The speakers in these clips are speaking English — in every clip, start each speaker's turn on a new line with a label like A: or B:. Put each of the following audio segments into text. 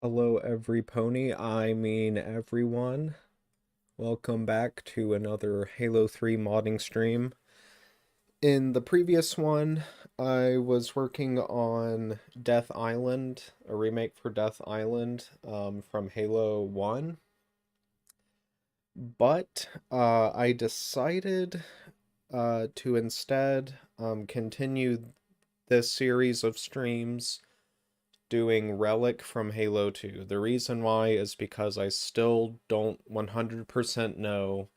A: Hello, every pony. I mean everyone. Welcome back to another Halo 3 modding stream. In the previous one, I was working on Death Island, a remake for Death Island from Halo 1. But I decided to instead continue this series of streams doing Relic from Halo 2. The reason why is because I still don't 100% know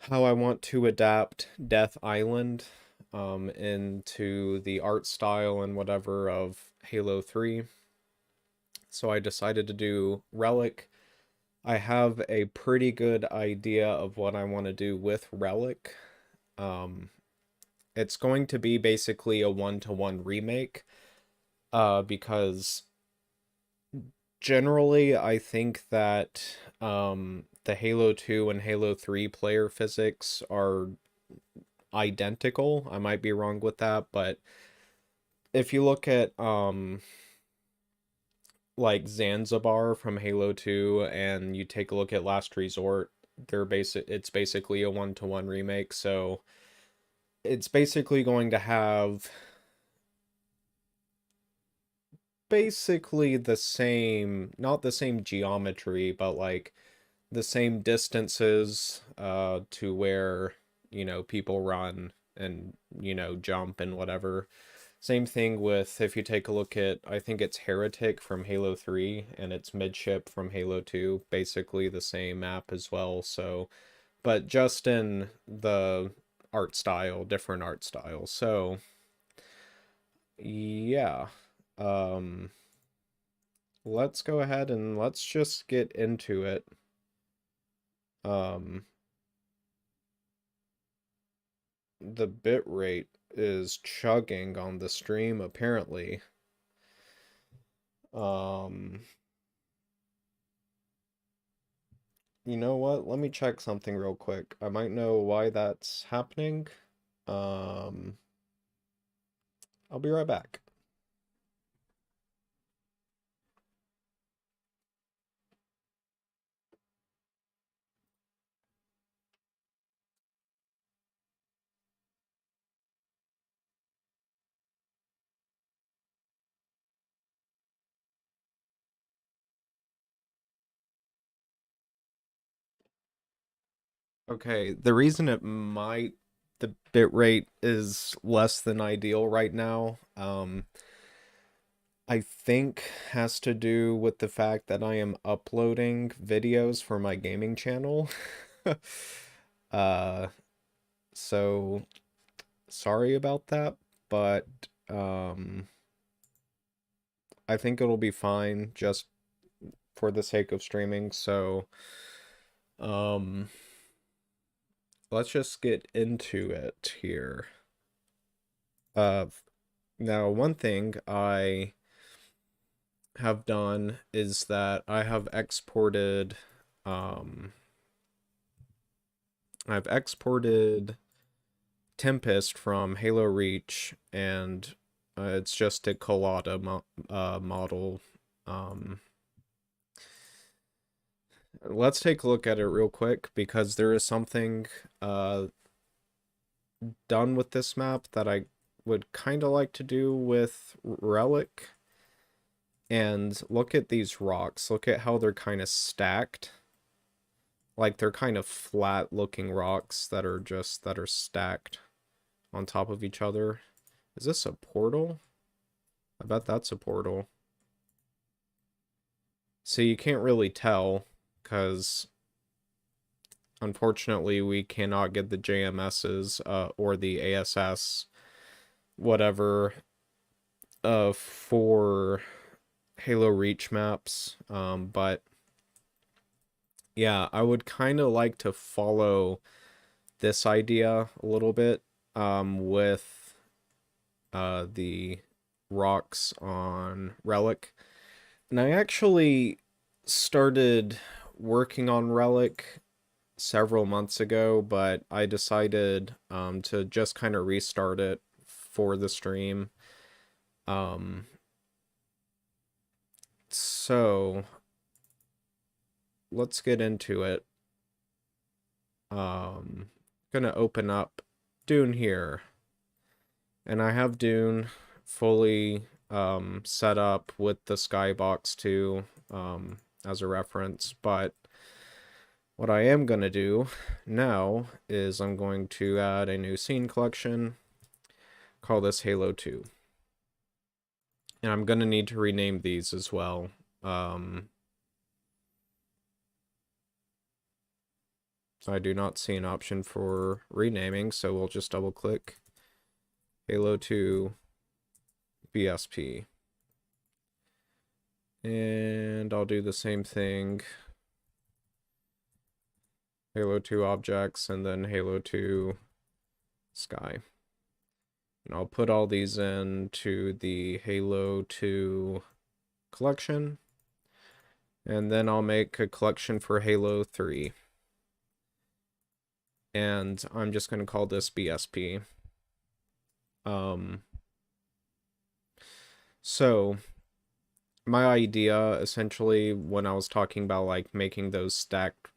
A: how I want to adapt Death Island into the art style and whatever of Halo 3. So I decided to do Relic. I have a pretty good idea of what I want to do with Relic. Um, it's going to be basically a one-to-one remake because generally, I think that the Halo 2 and Halo 3 player physics are identical. I might be wrong with that, but if you look at like Zanzibar from Halo 2 and you take a look at Last Resort, it's basically a one-to-one remake, so it's basically going to have basically the same, not the same geometry, but like the same distances to where, people run and, jump and whatever. Same thing with, if you take a look at, I think it's Heretic from Halo 3 and it's Midship from Halo 2, basically the same map as well. So, but just in the art style, different art style. So, yeah. Um, let's go ahead and let's just get into it. Um, the bit rate is chugging on the stream apparently. Um, you know what? Let me check something real quick. I might know why that's happening. Um, I'll be right back. Okay, the reason the bit rate is less than ideal right now, I think has to do with the fact that I am uploading videos for my gaming channel. Uh, so sorry about that, but um, I think it'll be fine just for the sake of streaming. So um, let's just get into it here. Uh, Now, one thing I have done is that um, I've exported Tempest from Halo Reach, and it's just a Collada model. Um, let's take a look at it real quick because there is something done with this map that I would kind of like to do with Relic. And look at these rocks. Look at how they're kind of stacked. Like they're kind of flat looking rocks that are stacked on top of each other. Is this a portal? I bet that's a portal. So you can't really tell because unfortunately we cannot get the JMSs or the ASS whatever for Halo Reach maps. But yeah, I would kind of like to follow this idea a little bit with the rocks on Relic. And I actually started working on Relic several months ago, but I decided to just kind of restart it for the stream. Um, So let's get into it. Gonna open up Dune here. And I have Dune fully set up with the skybox too, as a reference, but what I am going to do now is I'm going to add a new scene collection, call this Halo 2. And I'm going to need to rename these as well. I do not see an option for renaming, so we'll just double click Halo 2 BSP. And I'll do the same thing. Halo 2 objects, and then Halo 2 sky. And I'll put all these into the Halo 2 collection. And then I'll make a collection for Halo 3. And I'm just going to call this BSP. So my idea essentially when I was talking about like making those stacked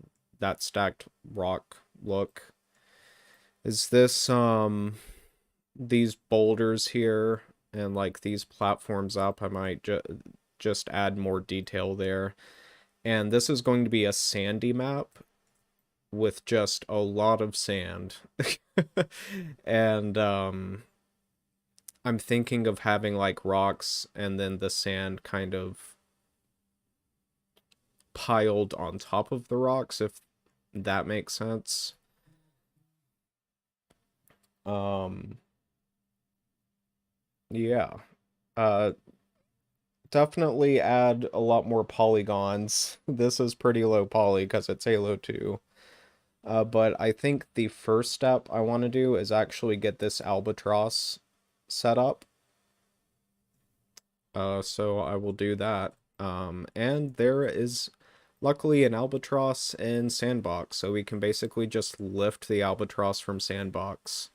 A: rock look is this these boulders here and like these platforms up. I might just add more detail there. And this is going to be a sandy map with just a lot of sand. And I'm thinking of having like rocks and then the sand kind of piled on top of the rocks, if that makes sense. Yeah. Definitely add a lot more polygons. This is pretty low poly because it's Halo 2. But I think the first step I want to do is actually get this Albatross set up. So I will do that. And there is luckily an Albatross in Sandbox, so we can basically just lift the Albatross from Sandbox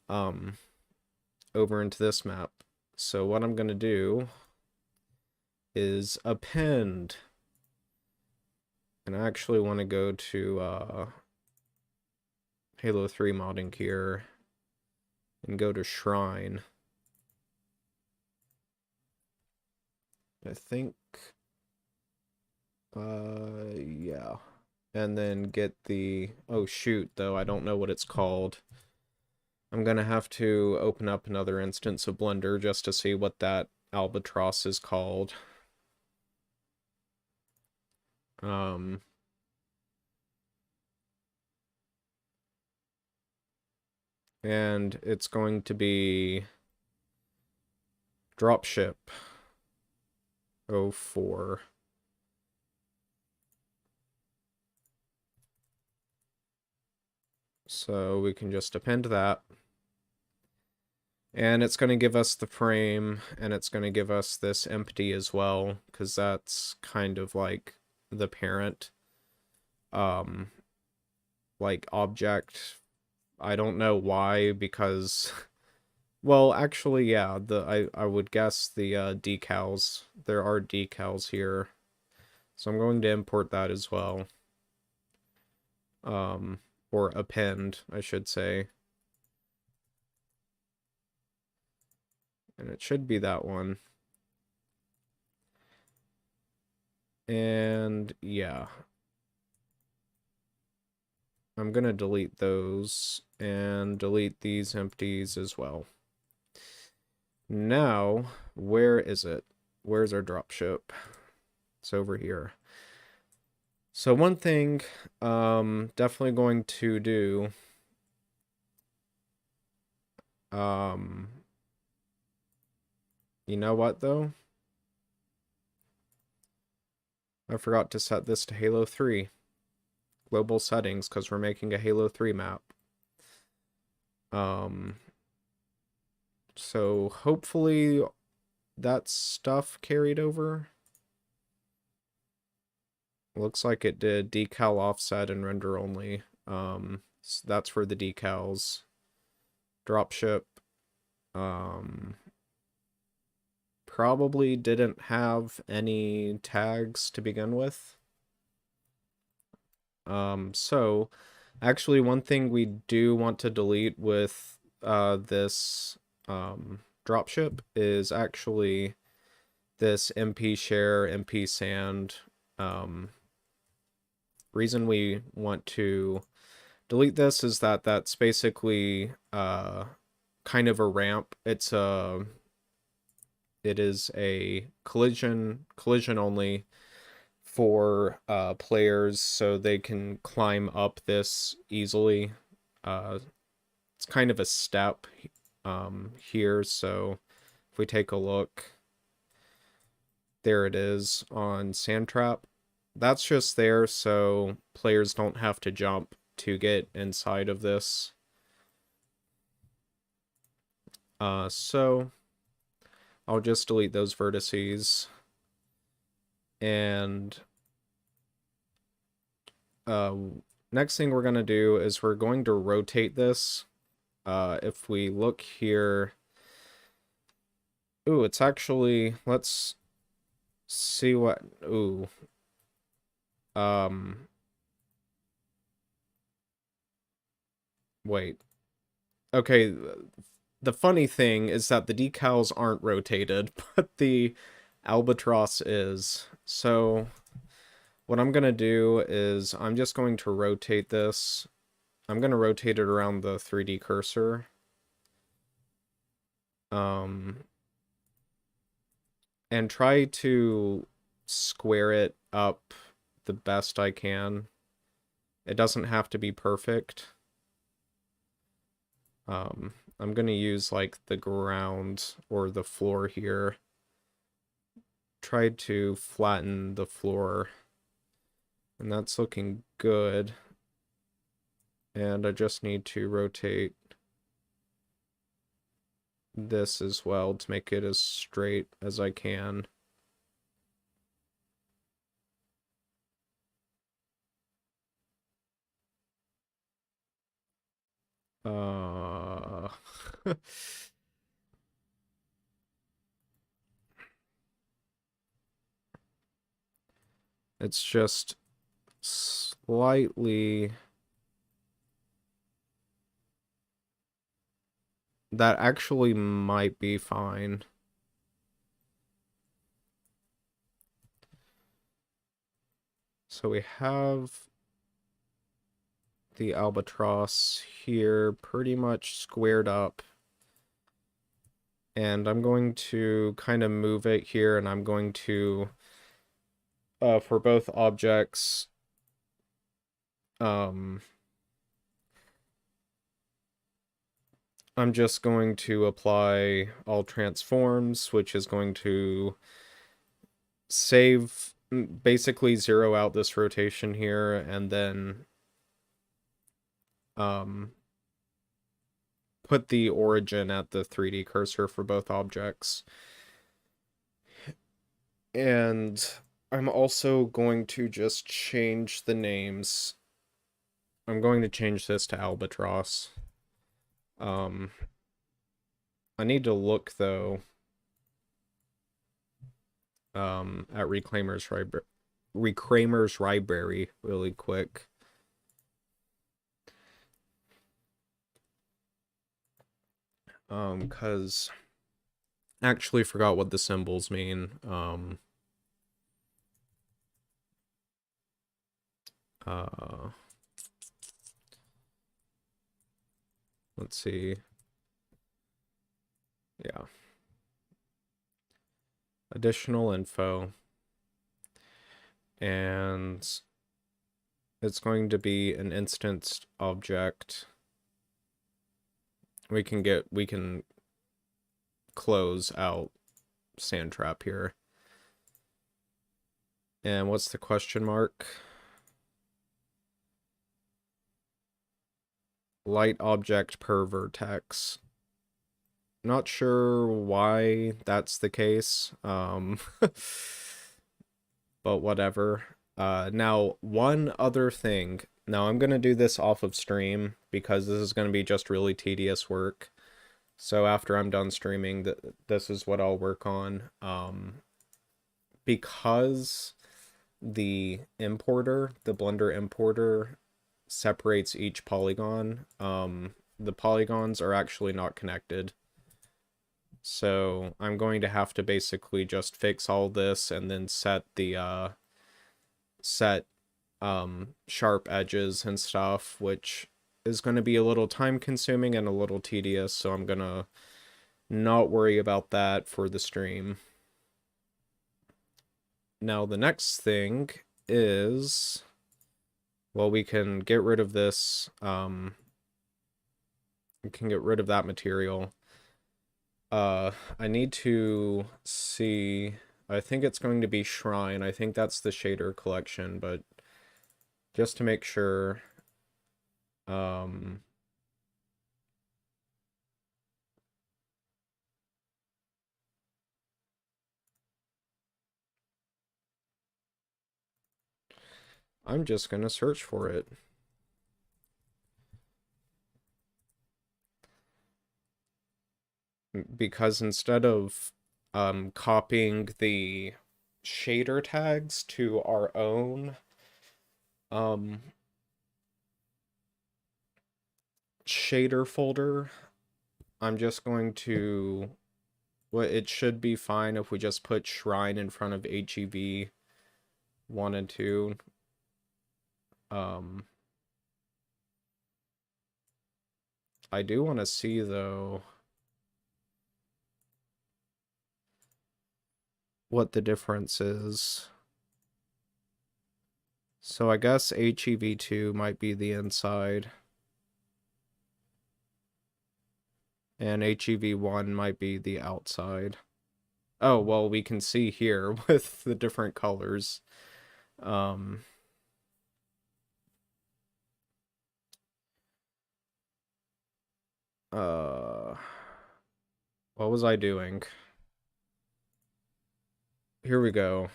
A: over into this map. So what I'm going to do is append. And I actually want to go to Halo 3 modding here and go to Shrine. I think, yeah. And then get the, oh shoot, though, I don't know what it's called. I'm gonna have to open up another instance of Blender just to see what that Albatross is called. And it's going to be Dropship 04. So we can just append that. And it's going to give us the frame, and it's going to give us this empty as well, because that's kind of like the parent, like object. I don't know why, because, well, actually, yeah, I would guess the decals, there are decals here. So I'm going to import that as well. Or append, I should say. And it should be that one. And yeah. I'm gonna delete those and delete these empties as well. Now, where is it? Where's our dropship? It's over here. So one thing definitely going to do you know what though? I forgot to set this to Halo 3 global settings because we're making a Halo 3 map. So hopefully that stuff carried over. Looks like it did. Decal offset and render only. So that's for the decals. Dropship. probably didn't have any tags to begin with. So actually one thing we do want to delete with this dropship is actually this MP share, MP sand. Reason we want to delete this is that that's basically kind of a ramp. It is a collision only for players, so they can climb up this easily. It's kind of a step here, so if we take a look, there it is on Sand Trap. That's just there so players don't have to jump to get inside of this. So I'll just delete those vertices. And next thing we're going to do is we're going to rotate this. If we look here, ooh, it's actually, let's see what, ooh, wait, okay, the funny thing is that the decals aren't rotated, but the Albatross is. So what I'm going to do is I'm just going to rotate this. I'm going to rotate it around the 3D cursor. And try to square it up the best I can. It doesn't have to be perfect. I'm going to use like the ground or the floor here. Try to flatten the floor. And that's looking good. And I just need to rotate this as well to make it as straight as I can. It's just slightly... That actually might be fine. So we have the Albatross here pretty much squared up. And I'm going to kind of move it here, and I'm going to, for both objects, I'm just going to apply all transforms, which is going to save, basically zero out this rotation here, and then put the origin at the 3D cursor for both objects. And I'm also going to just change the names. I'm going to change this to Albatross. I need to look, though, at Reclaimer's Library really quick. Because I actually forgot what the symbols mean. Let's see. Yeah. Additional info. And it's going to be an instanced object. We can close out Sand Trap here. And what's the question mark? Light object per vertex. Not sure why that's the case, but whatever. Now, one other thing. Now, I'm going to do this off of stream because this is going to be just really tedious work. So after I'm done streaming, this is what I'll work on. Because the Blender importer, separates each polygon, the polygons are actually not connected. So I'm going to have to basically just fix all this and then set set sharp edges and stuff, which is going to be a little time consuming and a little tedious, so I'm gonna not worry about that for the stream. Now the next thing is, well, we can get rid of this, we can get rid of that material. I need to see, I think it's going to be Shrine, I think that's the shader collection, but just to make sure, I'm just gonna search for it. Because instead of copying the shader tags to our own shader folder, I'm just going to, well, it should be fine if we just put Shrine in front of HEV 1 and 2. I do want to see, though, what the difference is. So I guess HEV2 might be the inside. And HEV1 might be the outside. Oh, well, we can see here with the different colors. What was I doing? Here we go.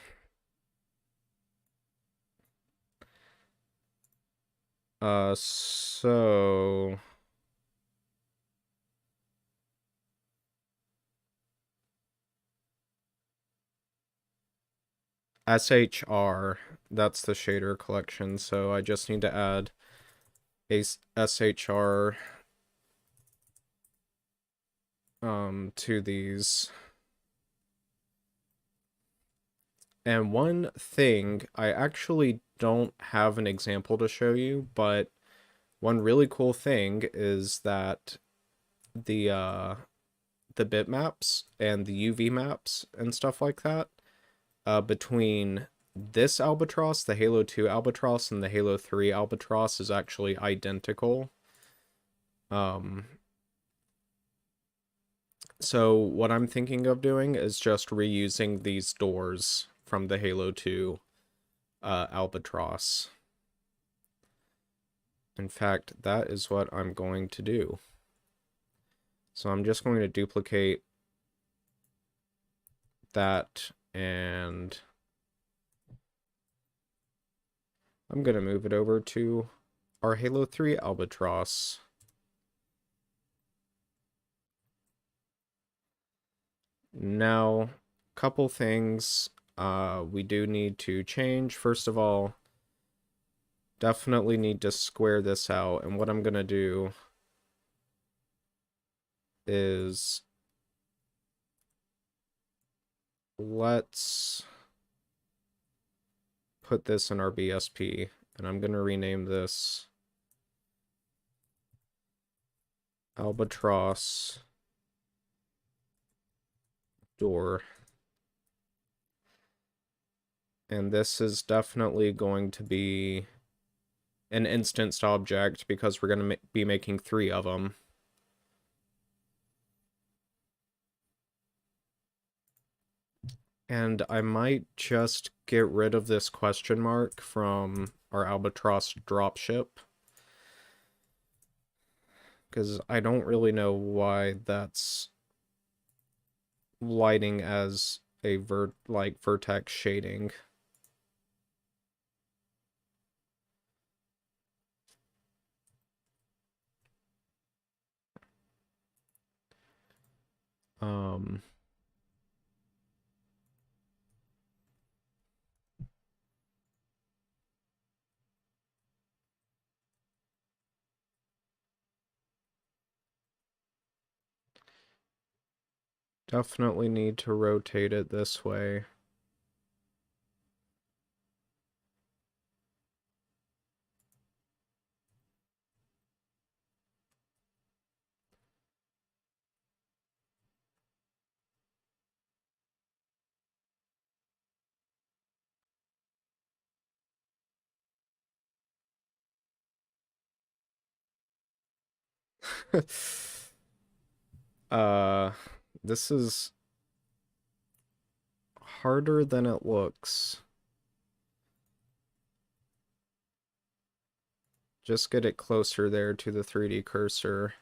A: So SHR, that's the shader collection, so I just need to add a SHR to these. And one thing, I actually don't have an example to show you, but one really cool thing is that the bitmaps and the UV maps and stuff like that, between this Albatross, the Halo 2 Albatross, and the Halo 3 Albatross is actually identical. So what I'm thinking of doing is just reusing these doors from the Halo 2 Albatross. In fact, that is what I'm going to do. So I'm just going to duplicate that, and I'm going to move it over to our Halo 3 Albatross. Now, couple things we do need to change. First of all, definitely need to square this out, and what I'm going to do is let's put this in our BSP, and I'm going to rename this Albatross door. And this is definitely going to be an instanced object because we're going to be making 3 of them. And I might just get rid of this question mark from our Albatross dropship, because I don't really know why that's lighting as a vertex shading. Um, Definitely need to rotate it this way. uh, this is harder than it looks. Just get it closer there to the 3D cursor.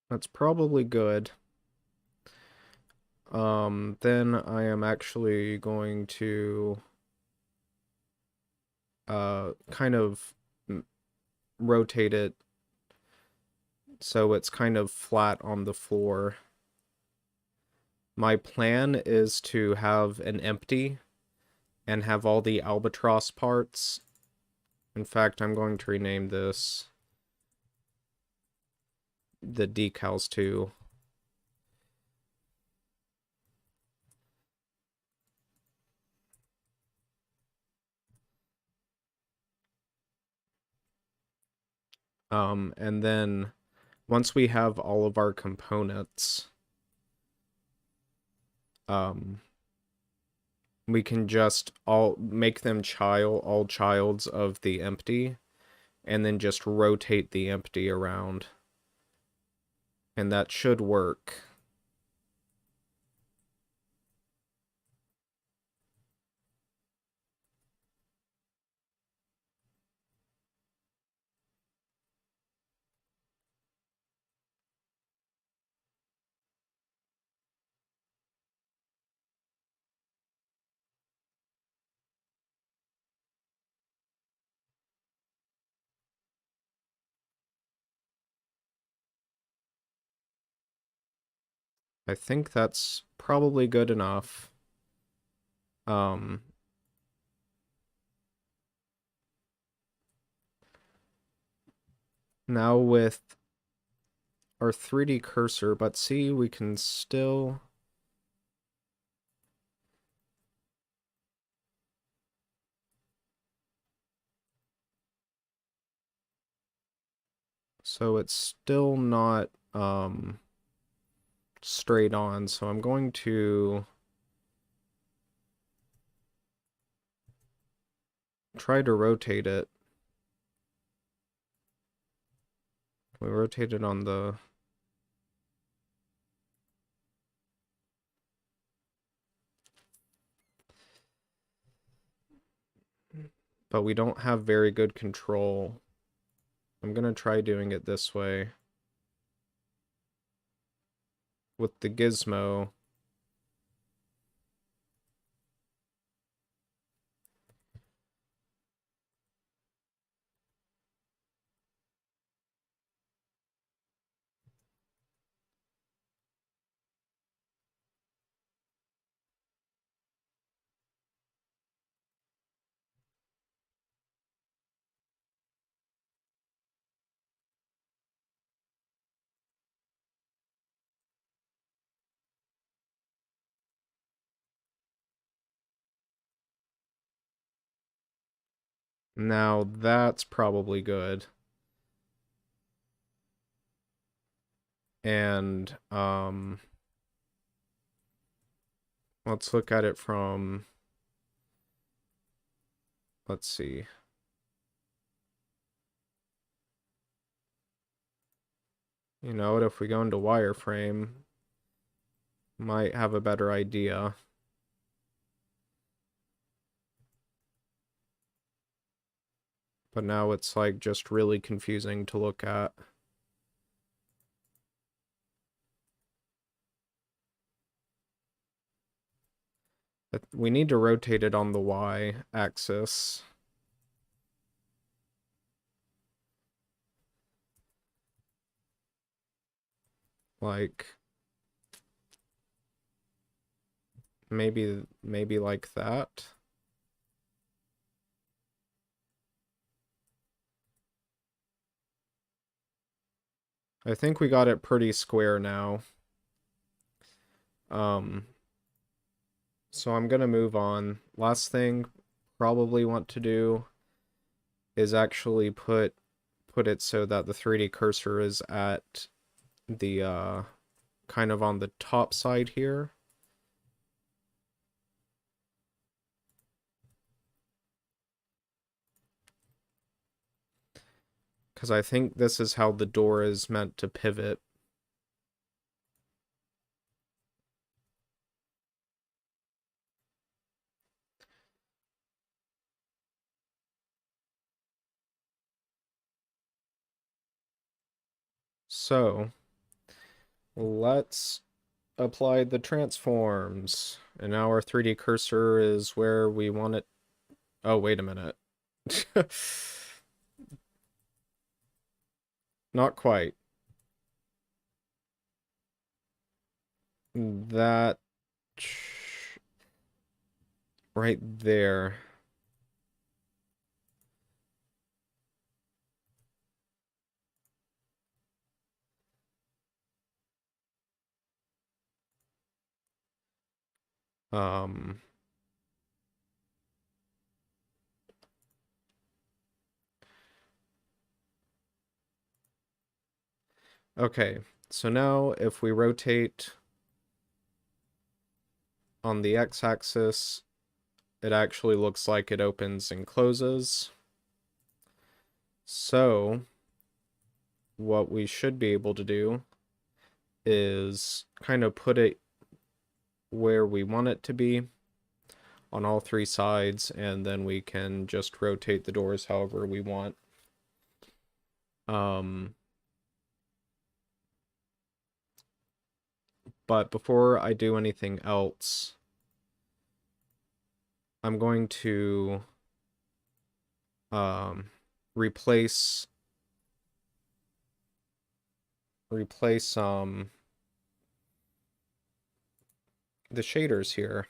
A: That's probably good. Then I am actually going to kind of rotate it so it's kind of flat on the floor. My plan is to have an empty and have all the Albatross parts. In fact, I'm going to rename this the decals too. And then once we have all of our components, we can just all make them all childs of the empty, and then just rotate the empty around. And that should work. I think that's probably good enough. Um, Now with our 3D cursor, but see, we can still... So it's still not straight on, so I'm going to try to rotate it. We rotate it on the... But we don't have very good control. I'm gonna try doing it this way. With the gizmo. Now that's probably good. And let's look at it from, let's see. You know what, if we go into wireframe, might have a better idea. But now it's like just really confusing to look at. We need to rotate it on the Y axis. Like, maybe like that. I think we got it pretty square now. So I'm gonna move on. Last thing probably want to do is actually put it so that the 3D cursor is at the kind of on the top side here. Because I think this is how the door is meant to pivot. So, let's apply the transforms. And now our 3D cursor is where we want it. Oh, wait a minute. Not quite. That right there. Um, okay, so now if we rotate on the x-axis, it actually looks like it opens and closes. So what we should be able to do is kind of put it where we want it to be on all three sides, and then we can just rotate the doors however we want. But before I do anything else, I'm going to replace the shaders here.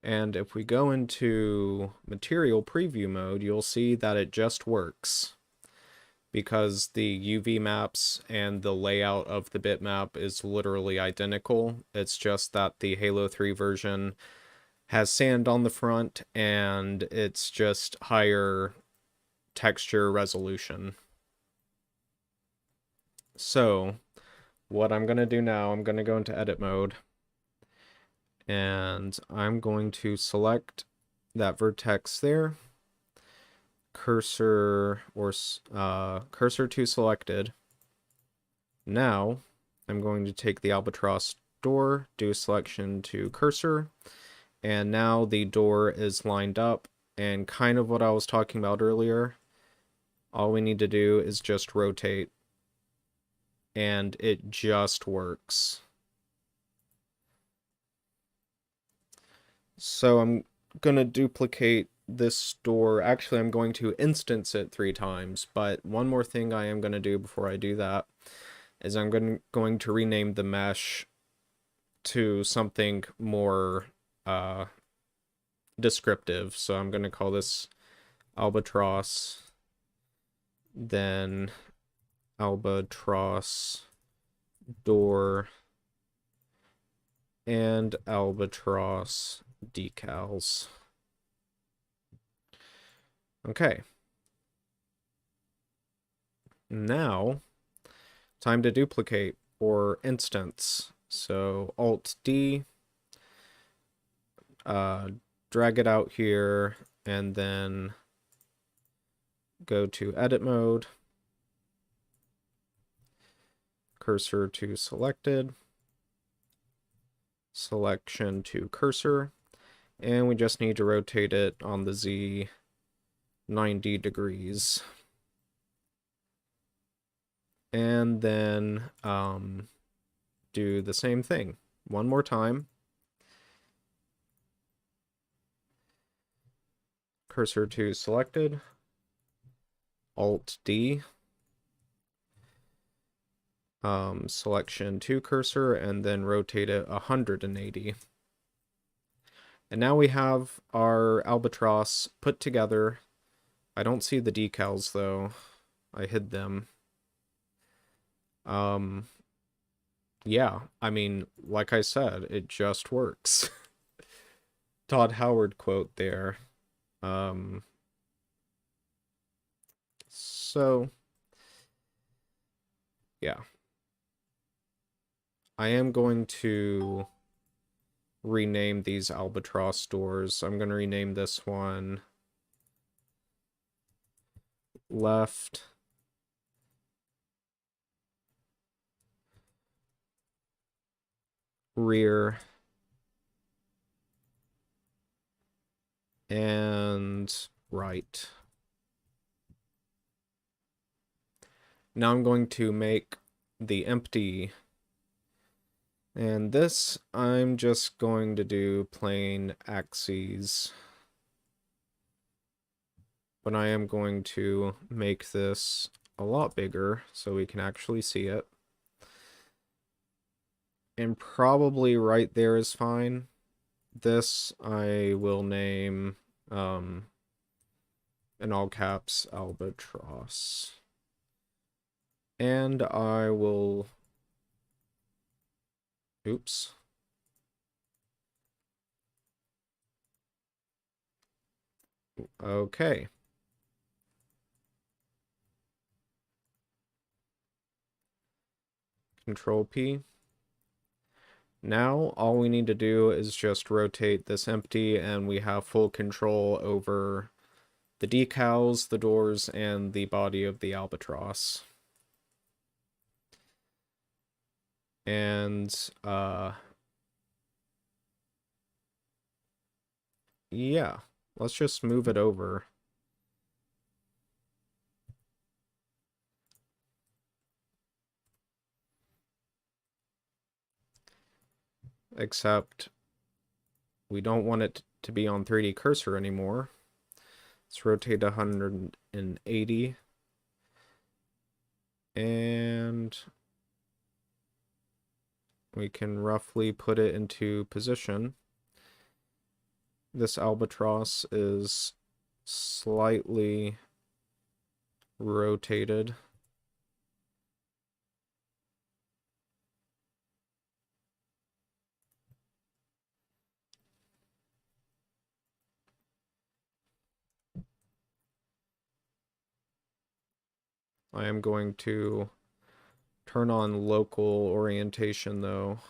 A: And if we go into material preview mode, you'll see that it just works, because the UV maps and the layout of the bitmap is literally identical. It's just that the Halo 3 version has sand on the front and it's just higher texture resolution. So what I'm going to do now, I'm going to go into edit mode, and I'm going to select that vertex there, cursor to selected. Now I'm going to take the Albatross door, do selection to cursor, and now the door is lined up, and kind of what I was talking about earlier. All we need to do is just rotate, and it just works. So I'm gonna duplicate this door. Actually, I'm going to instance it 3 times, but one more thing I am gonna do before I do that is I'm going to rename the mesh to something more descriptive. So I'm gonna call this Albatross, then Albatross door, and Albatross decals. Okay. Now, time to duplicate or instance. So Alt-D, drag it out here, and then go to edit mode, cursor to selected, selection to cursor, and we just need to rotate it on the Z 90 degrees. And then do the same thing one more time. Cursor to selected, Alt D, selection to cursor, and then rotate it 180. And now we have our Albatross put together. I don't see the decals though. I hid them. Yeah, I mean, like I said, it just works. Todd Howard quote there. Um, so, yeah. I am going to rename these Albatross doors. I'm going to rename this one left, rear, and right. Now I'm going to make the empty, and this I'm just going to do plain axes, but I am going to make this a lot bigger so we can actually see it. And probably right there is fine. This I will name in all caps Albatross. And I will, oops. Okay. Control P. Now all we need to do is just rotate this empty and we have full control over the decals, the doors, and the body of the Albatross. And yeah, let's just move it over. Except we don't want it to be on 3D cursor anymore. Let's rotate 180. And we can roughly put it into position. This Albatross is slightly rotated. I am going to turn on local orientation though.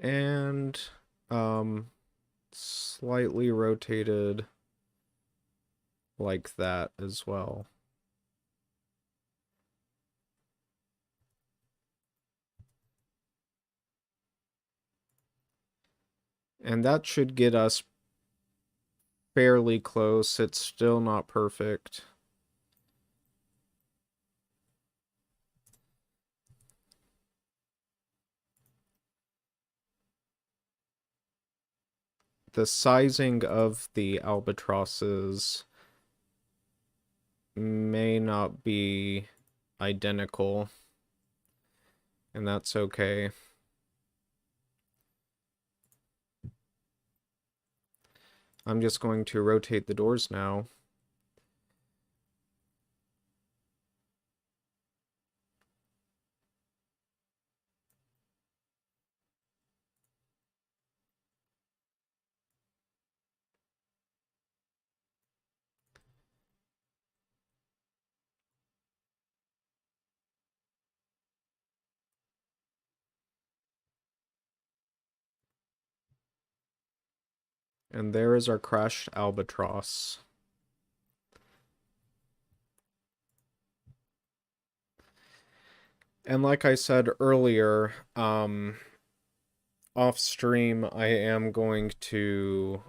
A: And slightly rotated like that as well. And that should get us fairly close. It's still not perfect. The sizing of the albatrosses may not be identical, and that's okay. I'm just going to rotate the doors now. And there is our crashed albatross. And like I said earlier, off stream, I am going to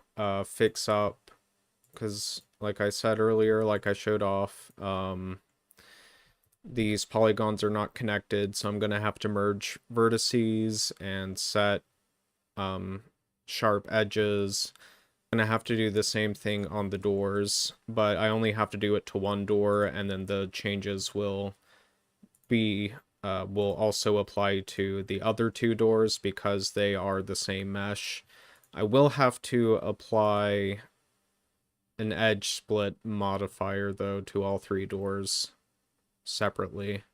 A: fix up, because like I said earlier, like I showed off, these polygons are not connected, so I'm going to have to merge vertices and set sharp edges. I'm going to have to do the same thing on the doors, but I only have to do it to one door, and then the changes will also apply to the other two doors because they are the same mesh. I will have to apply an edge split modifier though to all three doors separately.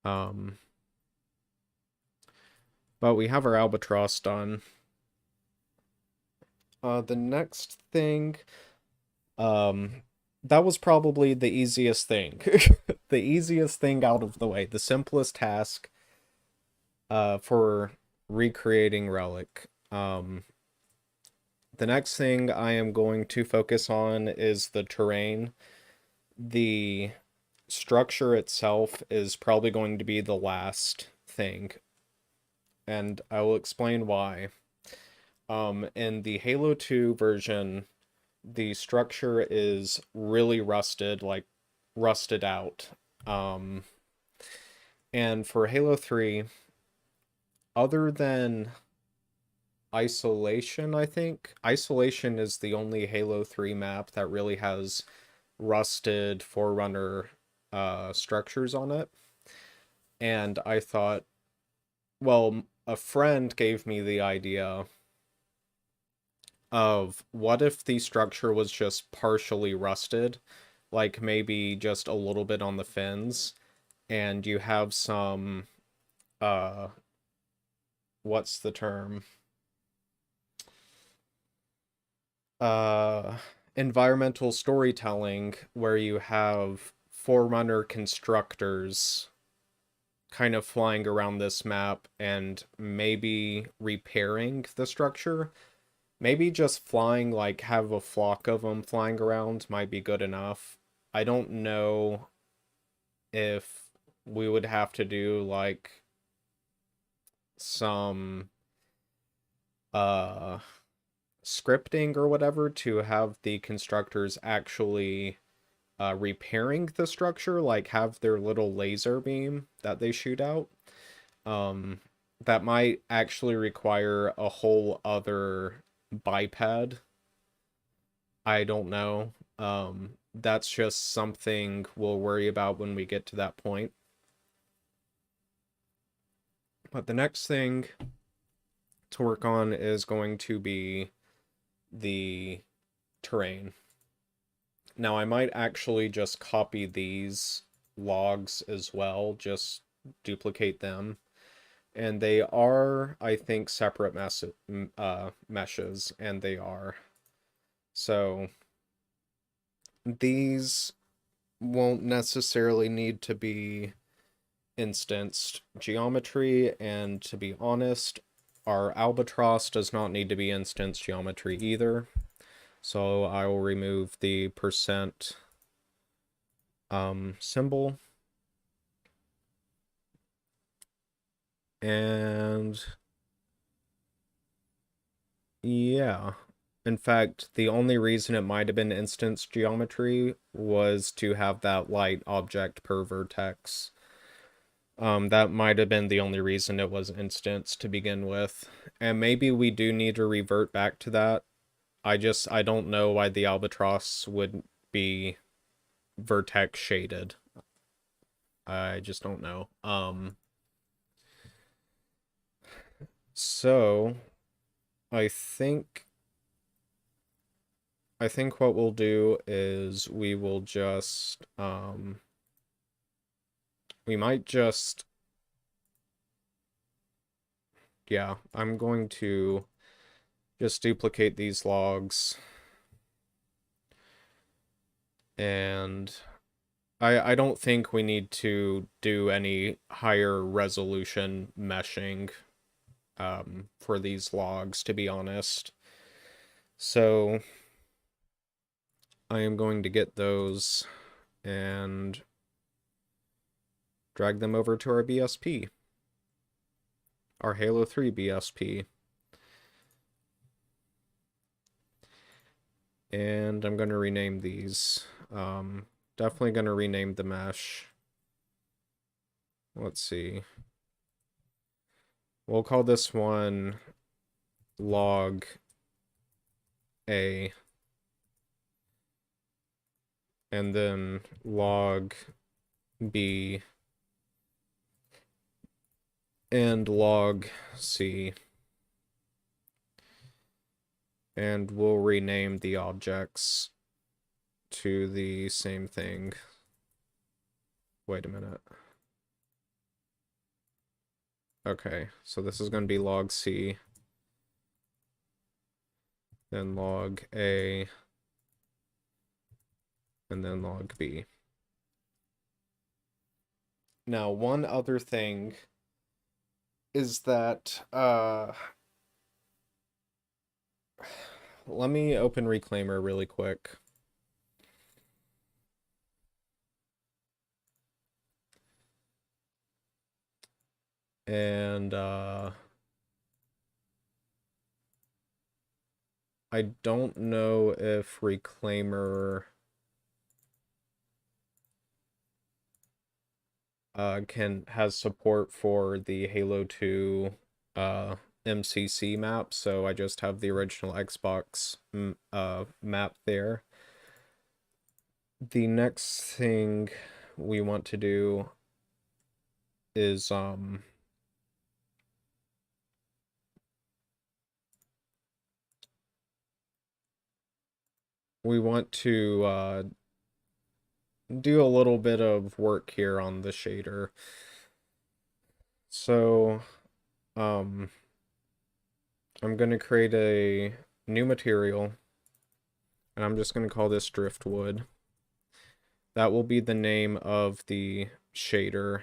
A: But we have our Albatross done. The next thing, that was probably the easiest thing. The easiest thing out of the way, the simplest task for recreating Relic. The next thing I am going to focus on is the terrain. The structure itself is probably going to be the last thing, and I will explain why. In the Halo 2 version, the structure is really rusted, like rusted out. And for Halo 3, other than Isolation, I think, Isolation is the only Halo 3 map that really has rusted Forerunner structures on it. And I thought, well, a friend gave me the idea of what if the structure was just partially rusted, like maybe just a little bit on the fins, and you have some, uh, what's the term? Uh, Environmental storytelling where you have Forerunner constructors kind of flying around this map and maybe repairing the structure. Maybe just flying, like have a flock of them flying around might be good enough. I don't know if we would have to do like some uh scripting or whatever to have the constructors actually repairing the structure, like have their little laser beam that they shoot out. Um, that might actually require a whole other biped. I don't know. That's just something we'll worry about when we get to that point. But the next thing to work on is going to be the terrain. Now I might actually just copy these logs as well, just duplicate them. And they are, I think, separate meshes, and they are. So these won't necessarily need to be instanced geometry, and to be honest, our Albatross does not need to be instanced geometry either. So I will remove the percent symbol. And yeah. In fact, the only reason it might have been instance geometry was to have that light object per vertex. That might have been the only reason it was instance to begin with. And maybe we do need to revert back to that. I don't know why the Albatross would be vertex shaded. I just don't know. So I think what we'll do is we will just we might just, yeah, I'm going to just duplicate these logs, and I don't think we need to do any higher resolution meshing for these logs, to be honest. So I am going to get those and drag them over to our BSP, our Halo 3 BSP. And I'm going to rename these. Definitely going to rename the mesh. Let's see. We'll call this one log A. And then log B. And log C. And we'll rename the objects to the same thing. Wait a minute. Okay, so this is going to be log C, then log A, and then log B. Now, one other thing is that, let me open Reclaimer really quick. And, I don't know if Reclaimer has support for the Halo 2 MCC map, so I just have the original Xbox map there. The next thing we want to do is we want to do a little bit of work here on the shader. So I'm going to create a new material, and I'm just going to call this driftwood. That will be the name of the shader.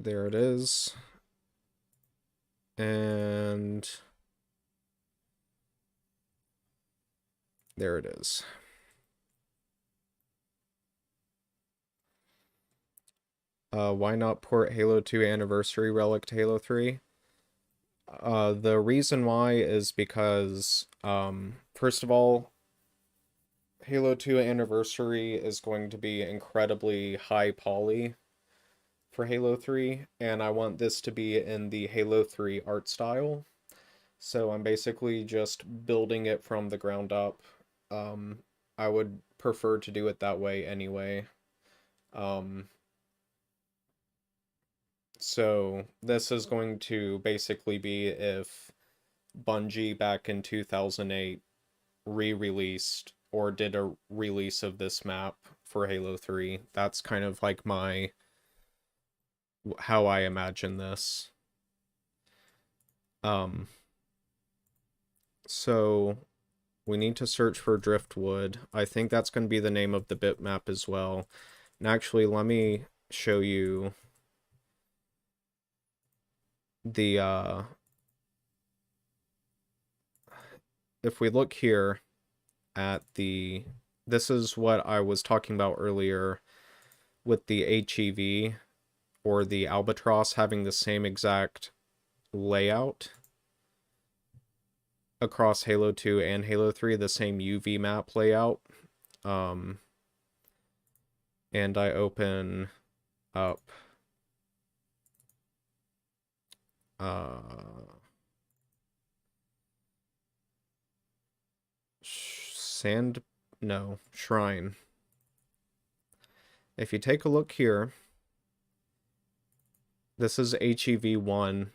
A: There it is. And there it is. Why not port Halo 2 Anniversary Relic to Halo 3? The reason why is because, first of all, Halo 2 Anniversary is going to be incredibly high poly for Halo 3, and I want this to be in the Halo 3 art style. So I'm basically just building it from the ground up. I would prefer to do it that way anyway. So this is going to basically be if Bungie back in 2008 re-released or did a release of this map for Halo 3. That's kind of like how I imagine this. So we need to search for driftwood. I think that's going to be the name of the bitmap as well. And actually, let me show you the if we look here at this is what I was talking about earlier with the HEV or the Albatross having the same exact layout across Halo 2 and Halo 3, the same UV map layout. And I open up Shrine. If you take a look here, this is HEV1.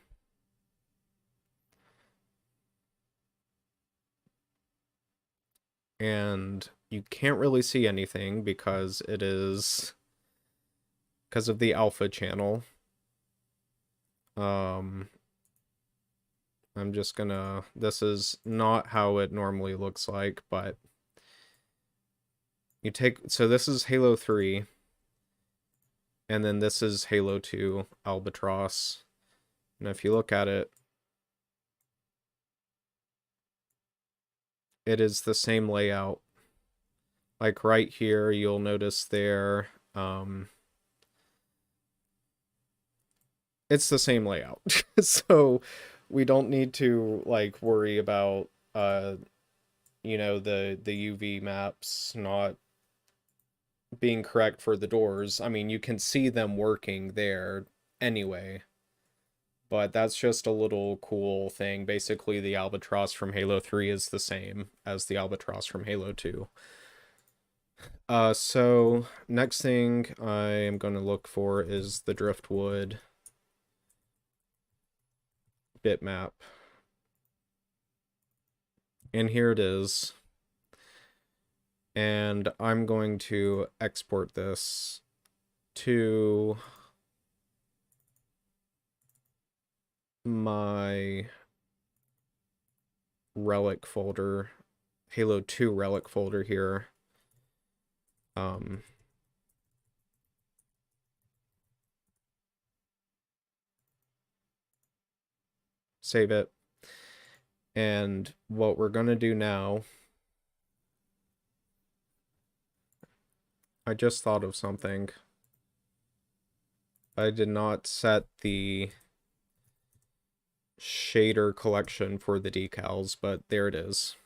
A: And you can't really see anything because it is because of the alpha channel. I'm just gonna, this is not how it normally looks like, but you take, so this is Halo 3, and then this is Halo 2 Albatross. And if you look at it, it is the same layout. Like right here, you'll notice there, it's the same layout. So we don't need to like worry about the UV maps not being correct for the doors. I mean, you can see them working there anyway, but that's just a little cool thing. Basically, the Albatross from Halo 3 is the same as the Albatross from Halo 2. So next thing I am going to look for is the Driftwood bitmap. And here it is. And I'm going to export this to my Relic folder, Halo 2 Relic folder here. Save it. And what we're going to do now, I just thought of something. I did not set the shader collection for the decals, but there it is.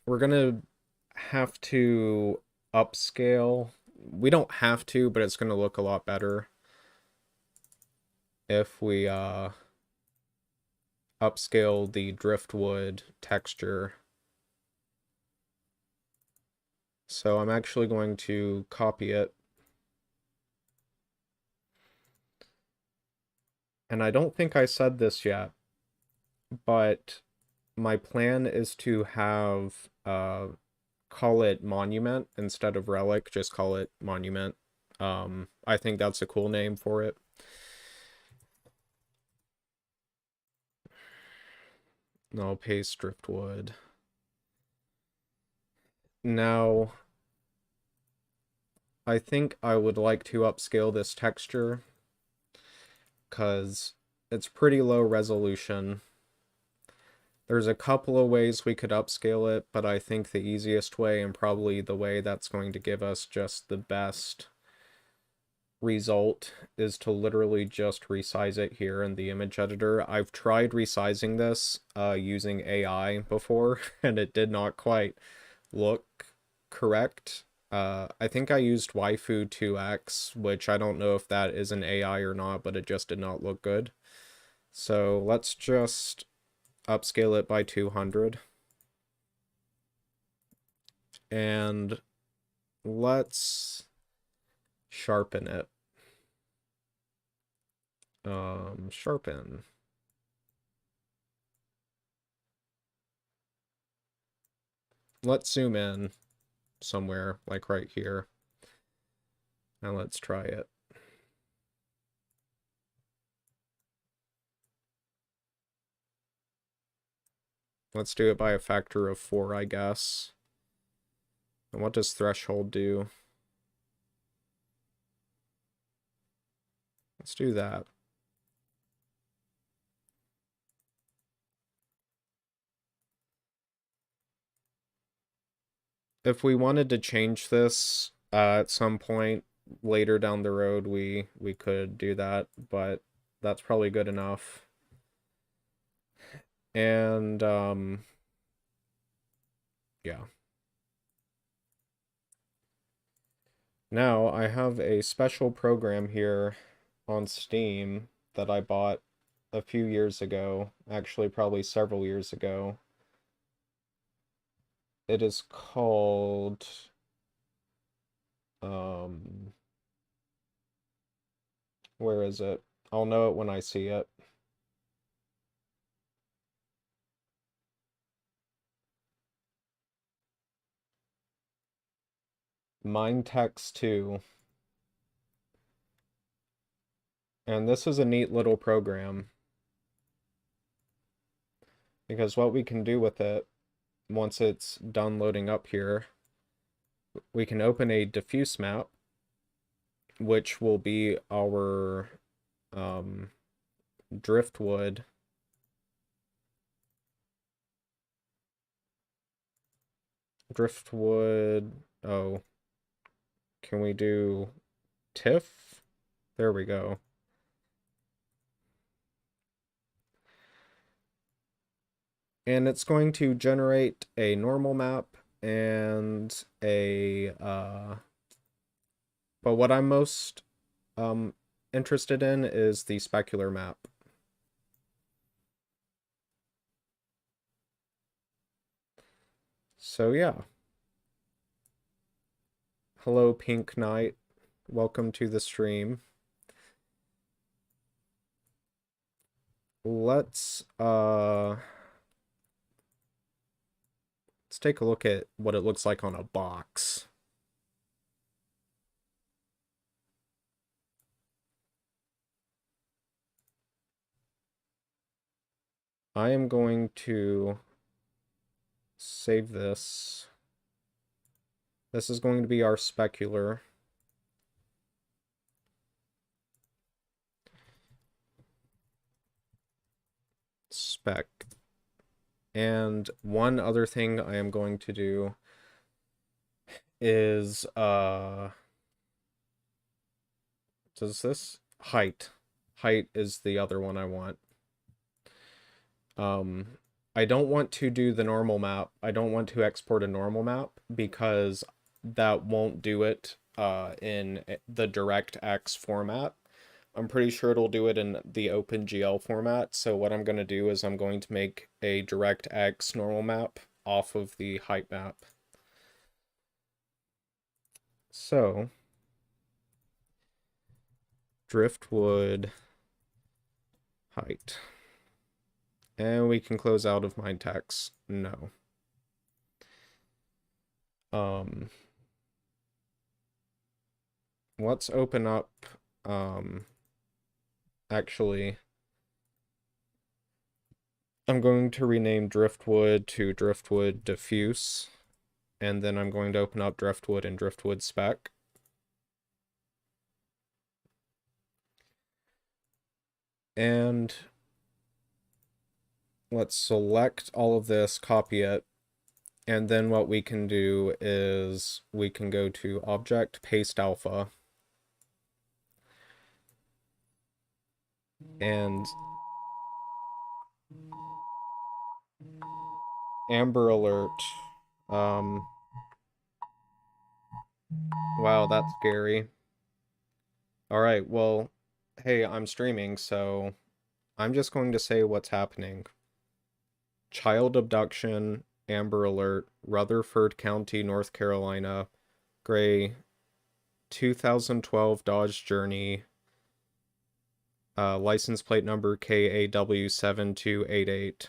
A: We're gonna have to upscale. We don't have to, but it's gonna look a lot better if we upscale the driftwood texture. So I'm actually going to copy it. And I don't think I said this yet, but my plan is to have call it Monument instead of Relic, just call it Monument. I think that's a cool name for it. I'll paste driftwood. Now, I think I would like to upscale this texture because it's pretty low resolution. There's a couple of ways we could upscale it, but I think the easiest way, and probably the way that's going to give us just the best result, is to literally just resize it here in the image editor. I've tried resizing this using AI before, and it did not quite look correct. I think I used waifu 2x, which I don't know if that is an AI or not, but it just did not look good. So let's just upscale it by 200. And let's sharpen it. Sharpen. Let's zoom in somewhere, like right here. Now let's try it. Let's do it by a factor of 4, I guess. And what does threshold do? Let's do that. If we wanted to change this at some point later down the road, we could do that, but that's probably good enough. And yeah. Now I have a special program here on Steam that I bought a few years ago, actually probably several years ago. It is called where is it? I'll know it when I see it. Mindtext 2. And this is a neat little program, because what we can do with it, once it's done loading up here, we can open a diffuse map, which will be our driftwood. Driftwood. Oh, can we do TIFF? There we go. And it's going to generate a normal map and but what I'm most interested in is the specular map. So yeah. Hello, Pink Knight. Welcome to the stream. Let's take a look at what it looks like on a box. I am going to save this. This is going to be our specular. Spec. And one other thing I am going to do is does this height? Height is the other one I want. I don't want to do the normal map. I don't want to export a normal map because that won't do it in the DirectX format. I'm pretty sure it'll do it in the OpenGL format. So what I'm going to do is I'm going to make a DirectX normal map off of the height map. So driftwood height. And we can close out of mine text. No. Let's open up actually I'm going to rename driftwood to driftwood diffuse, and then I'm going to open up driftwood and driftwood spec. And let's select all of this, copy it, and then what we can do is we can go to object, paste alpha, and Amber Alert. Wow, that's scary. Alright, well, hey, I'm streaming, so I'm just going to say what's happening. Child abduction, Amber Alert, Rutherford County, North Carolina, gray, 2012 Dodge Journey, license plate number KAW7288.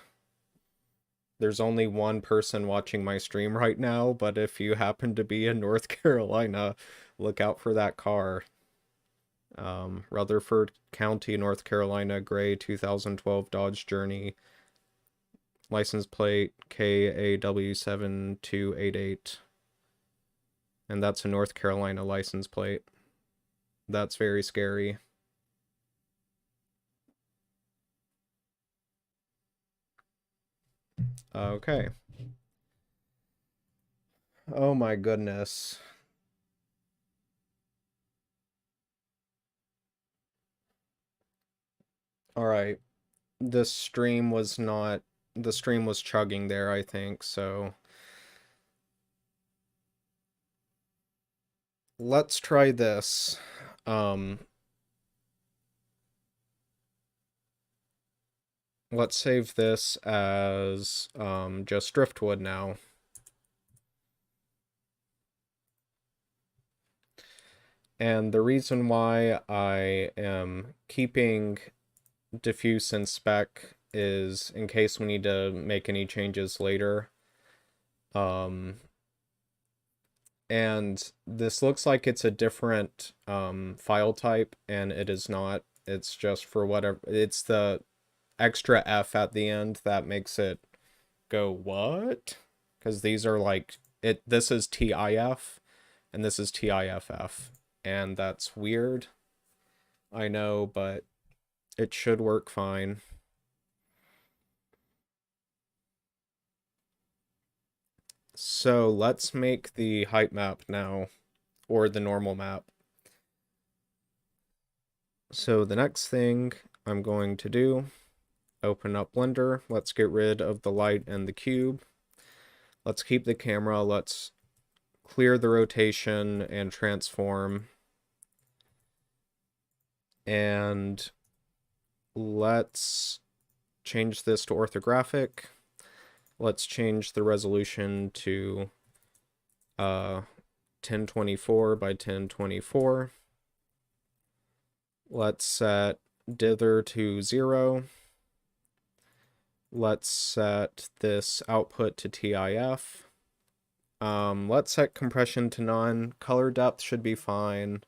A: There's only one person watching my stream right now, but if you happen to be in North Carolina, look out for that car. Rutherford County, North Carolina, gray 2012 Dodge Journey, license plate KAW7288. And that's a North Carolina license plate. That's very scary. Okay. Oh my goodness. Alright. The stream was chugging there, I think, so let's try this. Let's save this as just driftwood now. And the reason why I am keeping diffuse and spec is in case we need to make any changes later. And this looks like it's a different file type, and it is not. It's just for whatever. It's the extra F at the end that makes it go, what? Because these are like, this is TIF, and this is TIFF, and that's weird. I know, but It should work fine. So let's make the height map now, or the normal map. So the next thing I'm going to do, open up Blender. Let's get rid of the light and the cube. Let's keep the camera. Let's clear the rotation and transform. And let's change this to orthographic. Let's change the resolution to 1024 by 1024. Let's set dither to 0. Let's set this output to TIF. Let's set compression to none. Color depth should be fine.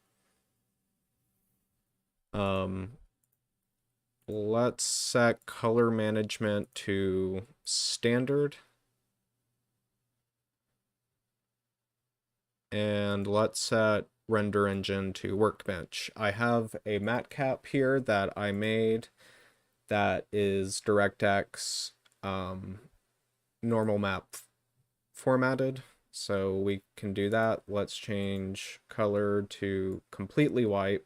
A: Let's set color management to standard. And let's set render engine to workbench. I have a matte cap here that I made that is DirectX normal map formatted, so we can do that. Let's change color to completely white,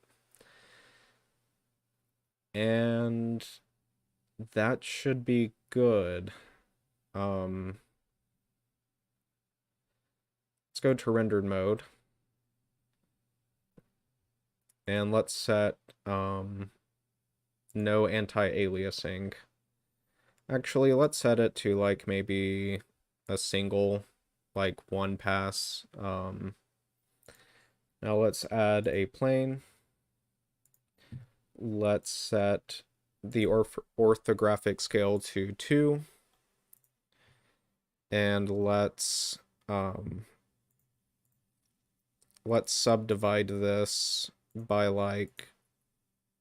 A: and that should be good. Let's go to rendered mode, and let's set no anti-aliasing. Actually, let's set it to like maybe a single, like one pass. Now let's add a plane. Let's set the orthographic scale to 2. And let's subdivide this by like,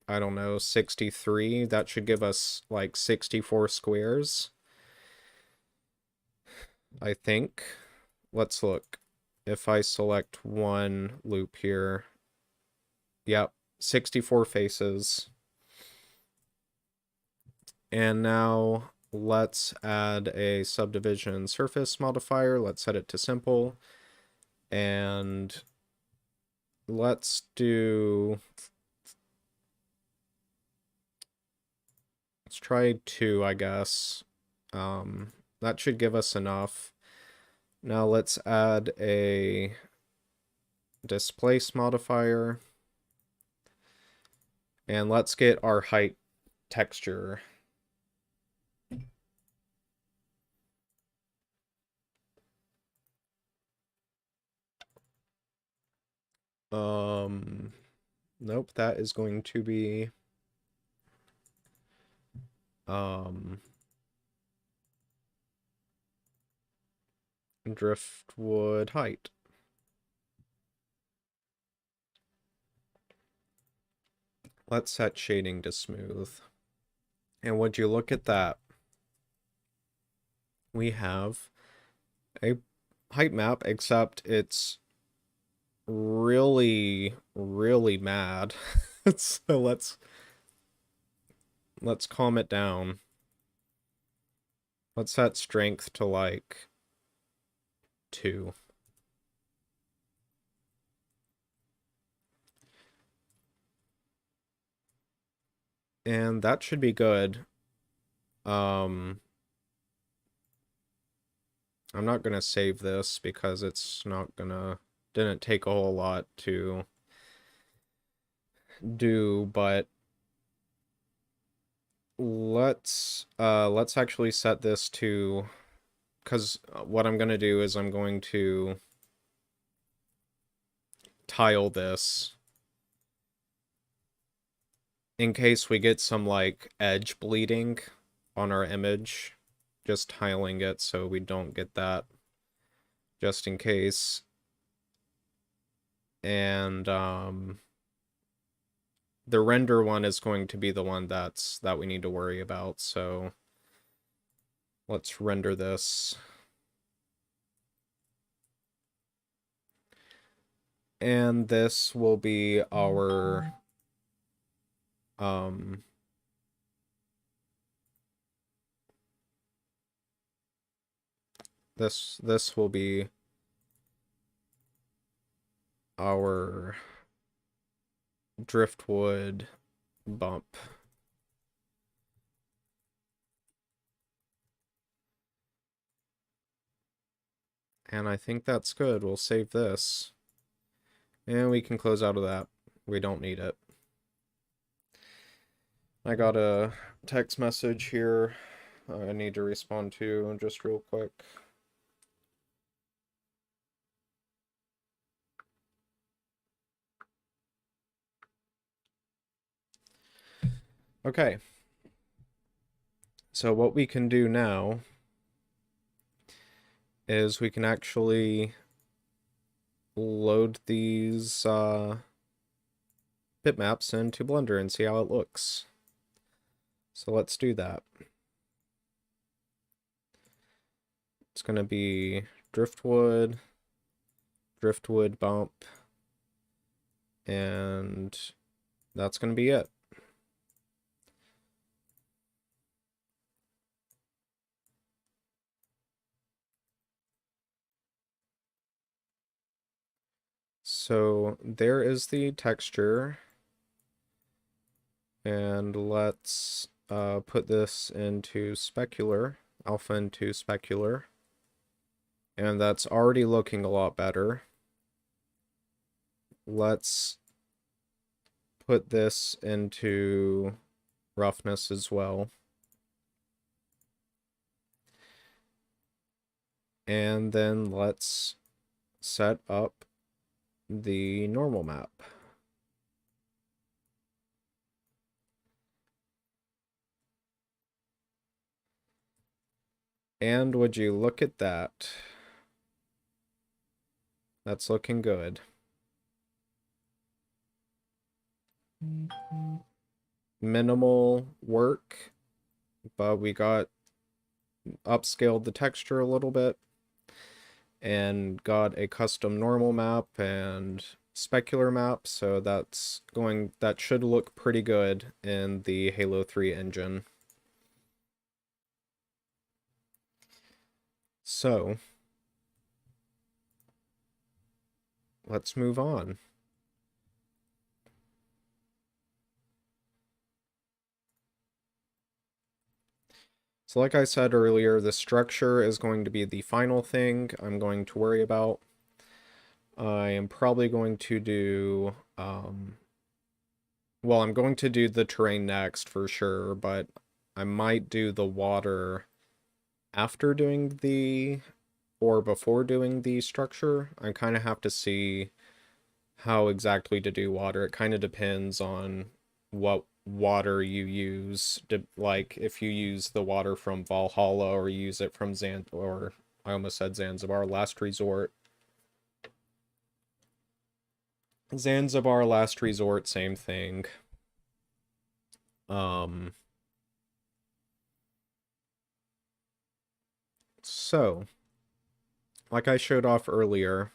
A: I don't know, 63. That should give us like 64 squares, I think. Let's look. If I select one loop here, yep, 64 faces. And now let's add a subdivision surface modifier. Let's set it to simple. And let's try 2, I guess. That should give us enough. Now let's add a displace modifier. And let's get our height texture. Nope, that is going to be driftwood height. Let's set shading to smooth. And would you look at that? We have a height map, except it's really, really mad. So let's calm it down. Let's set strength to like 2. And that should be good. I'm not gonna save this because it's not gonna, didn't take a whole lot to do, but let's actually set this to, because what I'm gonna do is I'm going to tile this in case we get some like edge bleeding on our image, just tiling it so we don't get that, just in case. And the render one is going to be the one that we need to worry about, so let's render this. And this will be our This will be our driftwood bump. And I think that's good. We'll save this. And we can close out of that. We don't need it. I got a text message here I need to respond to just real quick. Okay. So what we can do now is we can actually load these bitmaps into Blender and see how it looks. So let's do that. It's going to be driftwood bump, and that's going to be it. So there is the texture, and let's put this into specular, alpha into specular, and that's already looking a lot better. Let's put this into roughness as well. And then let's set up the normal map. And would you look at that? That's looking good. Minimal work, but we got upscaled the texture a little bit and got a custom normal map and specular map, so that should look pretty good in the Halo 3 engine. So let's move on. So like I said earlier, the structure is going to be the final thing I'm going to worry about. I am probably going to do, well, I'm going to do the terrain next for sure, but I might do the water after doing or before doing the structure. I kind of have to see how exactly to do water. It kind of depends on what water you use. Like if you use the water from Valhalla or use it from I almost said Zanzibar, Last Resort. Zanzibar, Last Resort, same thing. So, like I showed off earlier,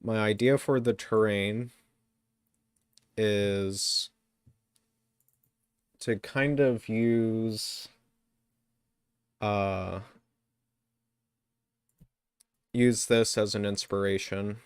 A: my idea for the terrain is to kind of use this as an inspiration.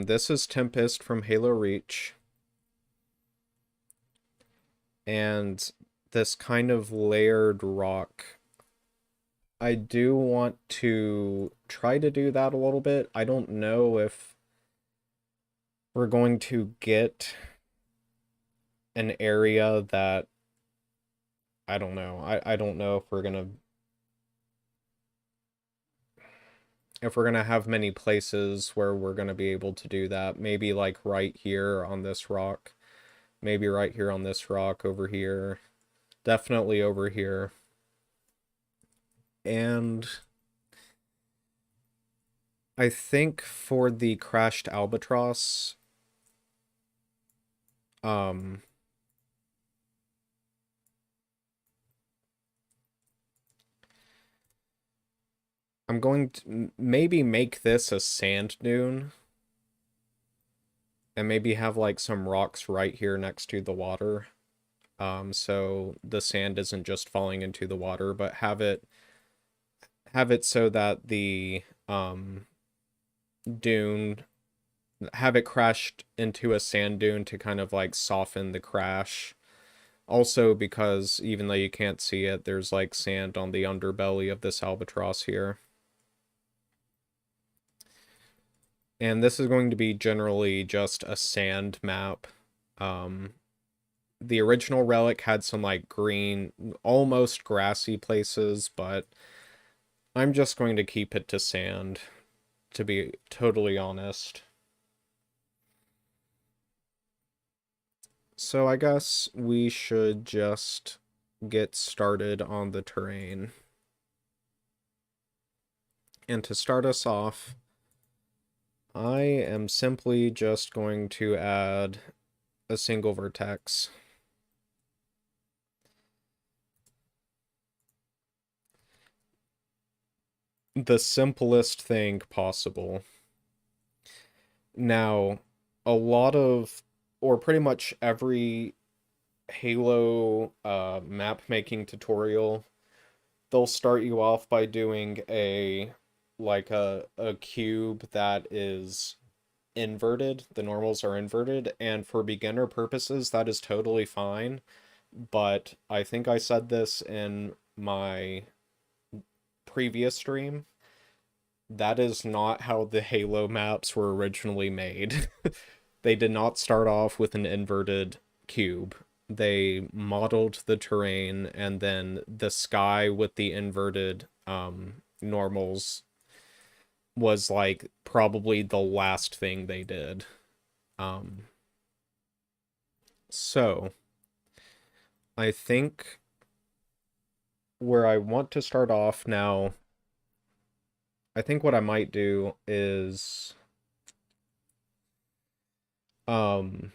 A: This is Tempest from Halo Reach. And this kind of layered rock. I do want to try to do that a little bit. I don't know if we're going to get an area that I don't know. I don't know if we're gonna have many places where we're gonna be able to do that. Maybe like right here on this rock. Maybe right here on this rock over here. Definitely over here. And I think for the crashed Albatross, I'm going to maybe make this a sand dune and maybe have like some rocks right here next to the water. So the sand isn't just falling into the water, but have it so that the dune have it crashed into a sand dune to kind of like soften the crash. Also, because even though you can't see it, there's like sand on the underbelly of this albatross here. And this is going to be generally just a sand map. Um, the original Relic had some like green, almost grassy places, but I'm just going to keep it to sand, to be totally honest. So I guess we should just get started on the terrain. And to start us off, I am simply just going to add a single vertex. The simplest thing possible. Now, a lot of, or pretty much every Halo map making tutorial, they'll start you off by doing a cube that is inverted. The normals are inverted, and for beginner purposes, that is totally fine. But I think I said this in my previous stream. That is not how the Halo maps were originally made. They did not start off with an inverted cube. They modeled the terrain, and then the sky with the inverted normals was like probably the last thing they did. Um, so I think where I want to start off now, I think what I might do is um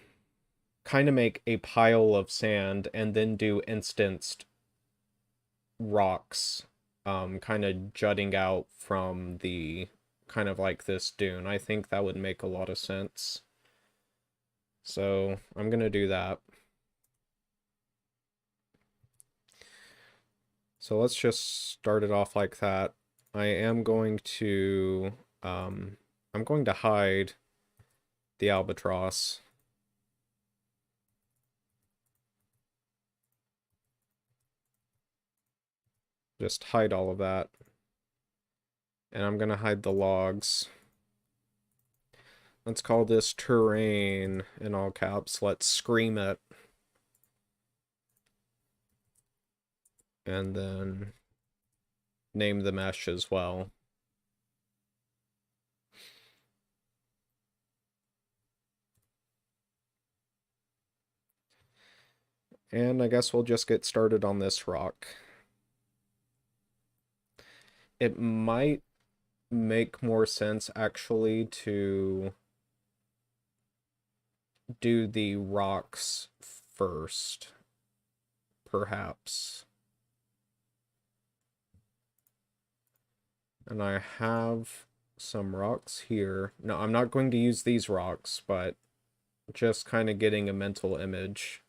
A: kind of make a pile of sand and then do instanced rocks kind of jutting out from the kind of like this dune. I think that would make a lot of sense. So I'm gonna do that. So let's just start it off like that. I am going to I'm going to hide the albatross. Just hide all of that. And I'm gonna hide the logs. Let's call this terrain in all caps. Let's scream it. And then name the mesh as well. And I guess we'll just get started on this rock. It might make more sense actually to do the rocks first, perhaps. And I have some rocks here. No, I'm not going to use these rocks, but just kind of getting a mental image.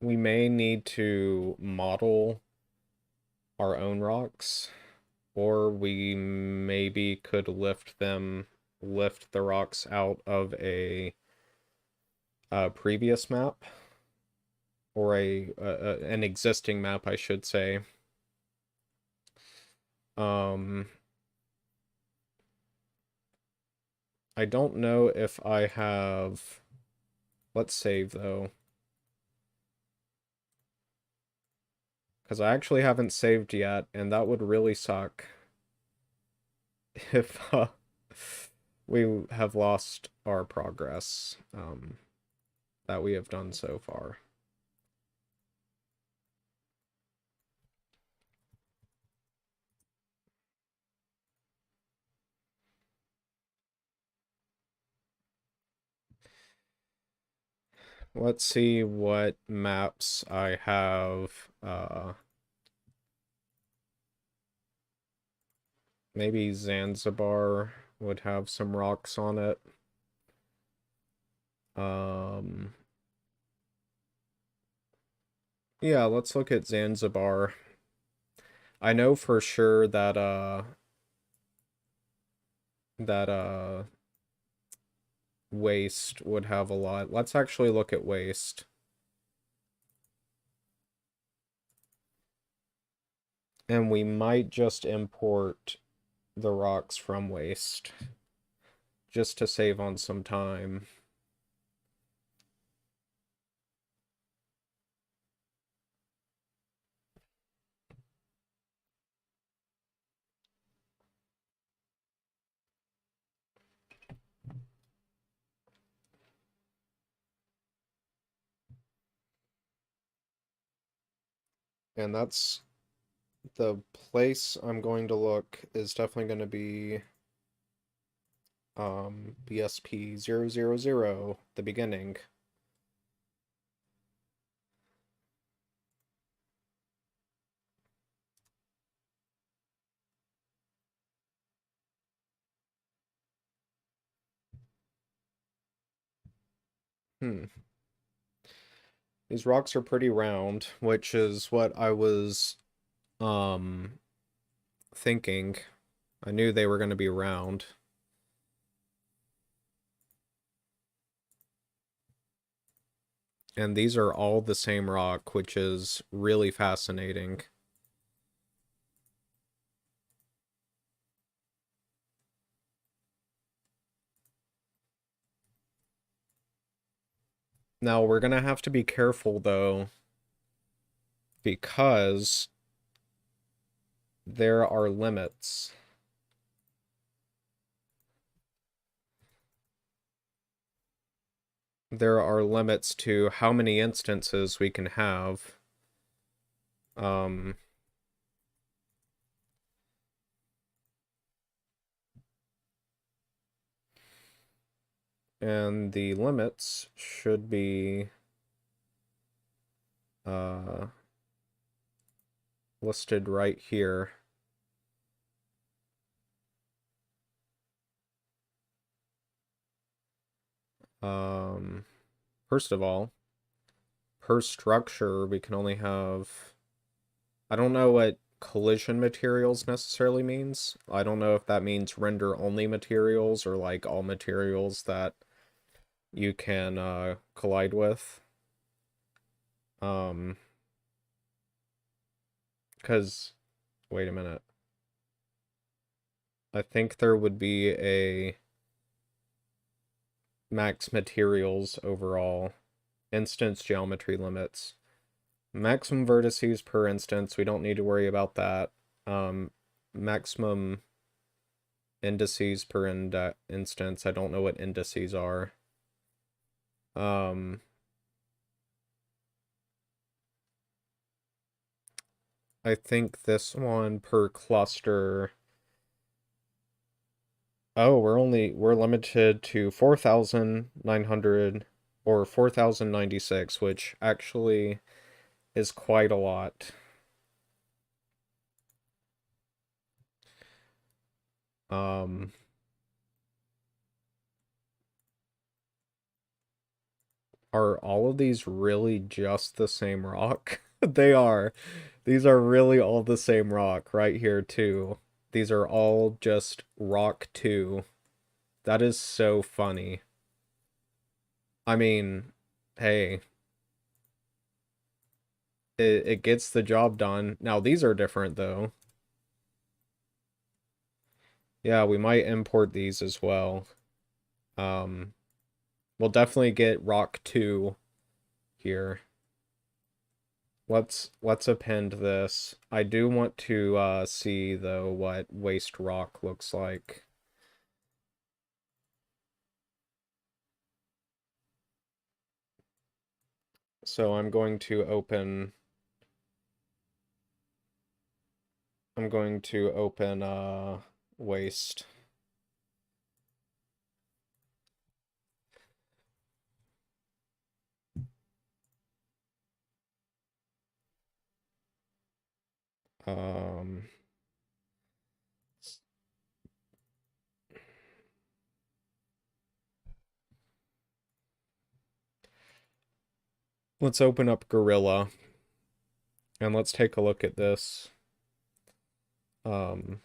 A: We may need to model our own rocks, or we maybe could lift the rocks out of a previous map, or an existing map, I should say. I don't know if I have. Let's save though, because I actually haven't saved yet, and that would really suck if we have lost our progress that we have done so far. Let's see what maps I have. Maybe Zanzibar would have some rocks on it. Um, yeah, let's look at Zanzibar. I know for sure that that Waste would have a lot. Let's actually look at Waste. And we might just import the rocks from Waste just to save on some time. And that's the place I'm going to look is definitely going to be BSP 000, the beginning. Hmm. These rocks are pretty round, which is what I was um thinking. I knew they were going to be round. And these are all the same rock, which is really fascinating. Now, we're going to have to be careful, though, because there are limits. There are limits to how many instances we can have. Um, and the limits should be listed right here. First of all, per structure, we can only have... I don't know what collision materials necessarily means. I don't know if that means render only materials or like all materials that you can collide with. Because, wait a minute. I think there would be a max materials overall. Instance geometry limits. Maximum vertices per instance, we don't need to worry about that. Maximum indices per instance, I don't know what indices are. I think this one per cluster. Oh, we're limited to 4,900 or 4,096, which actually is quite a lot. Are all of these really just the same rock? They are. These are really all the same rock right here too. These are all just rock 2. That is so funny. I mean, hey, it gets the job done. Now these are different though. Yeah, we might import these as well. Um, we'll definitely get rock 2 here. Let's append this. I do want to see though what waste rock looks like. So I'm going to open waste. Um, let's open up Gorilla and let's take a look at this. Um,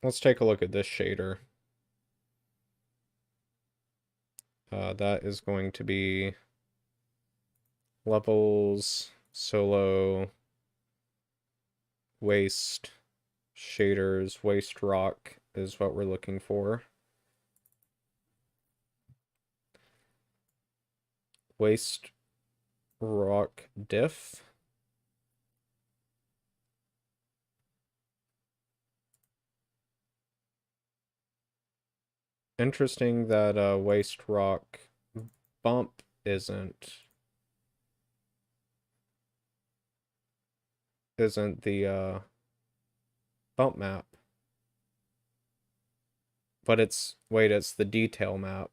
A: let's take a look at this shader. That is going to be levels, solo, waste, shaders, waste rock is what we're looking for. Waste rock diff. Interesting that waste rock bump isn't the bump map. But it's the detail map.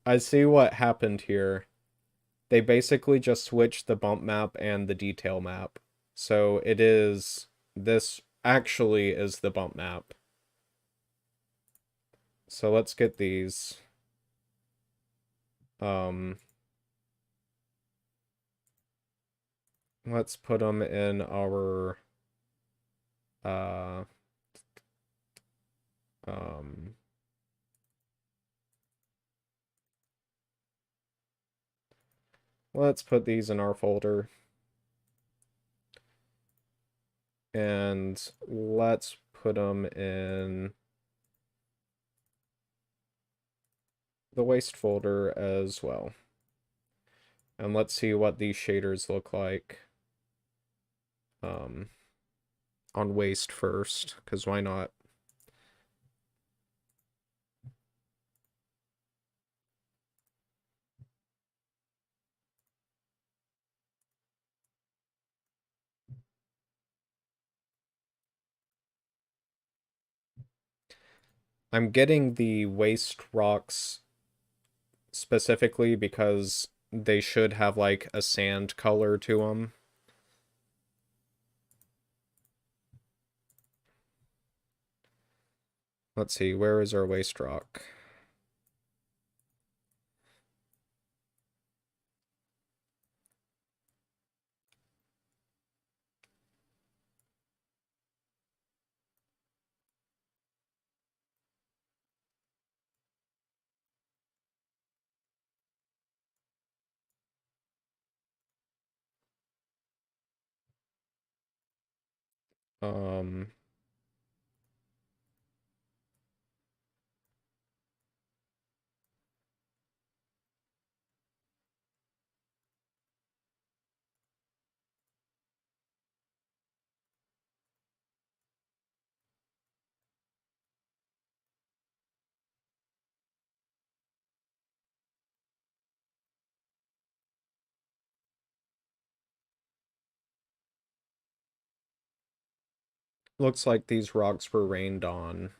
A: I see what happened here. They basically just switched the bump map and the detail map. So this actually is the bump map. So let's get these. Let's put them in our let's put these in our folder. And let's put them in the waste folder as well. And let's see what these shaders look like on waste first, because why not? I'm getting the waste rocks specifically because they should have like a sand color to them. Let's see, where is our waste rock? Um, looks like these rocks were rained on.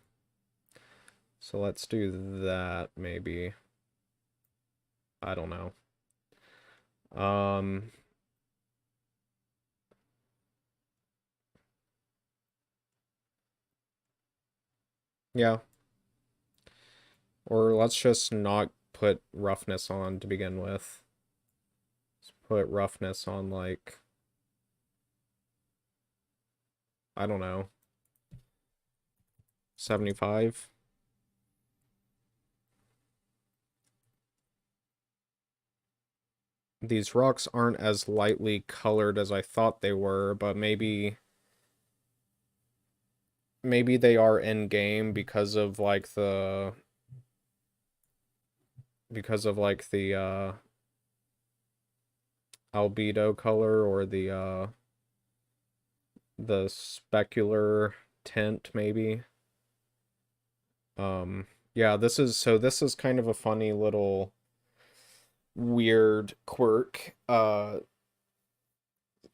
A: So let's do that, maybe. I don't know. Yeah. Or let's just not put roughness on to begin with. Let's put roughness on, like, I don't know, 75. These rocks aren't as lightly colored as I thought they were, but maybe they are in game because of like the albedo color or the specular tint maybe. Yeah, this is kind of a funny little weird quirk.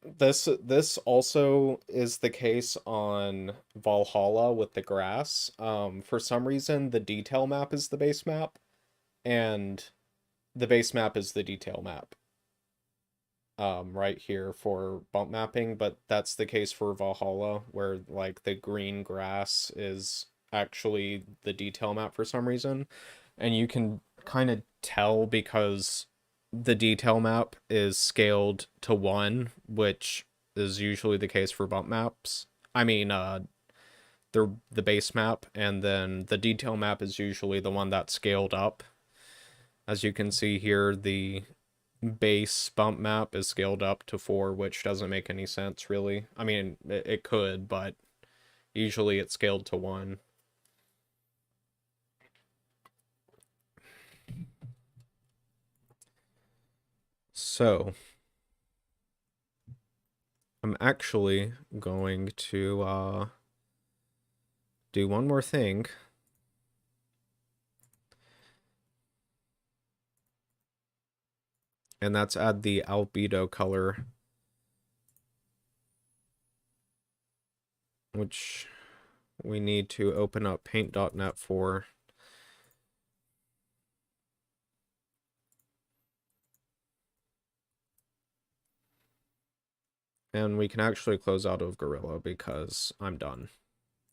A: This also is the case on Valhalla with the grass. For some reason, the detail map is the base map, and the base map is the detail map. Right here for bump mapping, but that's the case for Valhalla, where like the green grass is actually the detail map for some reason. And you can kind of tell because the detail map is scaled to 1, which is usually the case for bump maps. I mean, the base map, and then the detail map is usually the one that's scaled up. As you can see here, the base bump map is scaled up to 4, which doesn't make any sense, really. I mean, it could, but usually it's scaled to 1. So, I'm actually going to do one more thing. And that's add the albedo color, which we need to open up paint.net for. And we can actually close out of Gorilla because I'm done.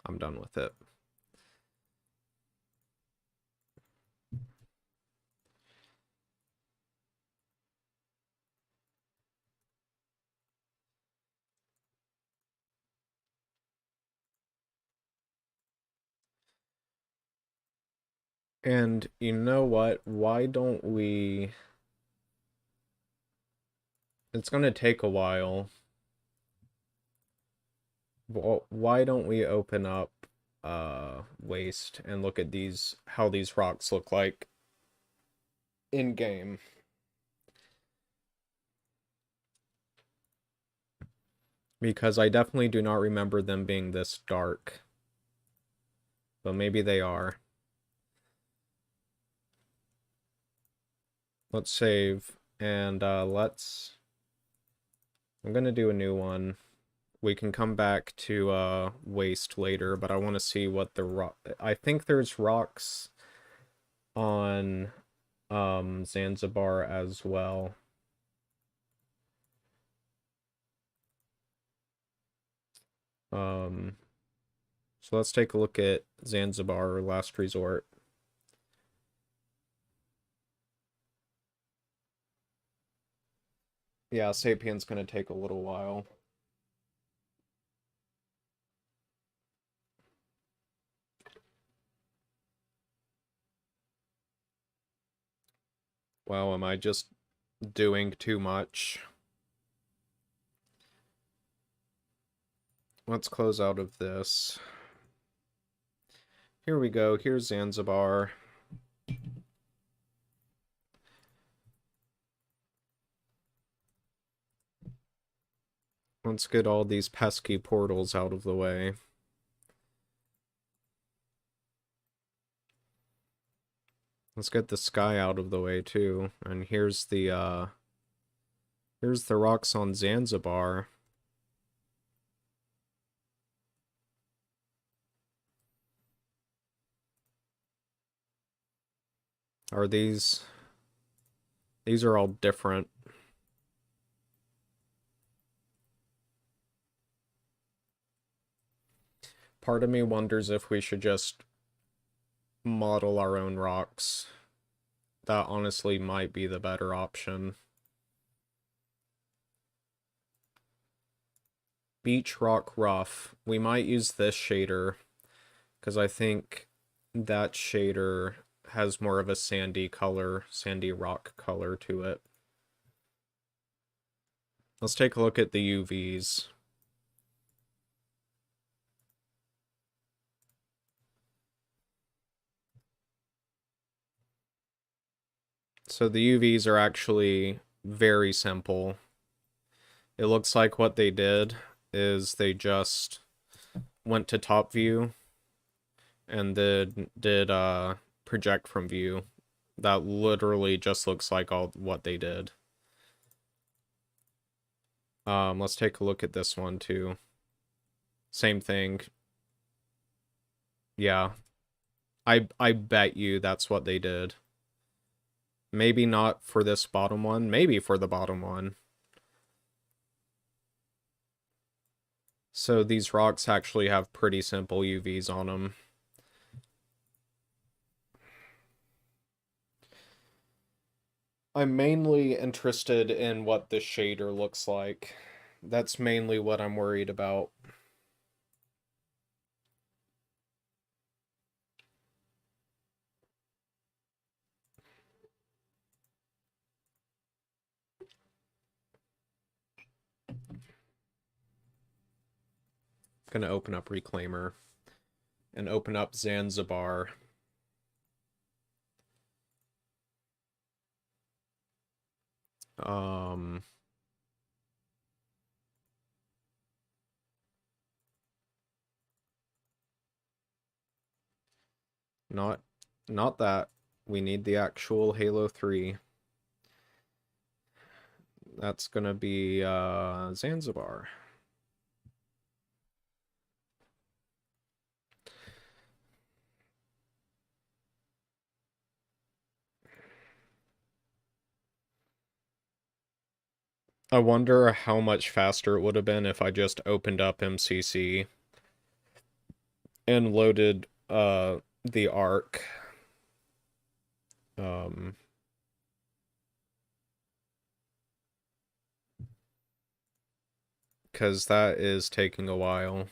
A: I'm done with it. And you know what? Why don't we... It's going to take a while. Well, why don't we open up Waste and look at these, how these rocks look like in game. Because I definitely do not remember them being this dark. But maybe they are. Let's save, and let's... I'm gonna do a new one. We can come back to Waste later, but I want to see what the rock... I think there's rocks on Zanzibar as well. So let's take a look at Zanzibar, Last Resort. Yeah, Sapien's gonna take a little while. Wow, am I just doing too much? Let's close out of this. Here we go. Here's Zanzibar. Let's get all these pesky portals out of the way. Let's get the sky out of the way too. And here's the rocks on Zanzibar. Are these are all different. Part of me wonders if we should just model our own rocks. That honestly might be the better option. Beach Rock Rough. We might use this shader, because I think that shader has more of a sandy color, sandy rock color to it. Let's take a look at the UVs. So the UVs are actually very simple. It looks like what they did is they just went to top view and then did project from view. That literally just looks like all what they did. Let's take a look at this one too. Same thing. Yeah. I bet you that's what they did. Maybe not for this bottom one, maybe for the bottom one. So these rocks actually have pretty simple UVs on them. I'm mainly interested in what the shader looks like. That's mainly what I'm worried about. Gonna open up Reclaimer and open up Zanzibar. Um, not that. We need the actual Halo 3. That's gonna be Zanzibar. I wonder how much faster it would have been if I just opened up MCC and loaded the Arc. Because that is taking a while.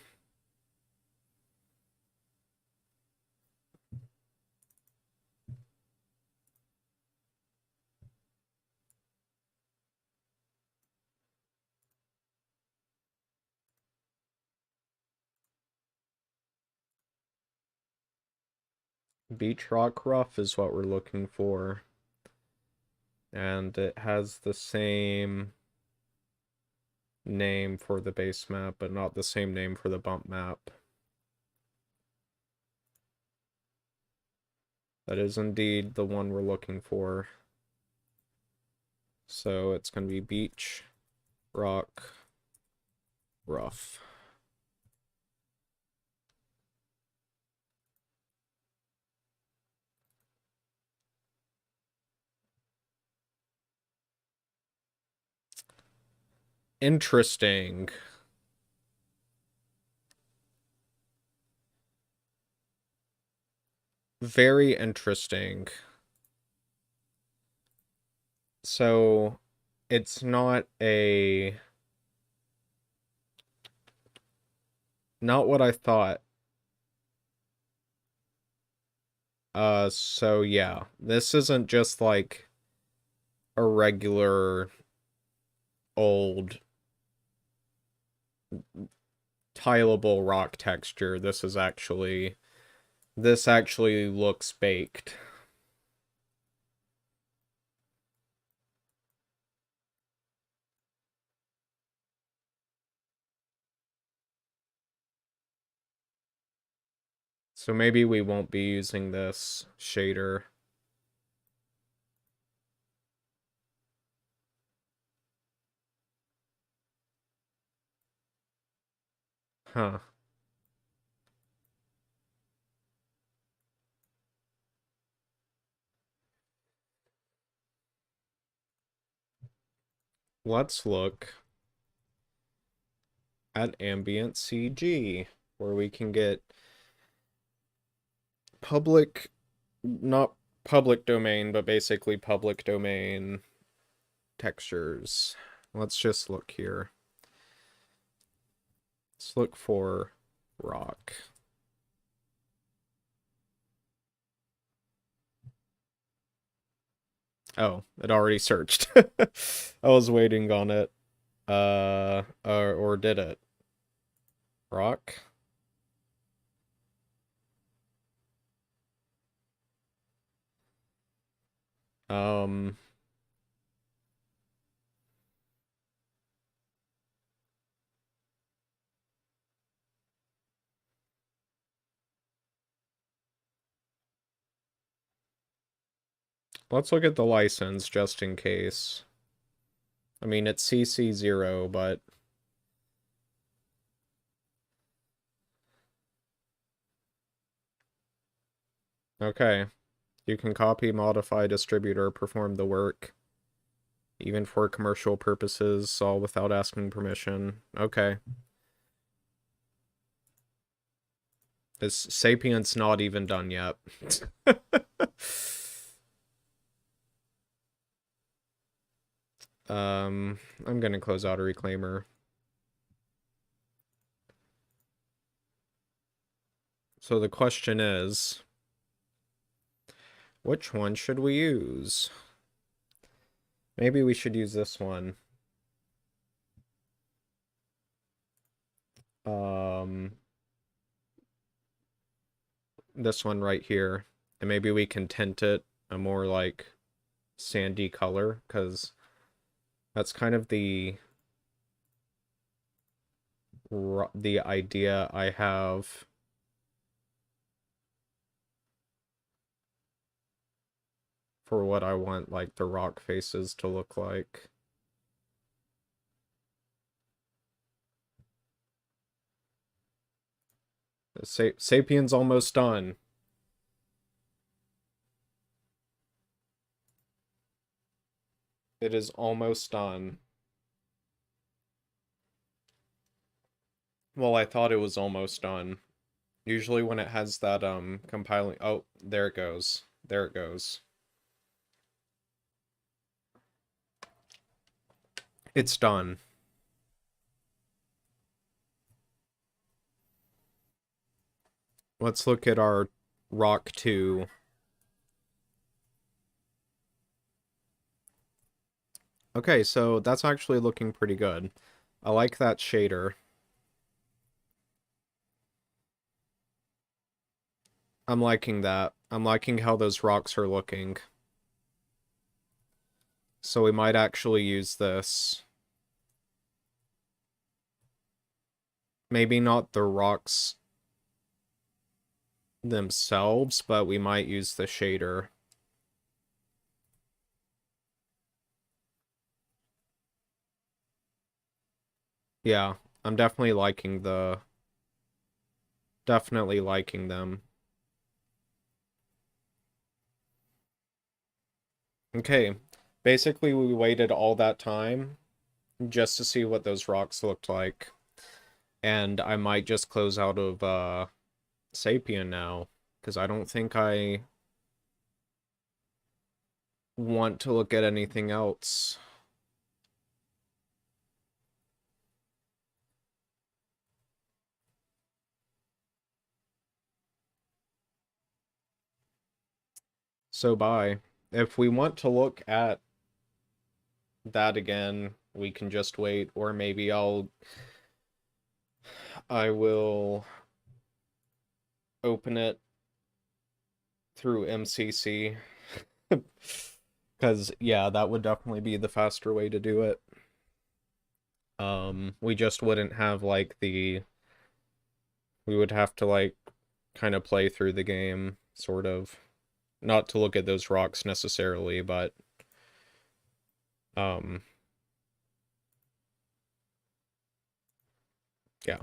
A: Beach Rock Rough is what we're looking for. And it has the same name for the base map, but not the same name for the bump map. That is indeed the one we're looking for. So it's going to be Beach Rock Rough. Interesting. Very interesting. So it's not what I thought. So yeah, this isn't just like a regular old tileable rock texture. This actually looks baked. So maybe we won't be using this shader. Huh. Let's look at ambient CG, where we can get public, not public domain, but basically public domain textures. Let's just look here. Let's look for rock. Oh, it already searched. I was waiting on it. Or did it? Rock? Um, let's look at the license just in case. I mean, it's CC0, but okay. You can copy, modify, distribute, or perform the work, even for commercial purposes, all without asking permission. Okay. Is Sapient's not even done yet? I'm gonna close out a reclaimer. So the question is, which one should we use? Maybe we should use this one. This one right here. And maybe we can tint it a more like sandy color, because that's kind of the idea I have. For what I want, like, the rock faces to look like. Sapien's almost done. It is almost done. Well, I thought it was almost done. Usually when it has that, compiling... Oh, there it goes. There it goes. It's done. Let's look at our Rock 2. Okay, so that's actually looking pretty good. I like that shader. I'm liking that. I'm liking how those rocks are looking. So we might actually use this. Maybe not the rocks themselves, but we might use the shader. Yeah, I'm definitely liking the... Definitely liking them. Okay, basically we waited all that time just to see what those rocks looked like. And I might just close out of, Sapien now, because I don't think I want to look at anything else. So bye. If we want to look at that again, we can just wait, or maybe I will open it through MCC. Because, yeah, that would definitely be the faster way to do it. We just wouldn't have, like, we would have to, like, kind of play through the game, sort of. Not to look at those rocks necessarily, but, um, yeah.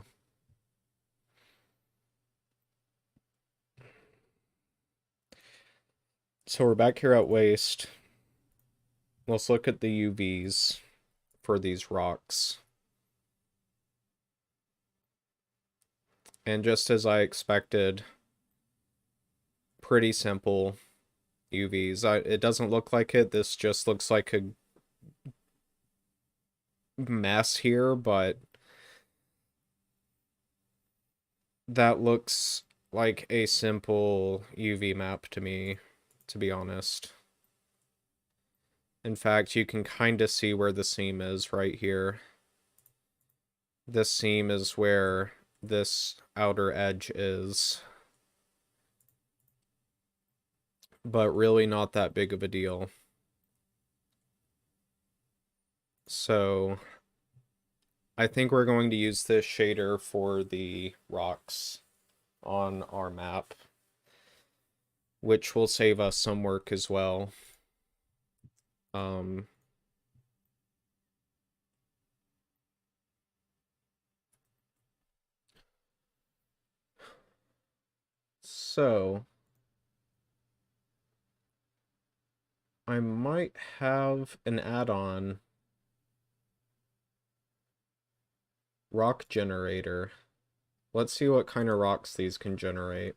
A: So we're back here at waste. Let's look at the UVs for these rocks. And just as I expected, pretty simple UVs. It doesn't look like it. This just looks like a mess here, but that looks like a simple UV map to me, to be honest. In fact, you can kind of see where the seam is right here. This seam is where this outer edge is. But really not that big of a deal. So I think we're going to use this shader for the rocks on our map, which will save us some work as well. So I might have an add-on rock generator. Let's see what kind of rocks these can generate.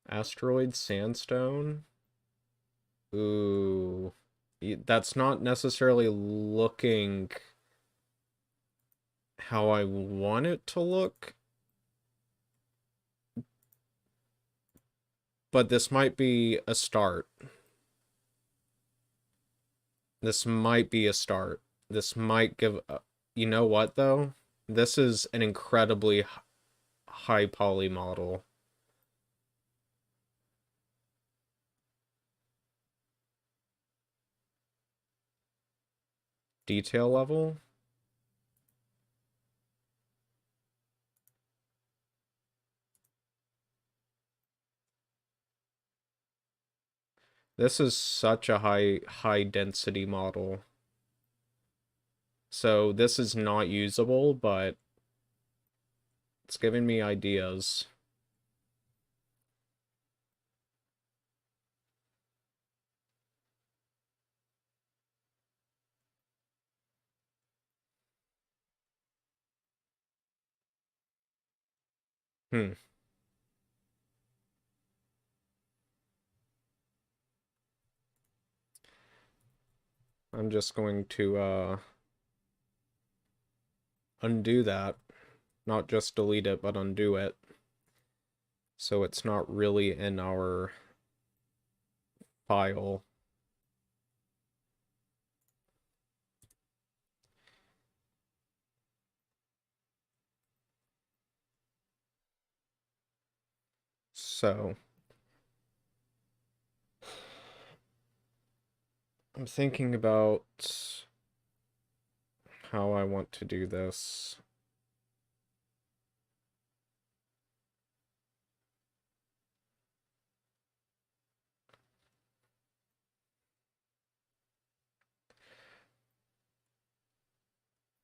A: Asteroid sandstone. Ooh. That's not necessarily looking how I want it to look. But this might be a start. This might be a start. This might give... you know what, though? This is an incredibly high poly model. Detail level? This is such a high density model. So this is not usable, but it's giving me ideas. Hmm. I'm just going to undo that. Not just delete it, but undo it. So it's not really in our file. So I'm thinking about how I want to do this.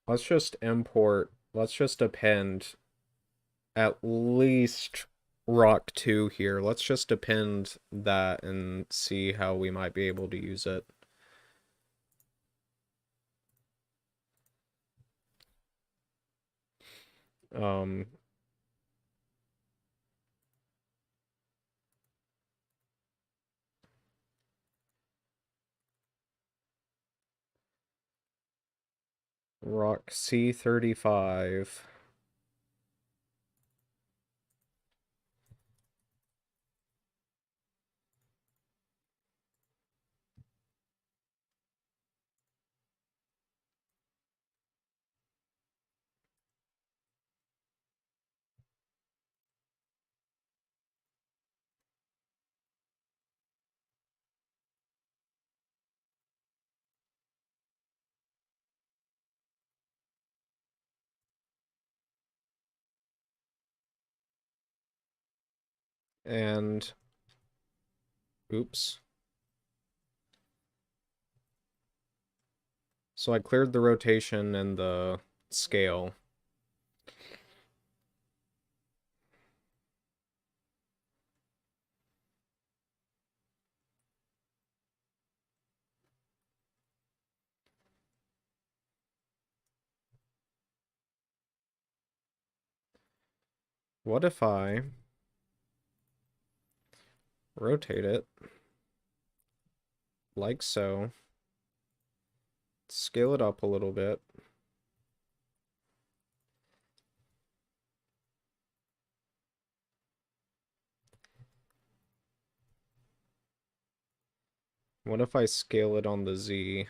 A: Let's just append at least rock 2 here. Let's just append that and see how we might be able to use it. Um, rock C35. And oops. So I cleared the rotation and the scale. What if I rotate it like so, scale it up a little bit, what if I scale it on the Z?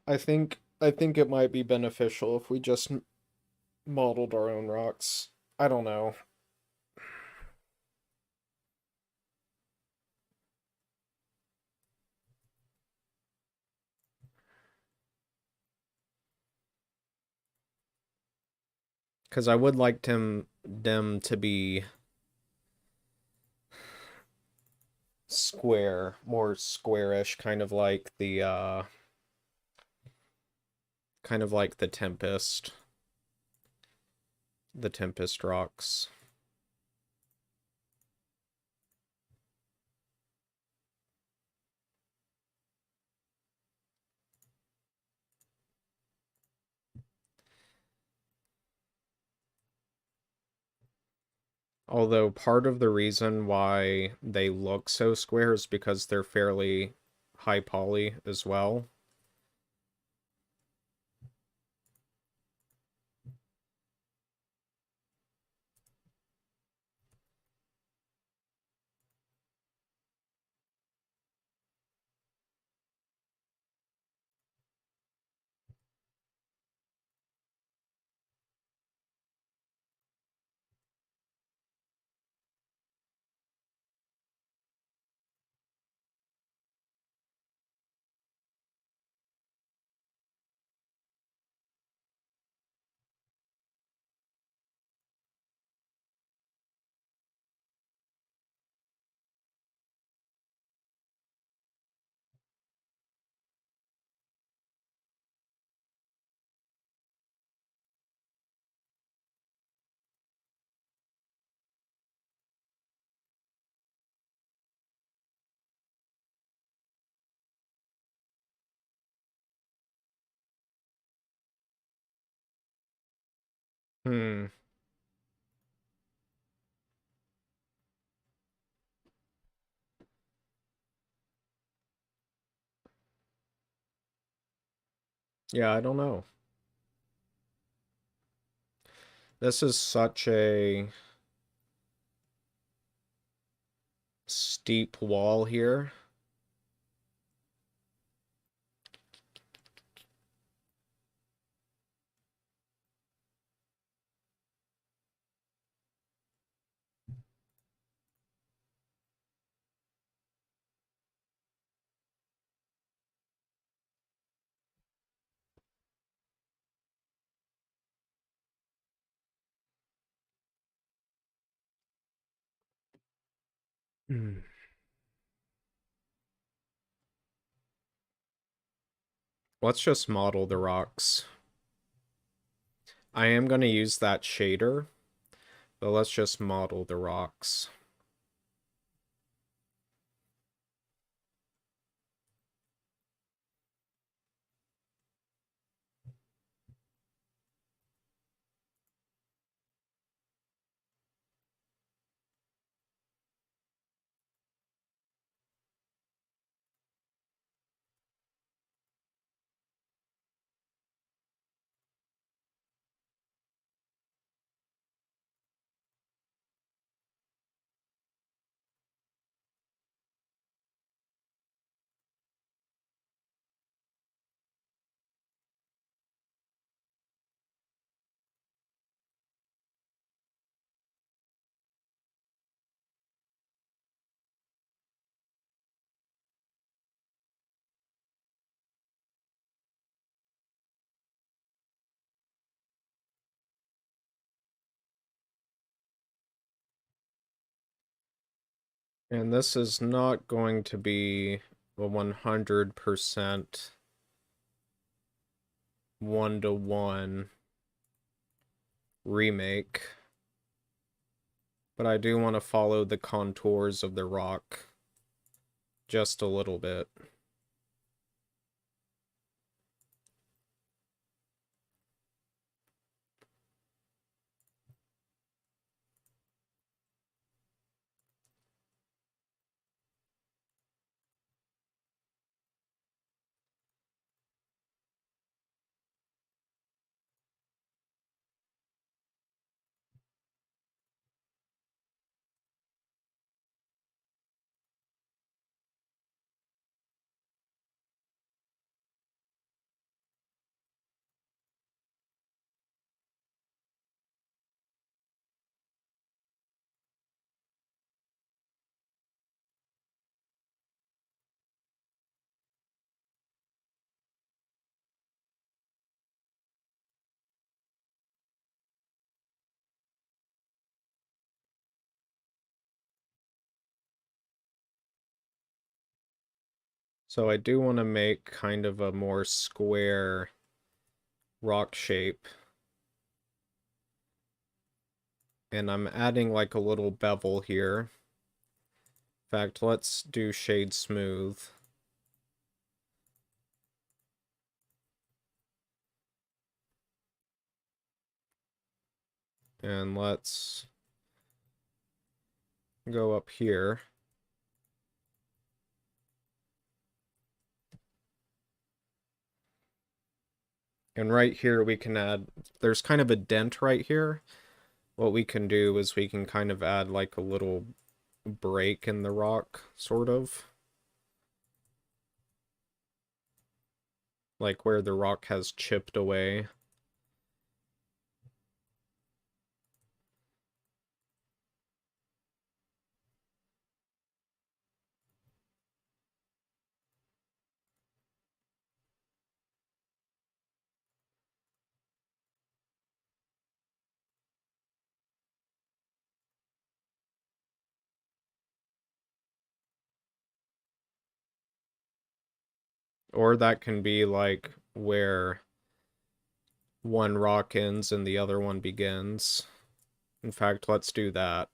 A: I think it might be beneficial if we just modeled our own rocks. I don't know. Because I would like them to be square, more squarish, kind of like the Tempest rocks. Although part of the reason why they look so square is because they're fairly high poly as well. Hmm. Yeah, I don't know. This is such a steep wall here. Hmm. Let's just model the rocks. I am going to use that shader, but let's just model the rocks. And this is not going to be a 100% one-to-one remake, but I do want to follow the contours of the rock just a little bit. So I do want to make kind of a more square rock shape. And I'm adding like a little bevel here. In fact, let's do shade smooth. And let's go up here. And right here we can add, there's kind of a dent right here. What we can do is we can kind of add like a little break in the rock, sort of. Like where the rock has chipped away. Or that can be like where one rock ends and the other one begins. In fact, let's do that.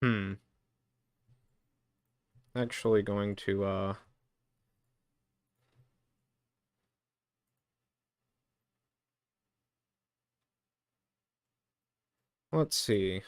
A: Hmm. Actually going to, let's see.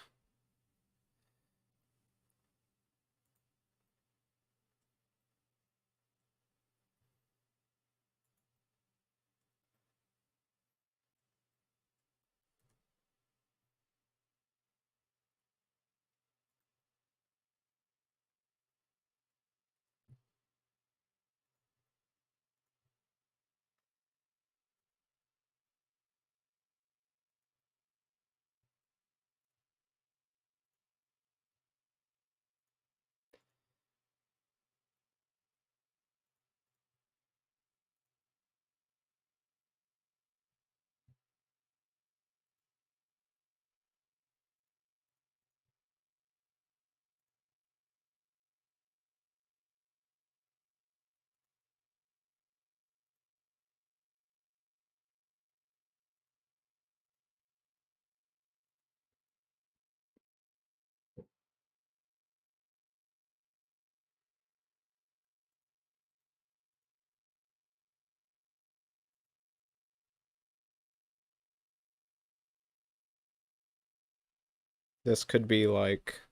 A: This could be like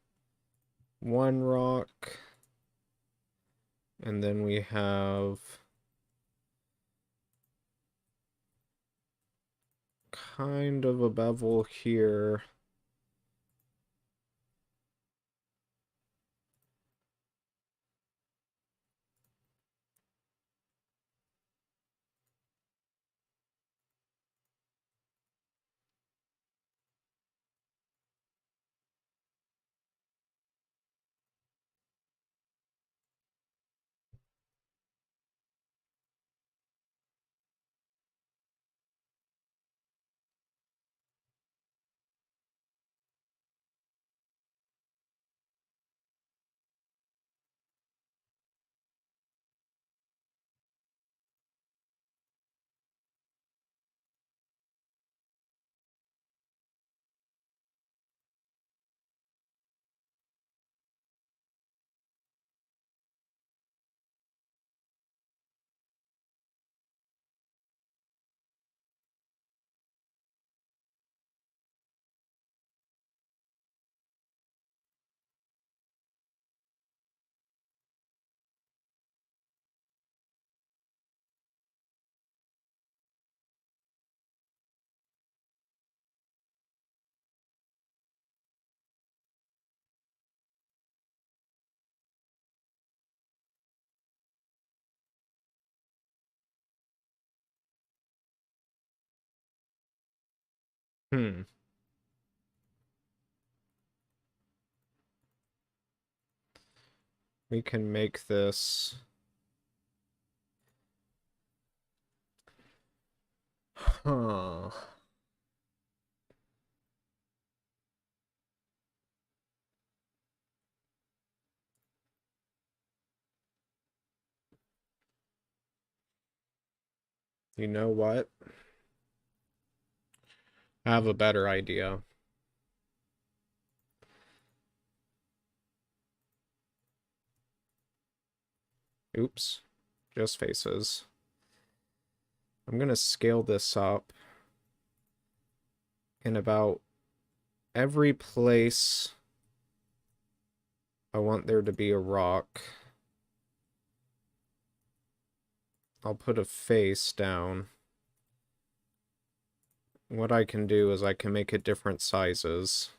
A: one rock, and then we have kind of a bevel here. Hmm. We can make this... Huh. You know what? I have a better idea. Oops. Just faces. I'm gonna scale this up in about every place I want there to be a rock. I'll put a face down. What I can do is I can make it different sizes.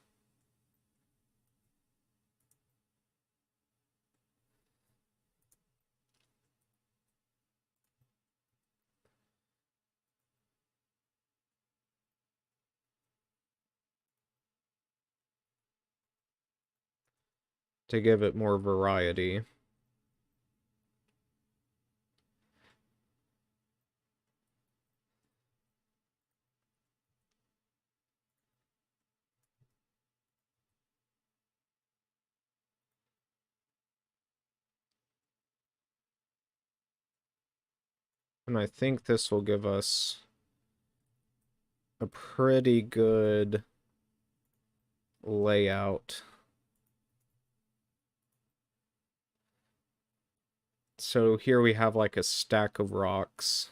A: To give it more variety. And I think this will give us a pretty good layout. So here we have like a stack of rocks.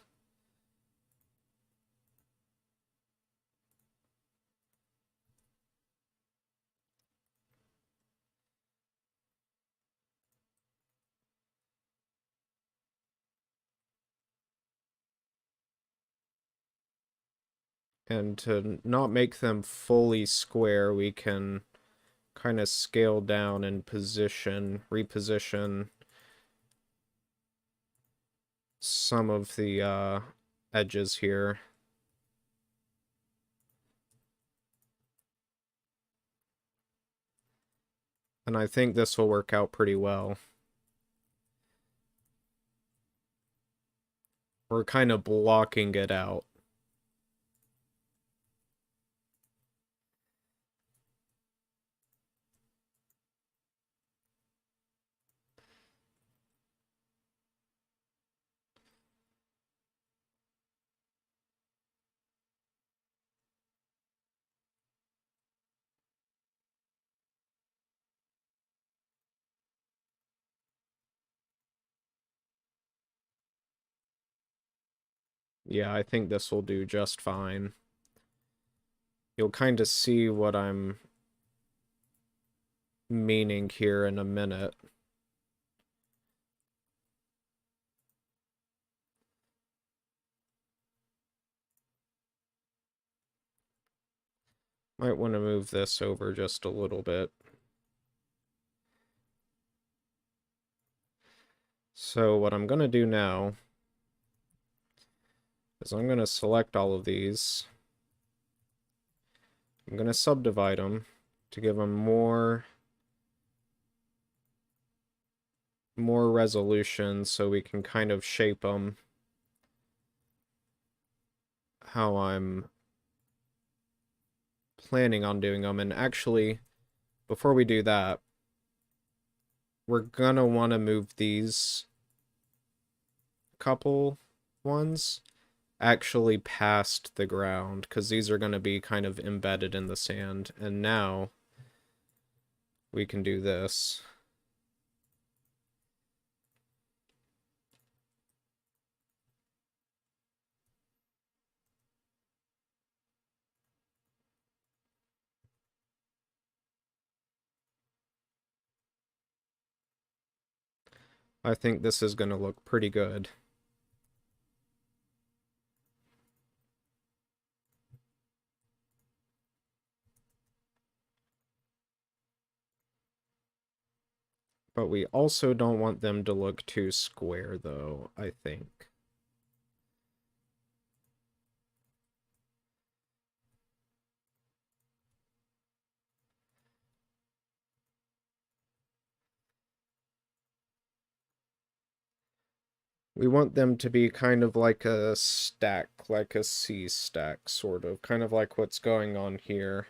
A: And to not make them fully square, we can kind of scale down and reposition some of the edges here. And I think this will work out pretty well. We're kind of blocking it out. Yeah, I think this will do just fine. You'll kind of see what I'm meaning here in a minute. Might want to move this over just a little bit. So what I'm going to do now is I'm going to select all of these. I'm going to subdivide them to give them more resolution so we can kind of shape them how I'm planning on doing them. And actually, before we do that, we're gonna want to move these couple ones actually past the ground, because these are going to be kind of embedded in the sand. And now we can do this. I think this is going to look pretty good. But we also don't want them to look too square, though, I think. We want them to be kind of like a stack, like a C stack, sort of. Kind of like what's going on here.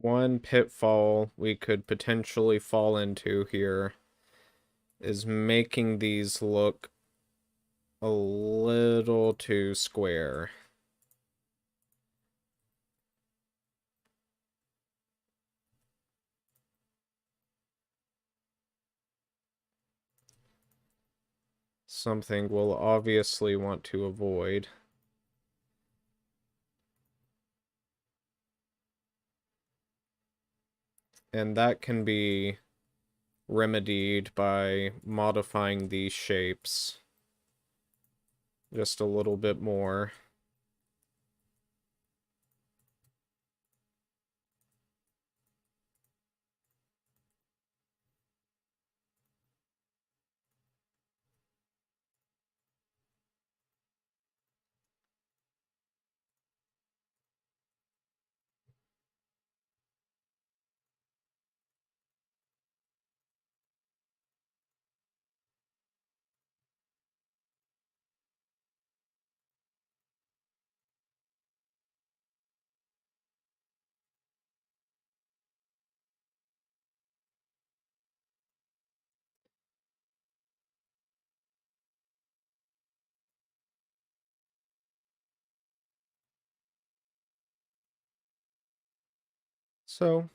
A: One pitfall we could potentially fall into here is making these look a little too square. Something we'll obviously want to avoid. And that can be remedied by modifying these shapes just a little bit more. So,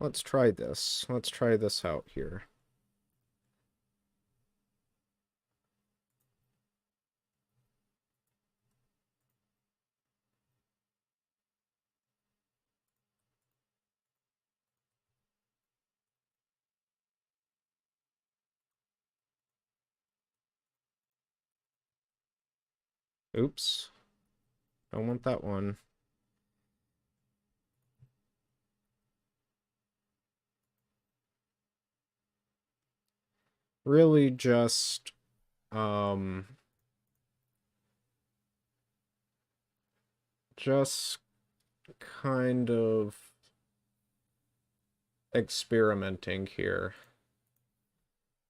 A: let's try this. Let's try this out here. Oops. Don't want that one. Really um just kind of experimenting here.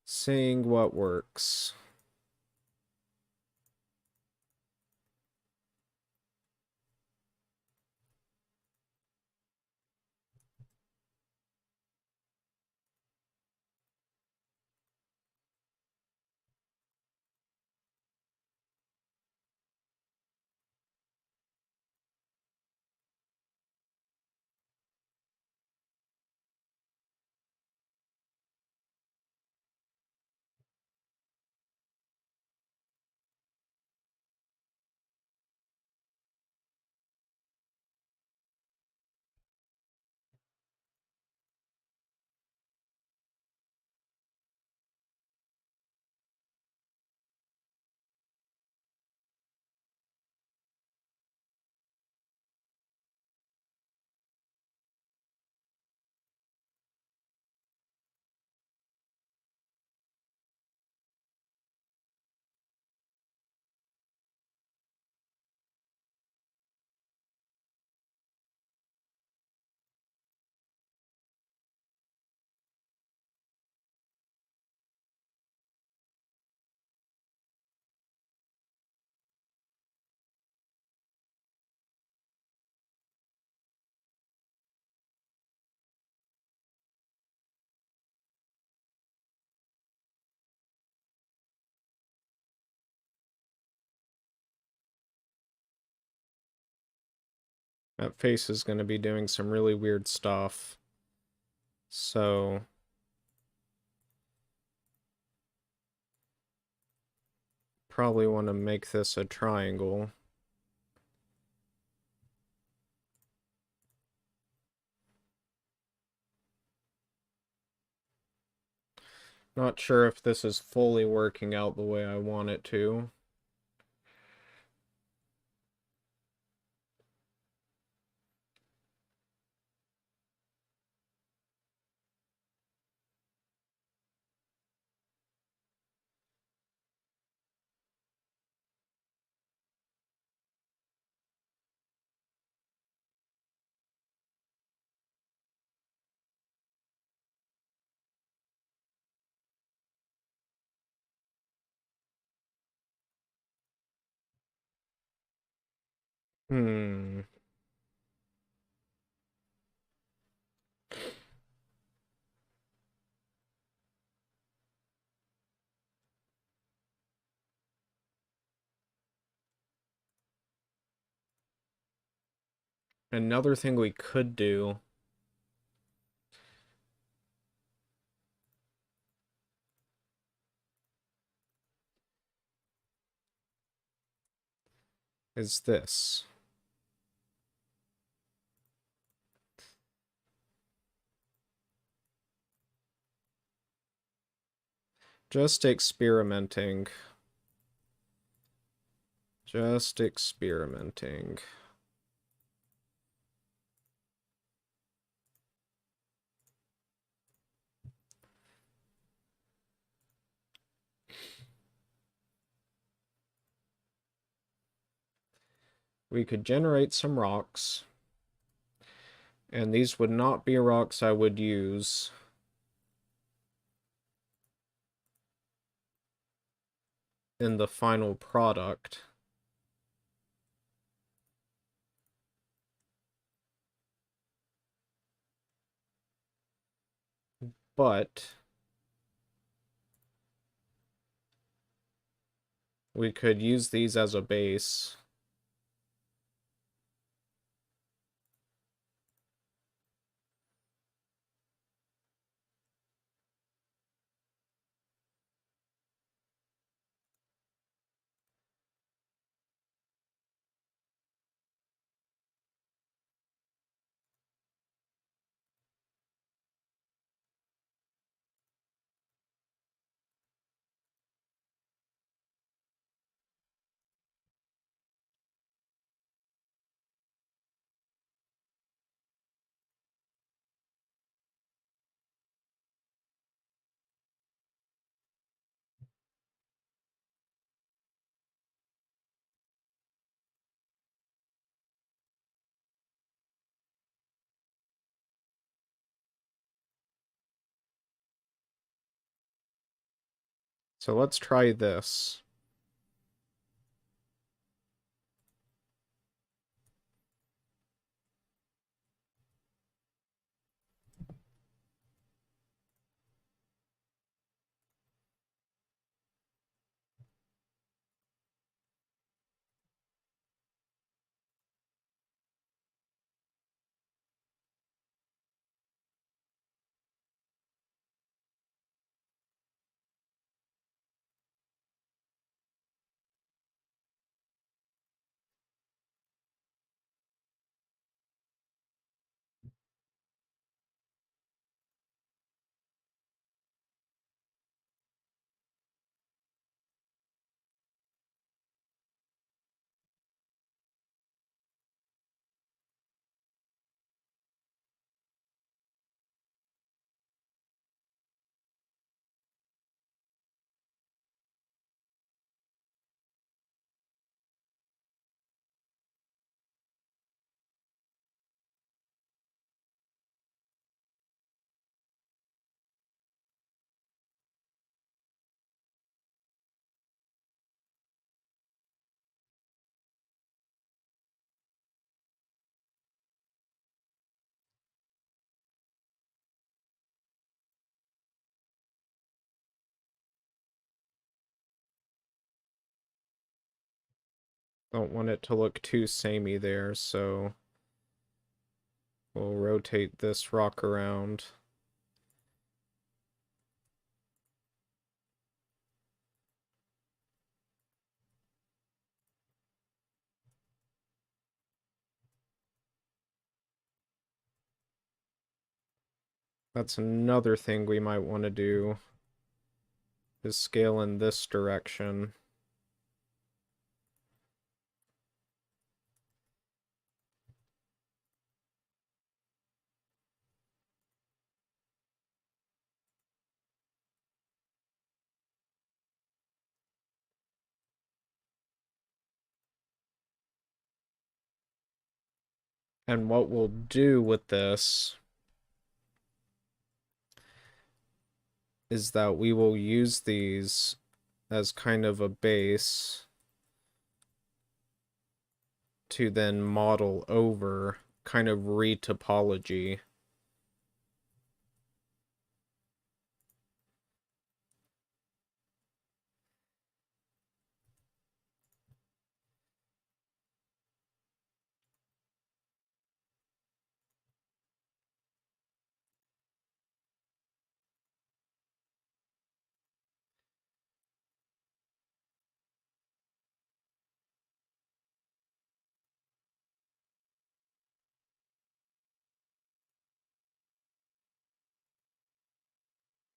A: Seeing what works. That face is going to be doing some really weird stuff. So probably want to make this a triangle. Not sure if this is fully working out the way I want it to. Hmm. Another thing we could do is this. Just experimenting. Just experimenting. We could generate some rocks. And these would not be rocks I would use in the final product. But we could use these as a base. So let's try this. Don't want it to look too samey there, so We'll rotate this rock around. That's another thing we might want to do, is scale in this direction. And what we'll do with this is that we will use these as kind of a base to then model over, kind of retopology.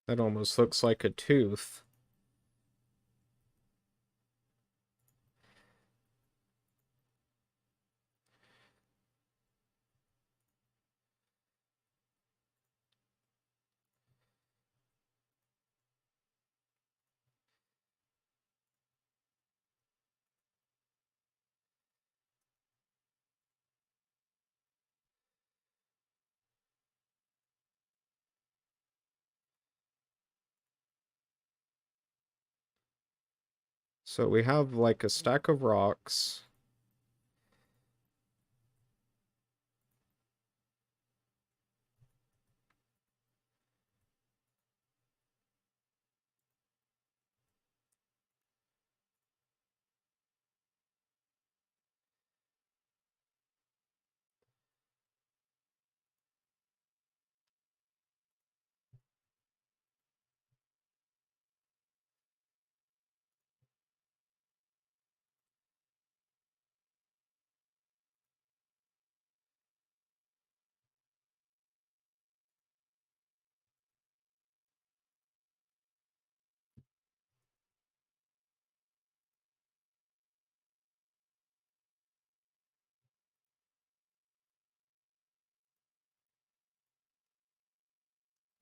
A: That almost looks like a tooth. So we have like a stack of rocks.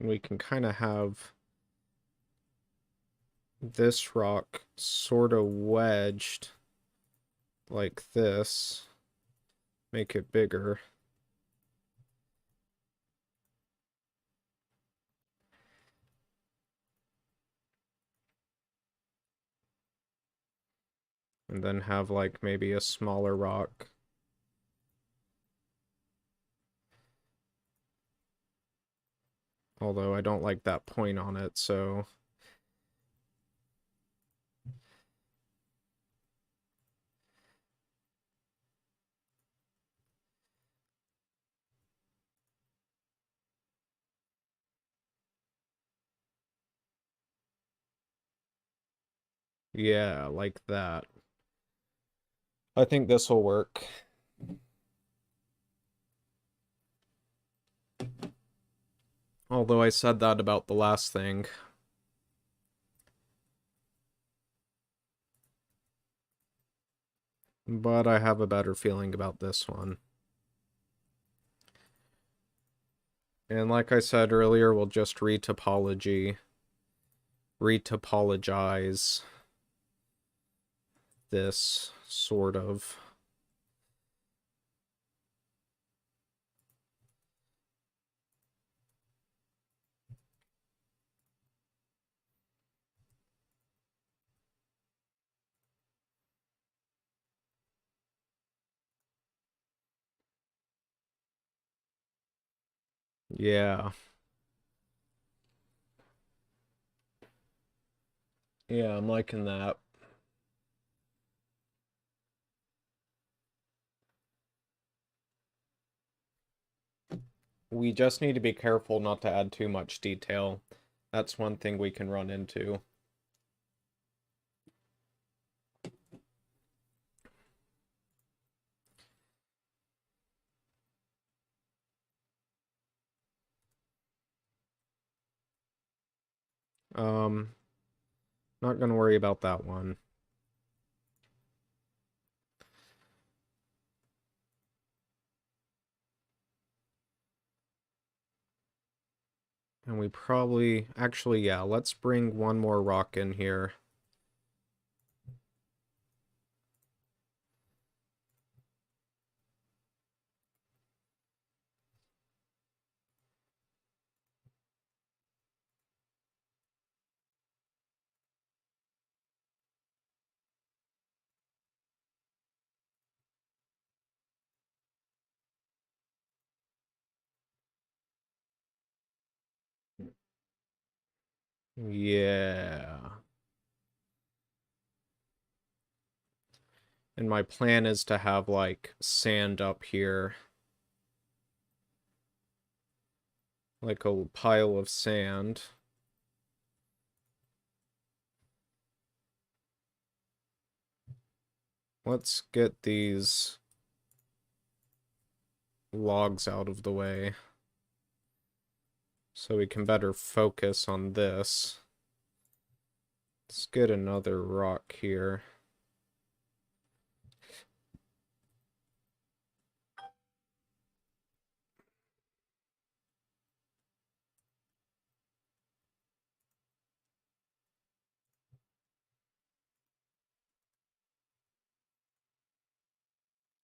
A: We can kind of have this rock sort of wedged like this. Make it bigger. And then have like maybe a smaller rock. Although I don't like that point on it, so... Yeah, like that. I think this will work. Although I said that about the last thing. But I have a better feeling about this one. And like I said earlier, we'll just retopologize this, sort of. Yeah. Yeah, I'm liking that. We just need to be careful not to add too much detail. That's one thing we can run into. Um, Not gonna worry about that one. And we probably, actually, yeah, let's bring one more rock in here. Yeah. And my plan is to have, like, sand up here. Like a pile of sand. Let's get these logs out of the way so we can better focus on this. Let's get another rock here.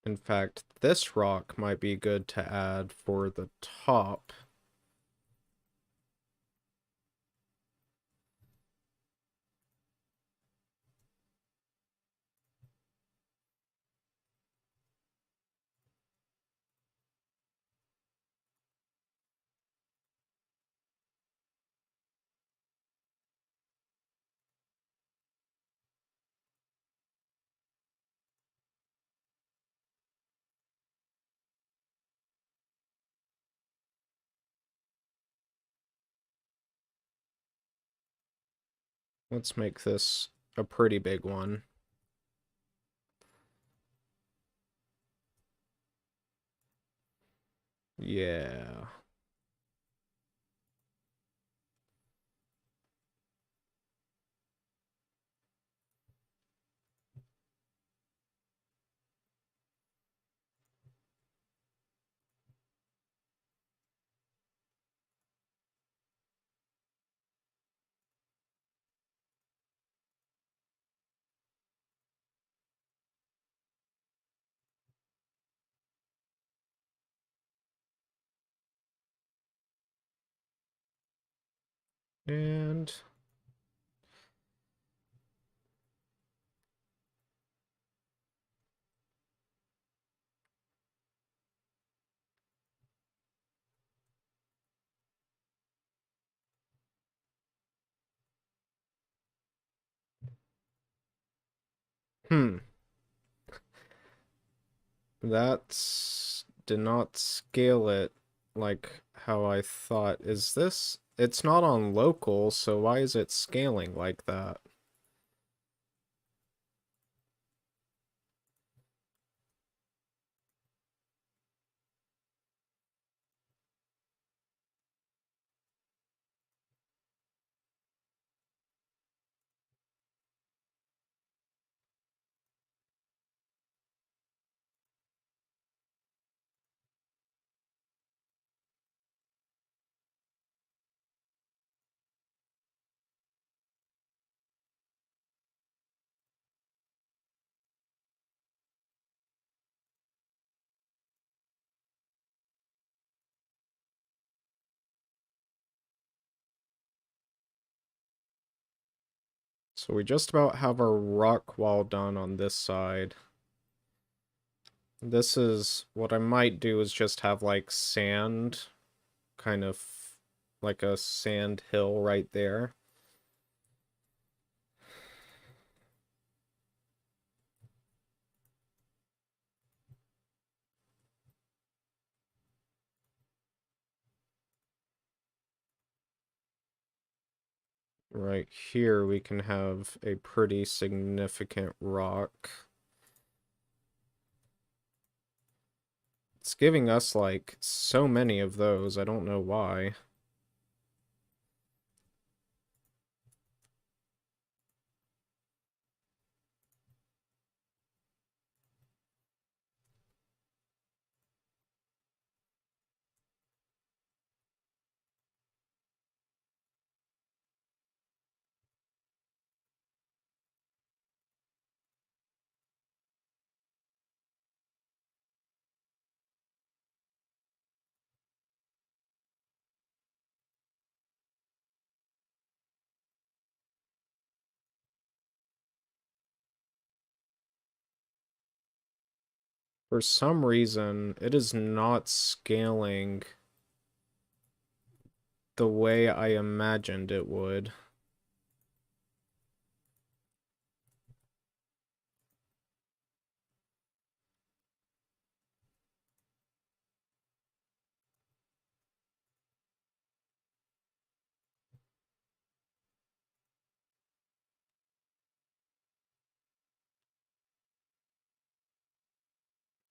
A: In fact, this rock might be good to add for the top. Let's make this a pretty big one. Yeah. And hmm, that's did not scale it like how I thought. Is this? It's not on local, so why is it scaling like that? So we just about have our rock wall done on this side. This is what I might do is just have like sand, kind of like a sand hill right there. right here we can have a pretty significant rock. It's giving us, like, so many of those, I don't know why. For some reason, it is not scaling the way I imagined it would.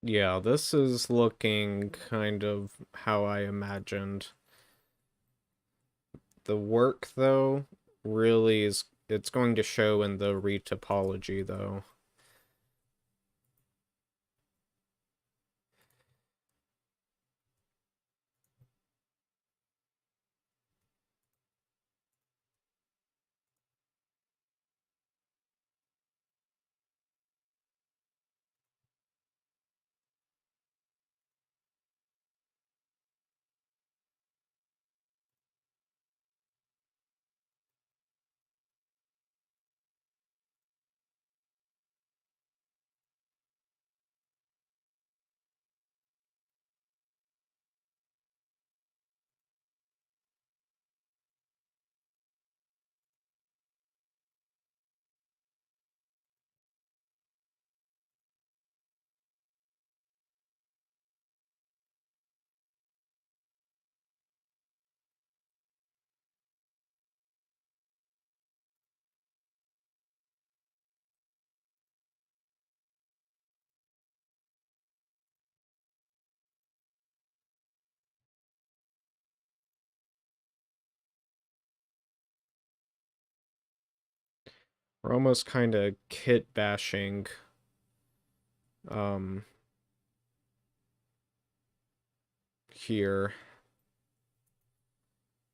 A: Yeah, this is looking kind of how I imagined. The work, though, really is, it's going to show in the retopology, though. We're almost kind of kit bashing um here.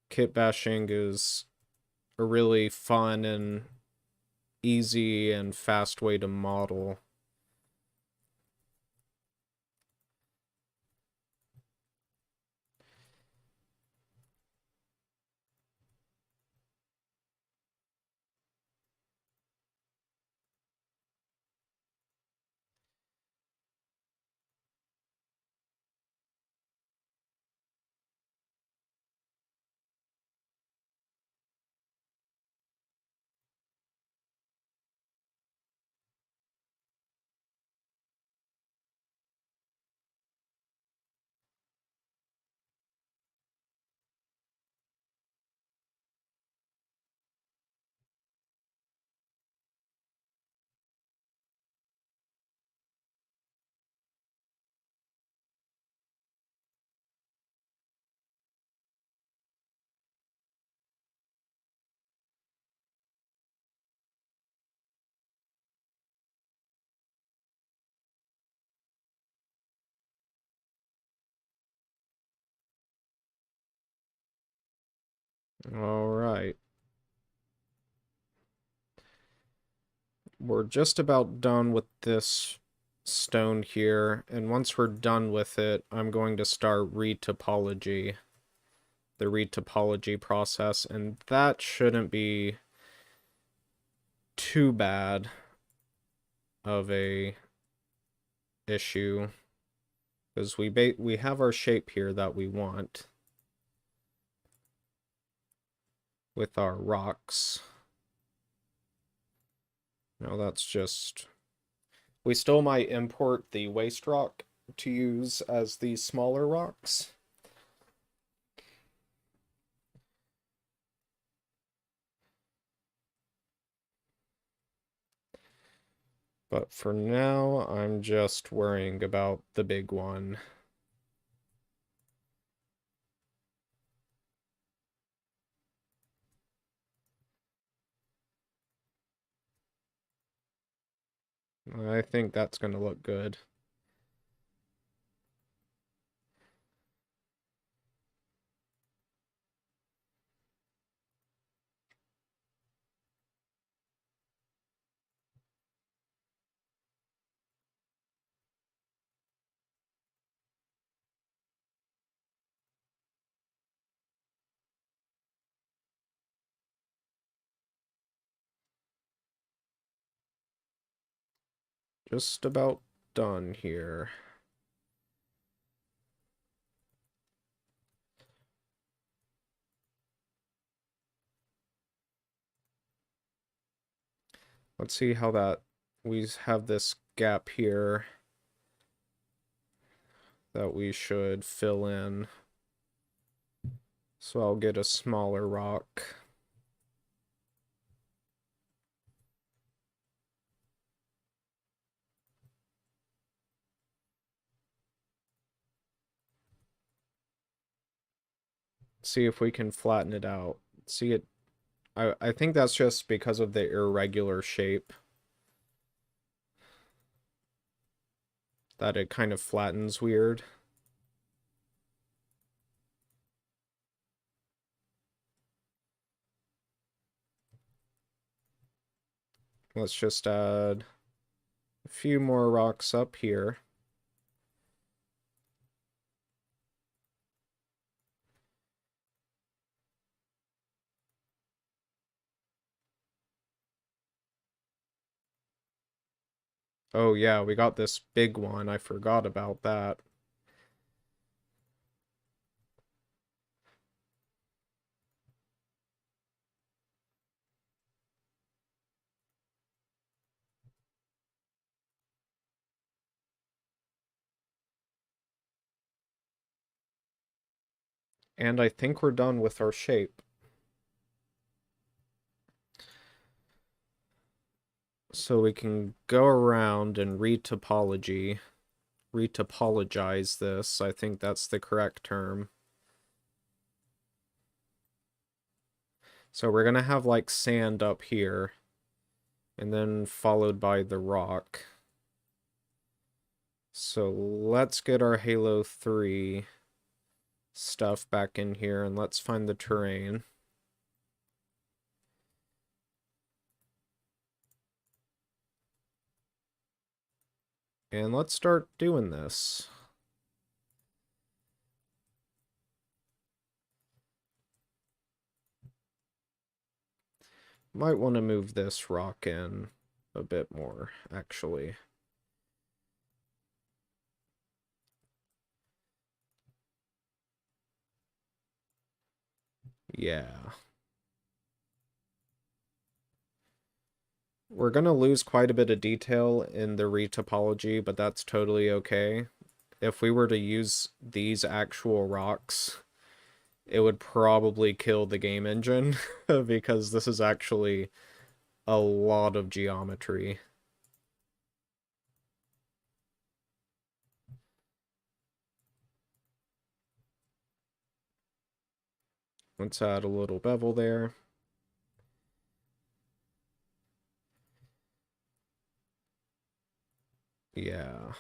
A: Kit bashing is a really fun and easy and fast way to model. All right. We're just about done with this stone here, and once we're done with it, I'm going to start retopology, the retopology process, and that shouldn't be too bad of a issue, because we have our shape here that we want with our rocks. Now that's just, we still might import the waste rock to use as the smaller rocks. But for now, I'm just worrying about the big one. I think that's going to look good. Just about done here. Let's see how that... We have this gap here that we should fill in. So I'll get a smaller rock. See if we can flatten it out. See it... I think that's just because of the irregular shape that it kind of flattens weird. Let's just add a few more rocks up here. Oh yeah, we got this big one. I forgot about that. And I think we're done with our shape. So we can go around and retopologize this. I think that's the correct term. So we're gonna have like sand up here, and then followed by the rock. So let's get our Halo 3 stuff back in here, and let's find the terrain. And let's start doing this. Might want to move this rock in a bit more, actually. Yeah. We're going to lose quite a bit of detail in the retopology, but that's totally okay. If we were to use these actual rocks, it would probably kill the game engine, because this is actually a lot of geometry. Let's add a little bevel there. Yeah.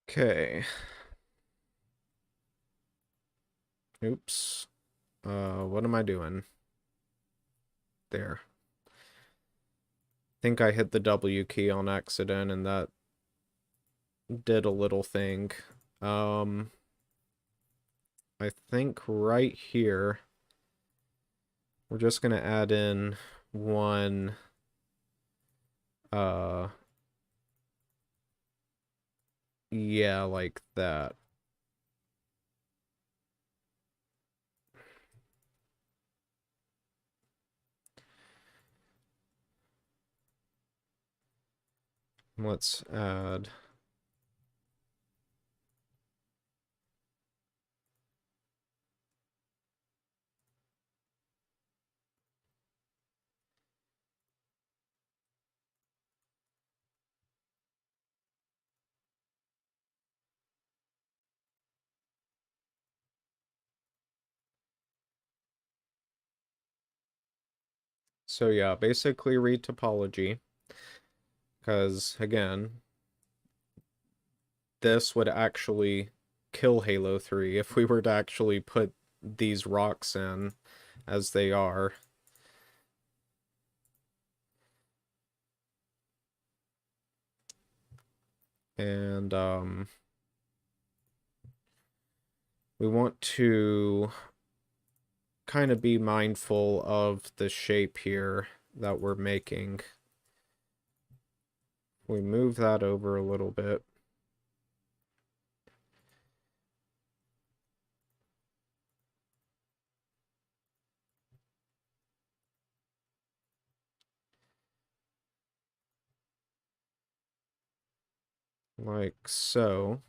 A: Okay. Oops. What am I doing? There. Think I hit the W key on accident, and that did a little thing. Um, I think right here, we're just gonna add in one, uh, yeah, like that. Let's add, so yeah, basically read topology, because again, this would actually kill Halo 3 if we were to actually put these rocks in as they are. And we want to kind of be mindful of the shape here that we're making. We move that over a little bit. Like so.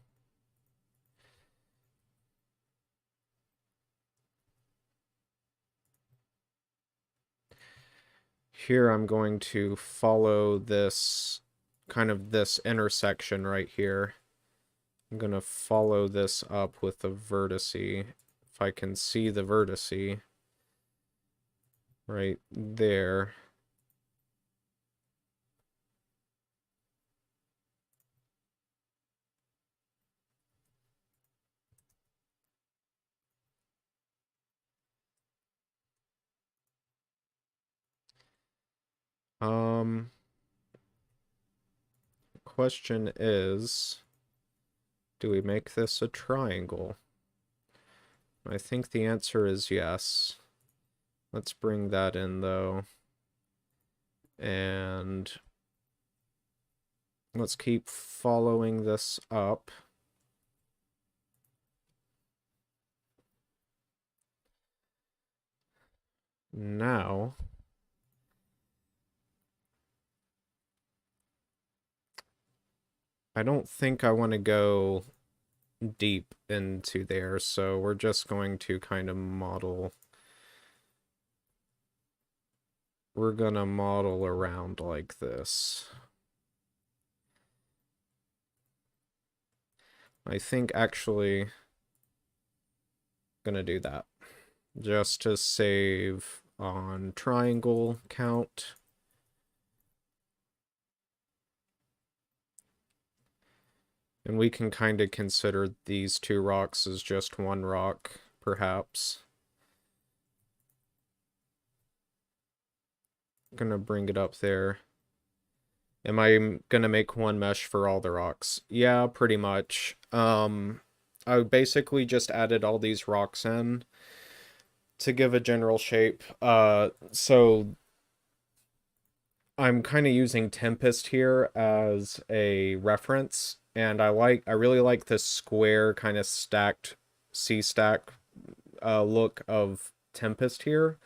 A: Here I'm going to follow this, kind of this intersection right here. I'm going to follow this up with the vertice, if I can see the vertice right there. Um, question is, do we make this a triangle? I think the answer is yes. Let's bring that in though. And let's keep following this up. Now, I don't think I want to go deep into there, so we're just going to kind of model. We're gonna model around like this. I think actually gonna do that just to save on triangle count. And we can kind of consider these two rocks as just one rock, perhaps. Gonna bring it up there. Am I gonna make one mesh for all the rocks? Yeah, pretty much. I basically just added all these rocks in to give a general shape. So I'm kind of using Tempest here as a reference, and I really like this square kind of stacked C-stack look of Tempest here,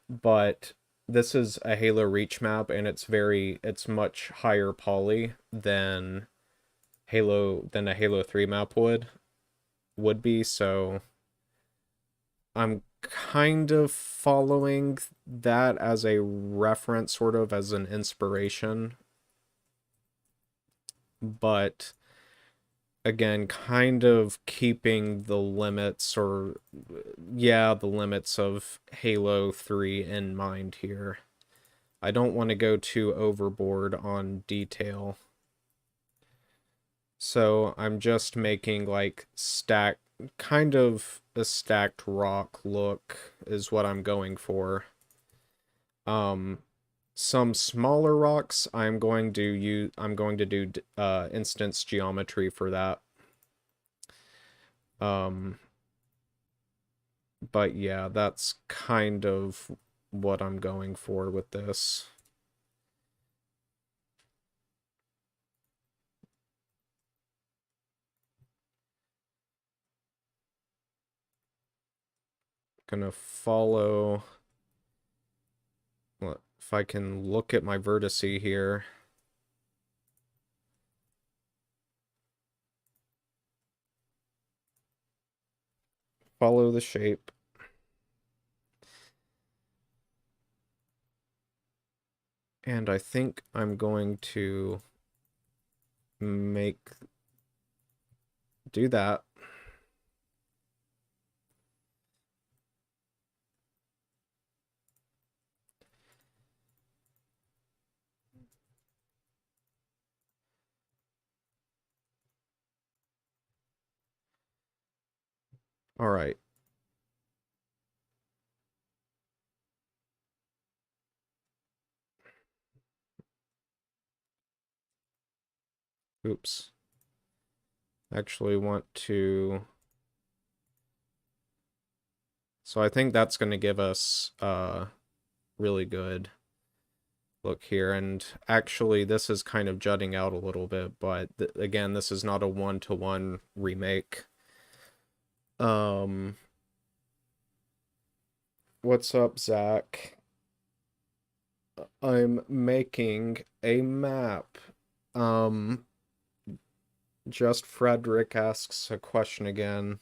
A: but this is a Halo Reach map, and it's much higher poly than a Halo 3 map would be, so I'm kind of following that as a reference, sort of as an inspiration, but again, kind of keeping the limits, or yeah, the limits of Halo 3 in mind here. I don't want to go too overboard on detail. So I'm just making like kind of a stacked rock look is what I'm going for. Some smaller rocks I'm going to do instance geometry for that. Um, but yeah, that's kind of what I'm going for with this. Gonna follow. If I can look at my vertice here. Follow the shape. And I think I'm going to do that. All right. Oops. Actually want to... So I think that's going to give us really good look here. And actually, this is kind of jutting out a little bit, but again, this is not a one-to-one remake. What's up, Zach? I'm making a map. Just Frederick asks a question again.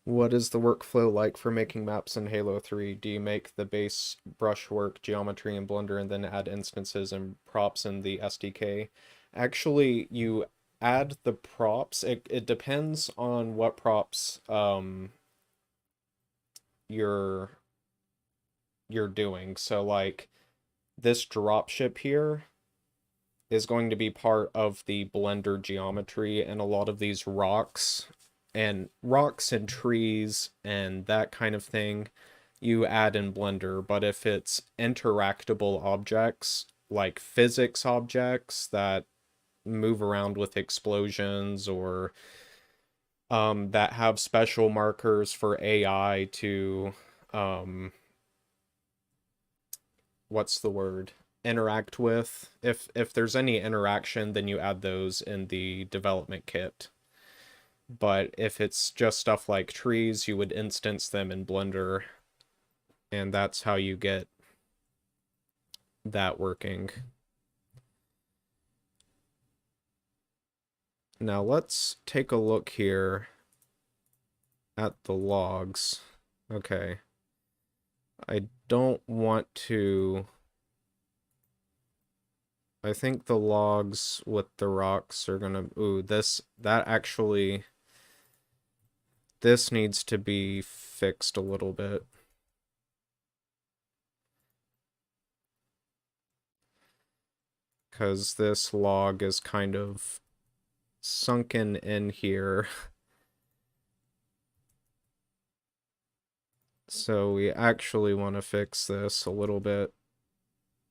A: What is the workflow like for making maps in Halo 3? Do you make the base brushwork geometry in Blender and then add instances and props in the SDK? Actually, you add the props. It depends on what props you're doing. So like this dropship here is going to be part of the Blender geometry, and a lot of these rocks and trees and that kind of thing you add in Blender. But if it's interactable objects, like physics objects that move around with explosions, or that have special markers for AI to what's the word, interact with, if there's any interaction, then you add those in the development kit. But if it's just stuff like trees, you would instance them in Blender, and that's how you get that working. Now let's take a look here at the logs. Okay. I don't want to... I think the logs with the rocks are gonna... Ooh, that actually... This needs to be fixed a little bit. Because this log is kind of sunken in here. So we actually want to fix this a little bit.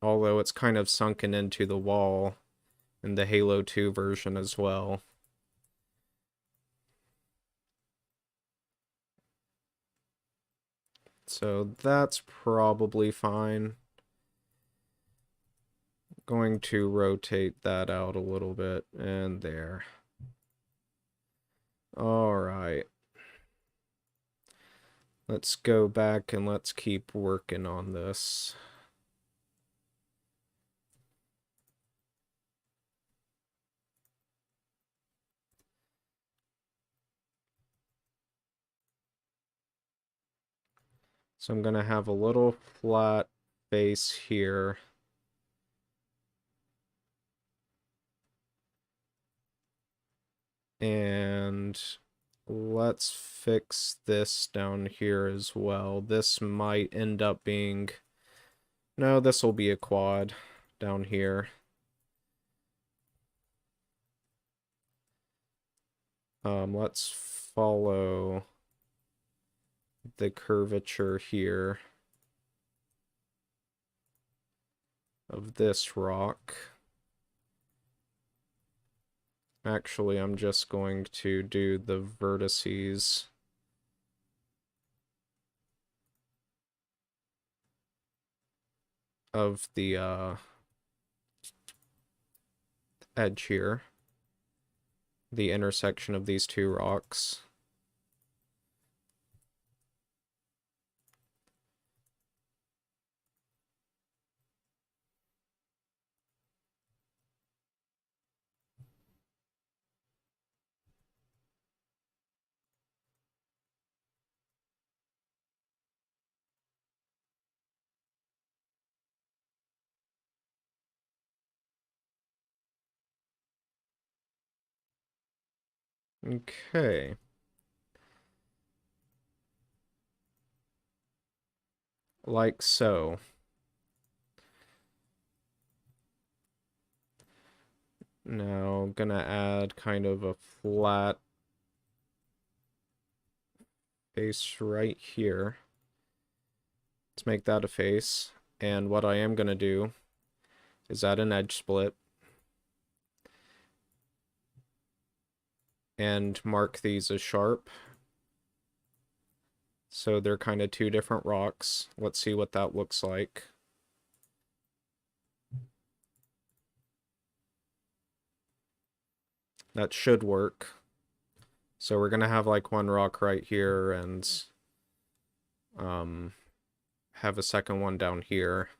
A: Although it's kind of sunken into the wall in the Halo 2 version as well. So that's probably fine. Going to rotate that out a little bit, and there. Alright. Let's go back and let's keep working on this. So I'm going to have a little flat face here. And let's fix this down here as well. This might end up being... No, this will be a quad down here. Let's follow the curvature here of this rock. Actually, I'm just going to do the vertices of the edge here, the intersection of these two rocks. Okay. Like so. Now, I'm gonna add kind of a flat face right here. Let's make that a face. And what I am gonna do is add an edge split and mark these as sharp. So they're kind of two different rocks. Let's see what that looks like. That should work. So we're gonna have like one rock right here and have a second one down here.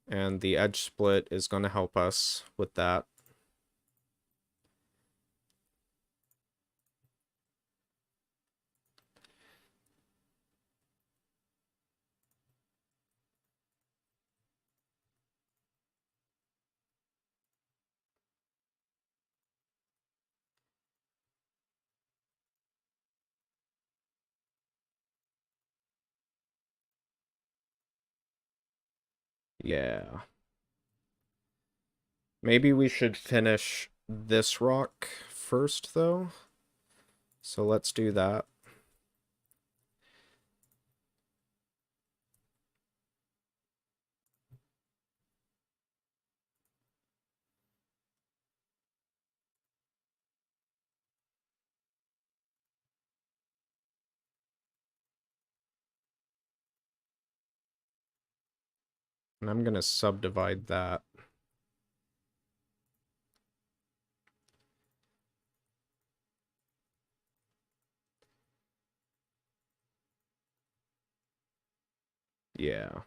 A: And the edge split is gonna help us with that. Yeah. Maybe we should finish this rock first, though. So let's do that. And I'm gonna subdivide that. Yeah.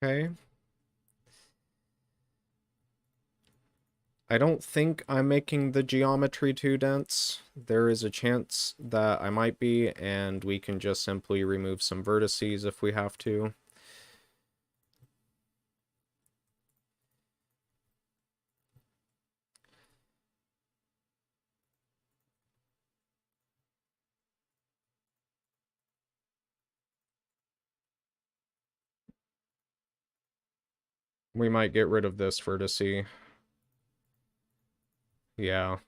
A: Okay. I don't think I'm making the geometry too dense. There is a chance that I might be, and we can just simply remove some vertices if we have to. We might get rid of this vertice. Yeah,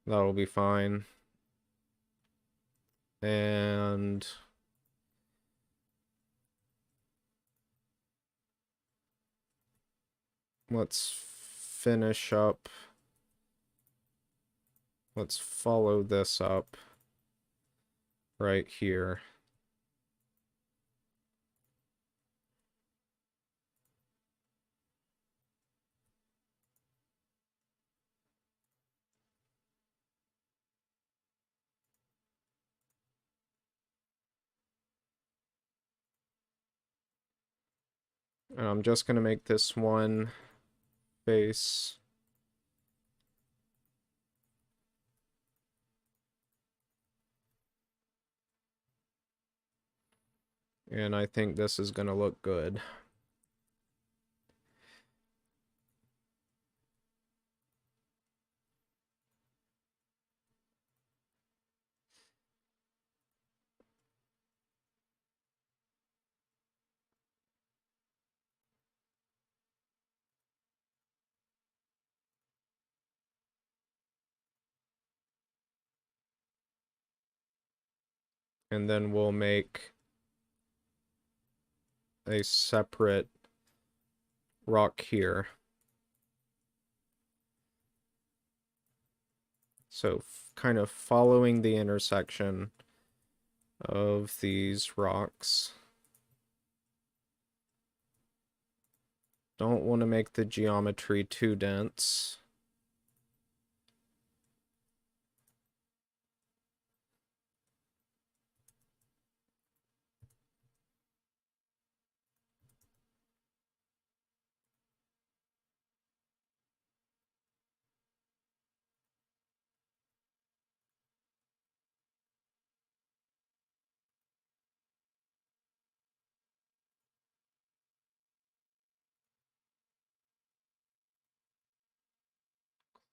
A: that'll be fine. And let's finish up. Let's follow this up right here. And I'm just going to make this one face. And I think this is going to look good. And then we'll make a separate rock here. So kind of following the intersection of these rocks. Don't want to make the geometry too dense.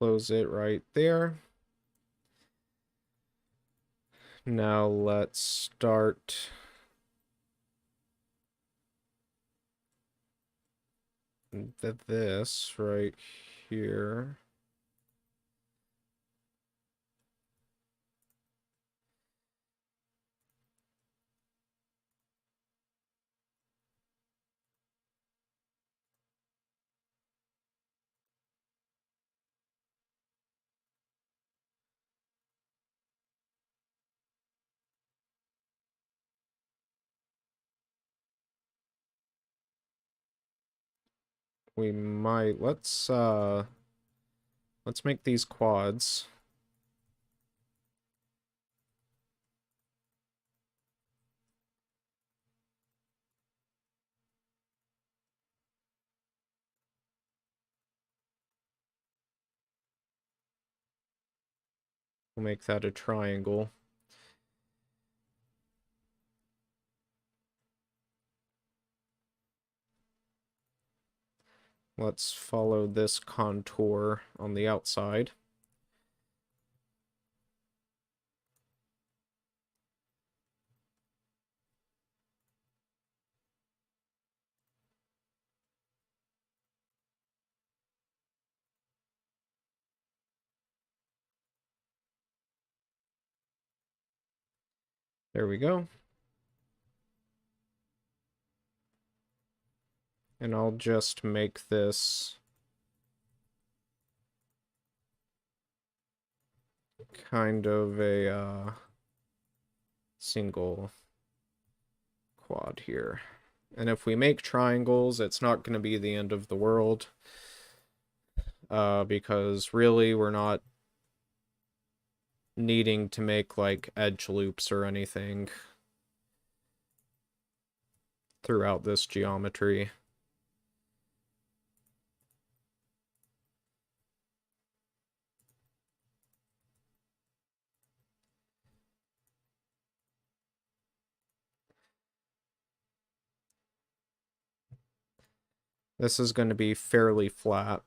A: Close it right there. Now let's start this right here. We might let's make these quads. We'll make that a triangle. Let's follow this contour on the outside. There we go. And I'll just make this kind of a single quad here. And if we make triangles, it's not going to be the end of the world. Because really we're not needing to make like edge loops or anything throughout this geometry. This is going to be fairly flat.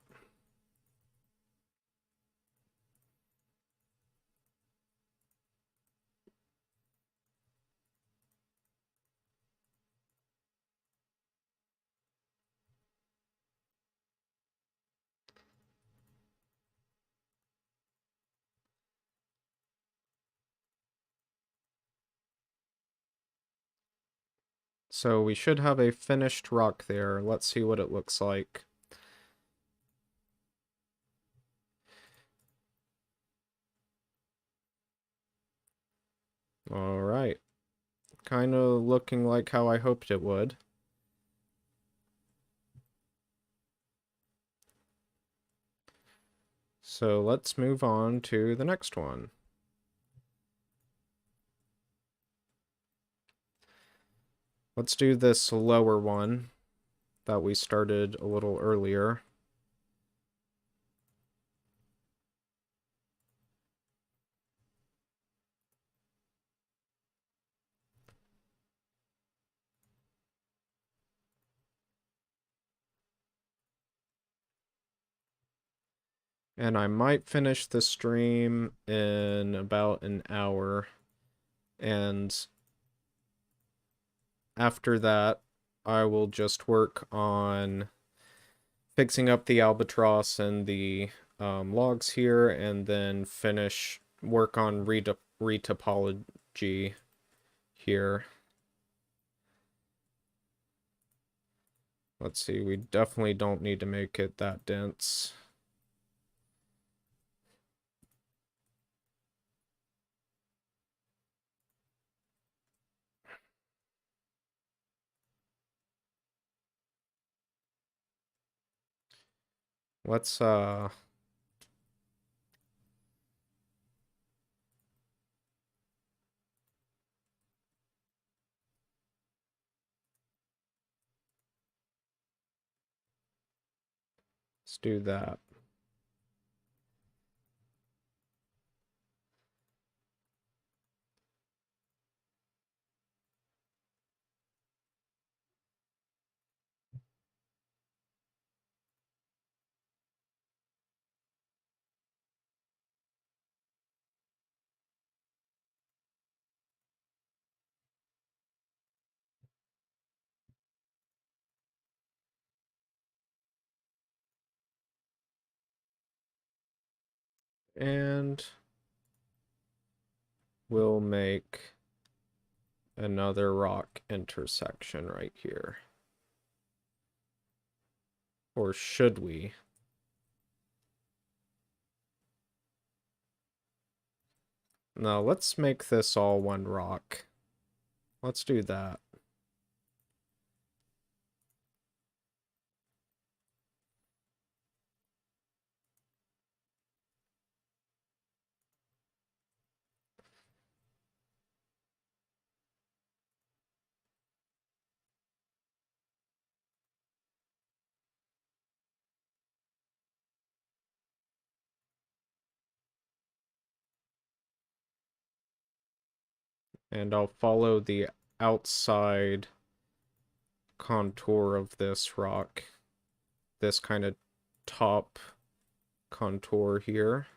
A: So we should have a finished rock there. Let's see what it looks like. All right. Kind of looking like how I hoped it would. So let's move on to the next one. Let's do this lower one that we started a little earlier. And I might finish the stream in about an hour. And after that, I will just work on fixing up the Albatross and the logs here, and then finish work on retopology here. Let's see, we definitely don't need to make it that dense. Let's do that. And we'll make another rock intersection right here. Or should we? No, let's make this all one rock. Let's do that. And I'll follow the outside contour of this rock. This kind of top contour here.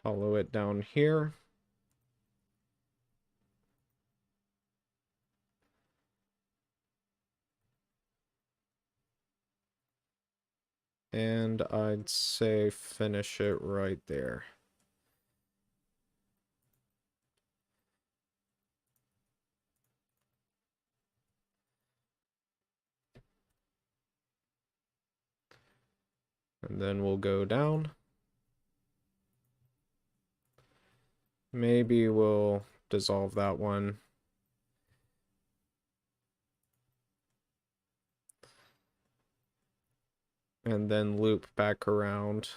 A: Follow it down here. And I'd say finish it right there. And then we'll go down. Maybe we'll dissolve that one. And then loop back around.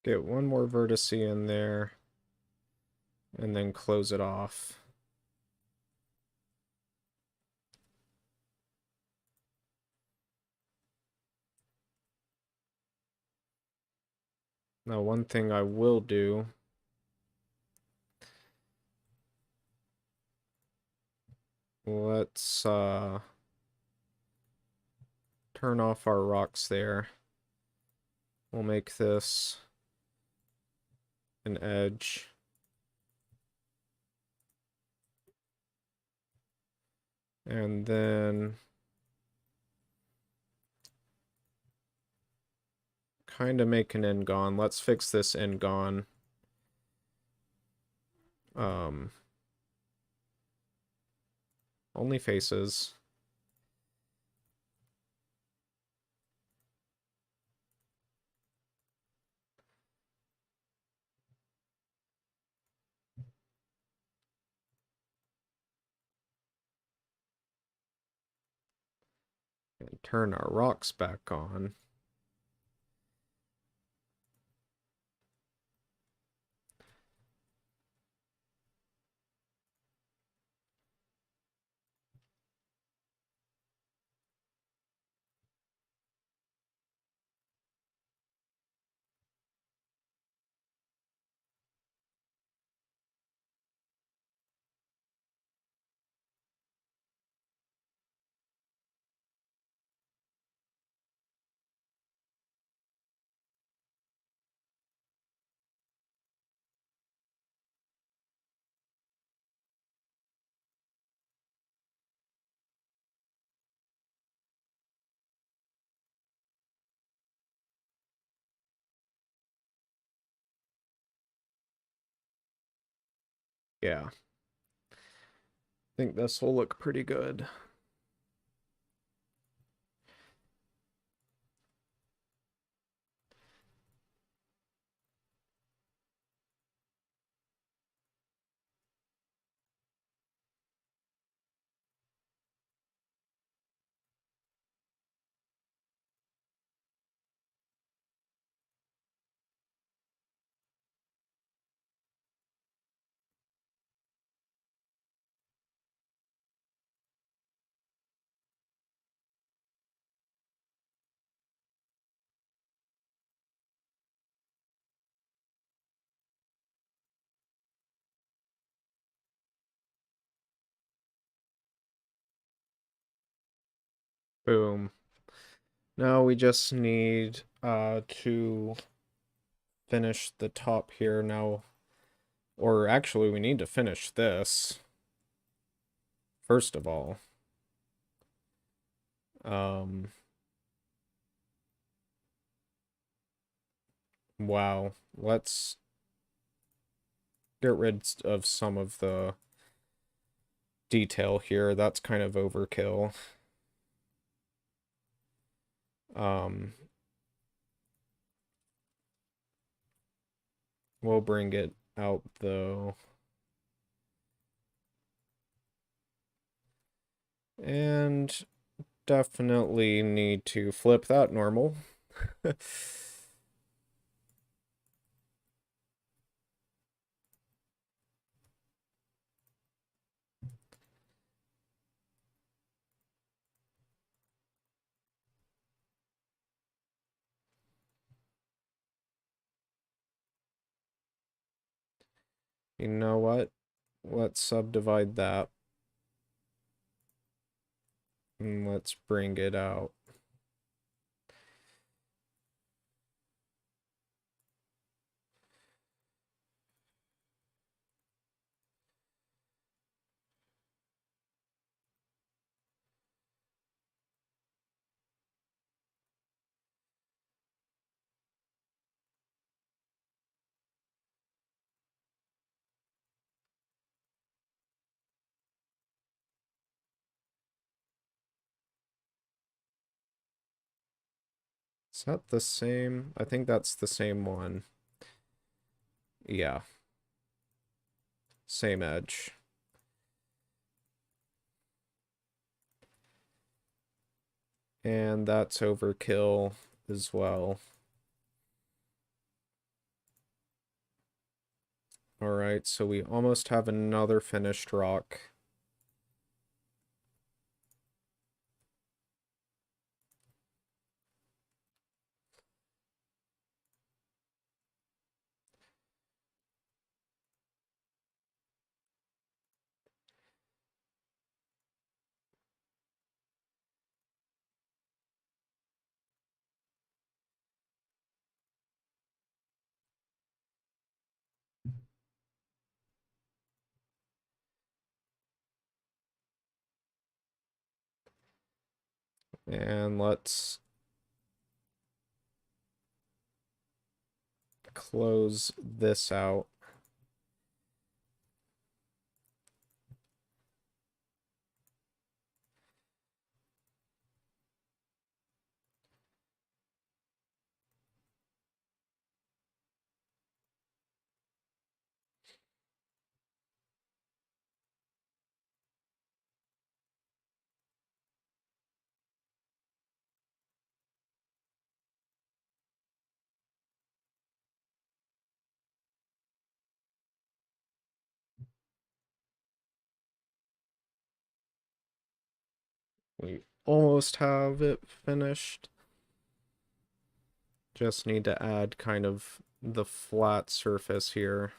A: Get one more vertex in there. And then close it off. Now, one thing I will do let's turn off our rocks there. We'll make this an edge. And then kind of make an end-gon. Let's fix this end-gon. Only faces. And turn our rocks back on. Yeah. I think this will look pretty good. Boom. Now we just need to finish the top here now. Or actually, we need to finish this first of all. Wow. Let's get rid of some of the detail here. That's kind of overkill. We'll bring it out though. And definitely need to flip that normal. You know what? Let's subdivide that. And let's bring it out. Is that the same? I think that's the same one. Yeah. Same edge. And that's overkill as well. Alright, so we almost have another finished rock. And let's close this out. We almost have it finished. Just need to add kind of the flat surface here.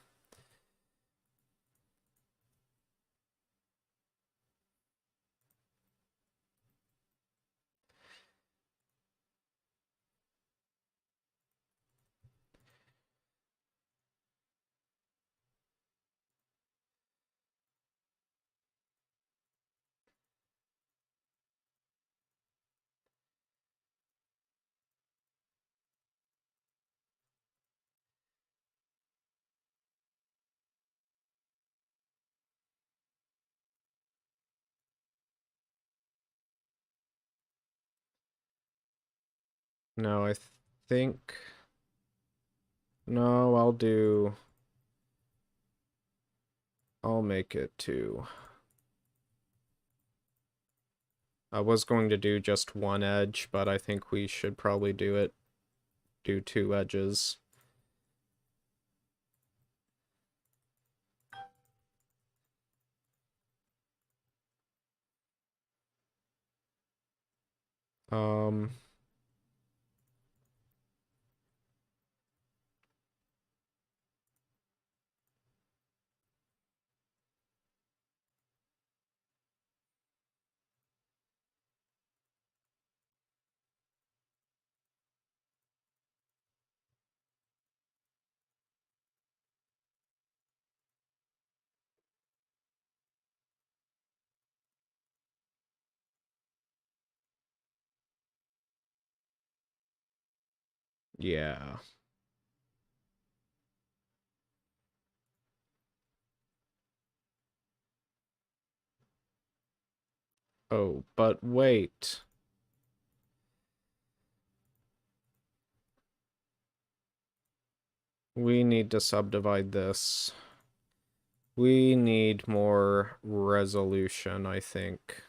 A: No, I think... No, I'll make it 2. I was going to do just 1 edge, but I think we should probably do 2 edges. Um, yeah. Oh, but wait. We need to subdivide this. We need more resolution, I think.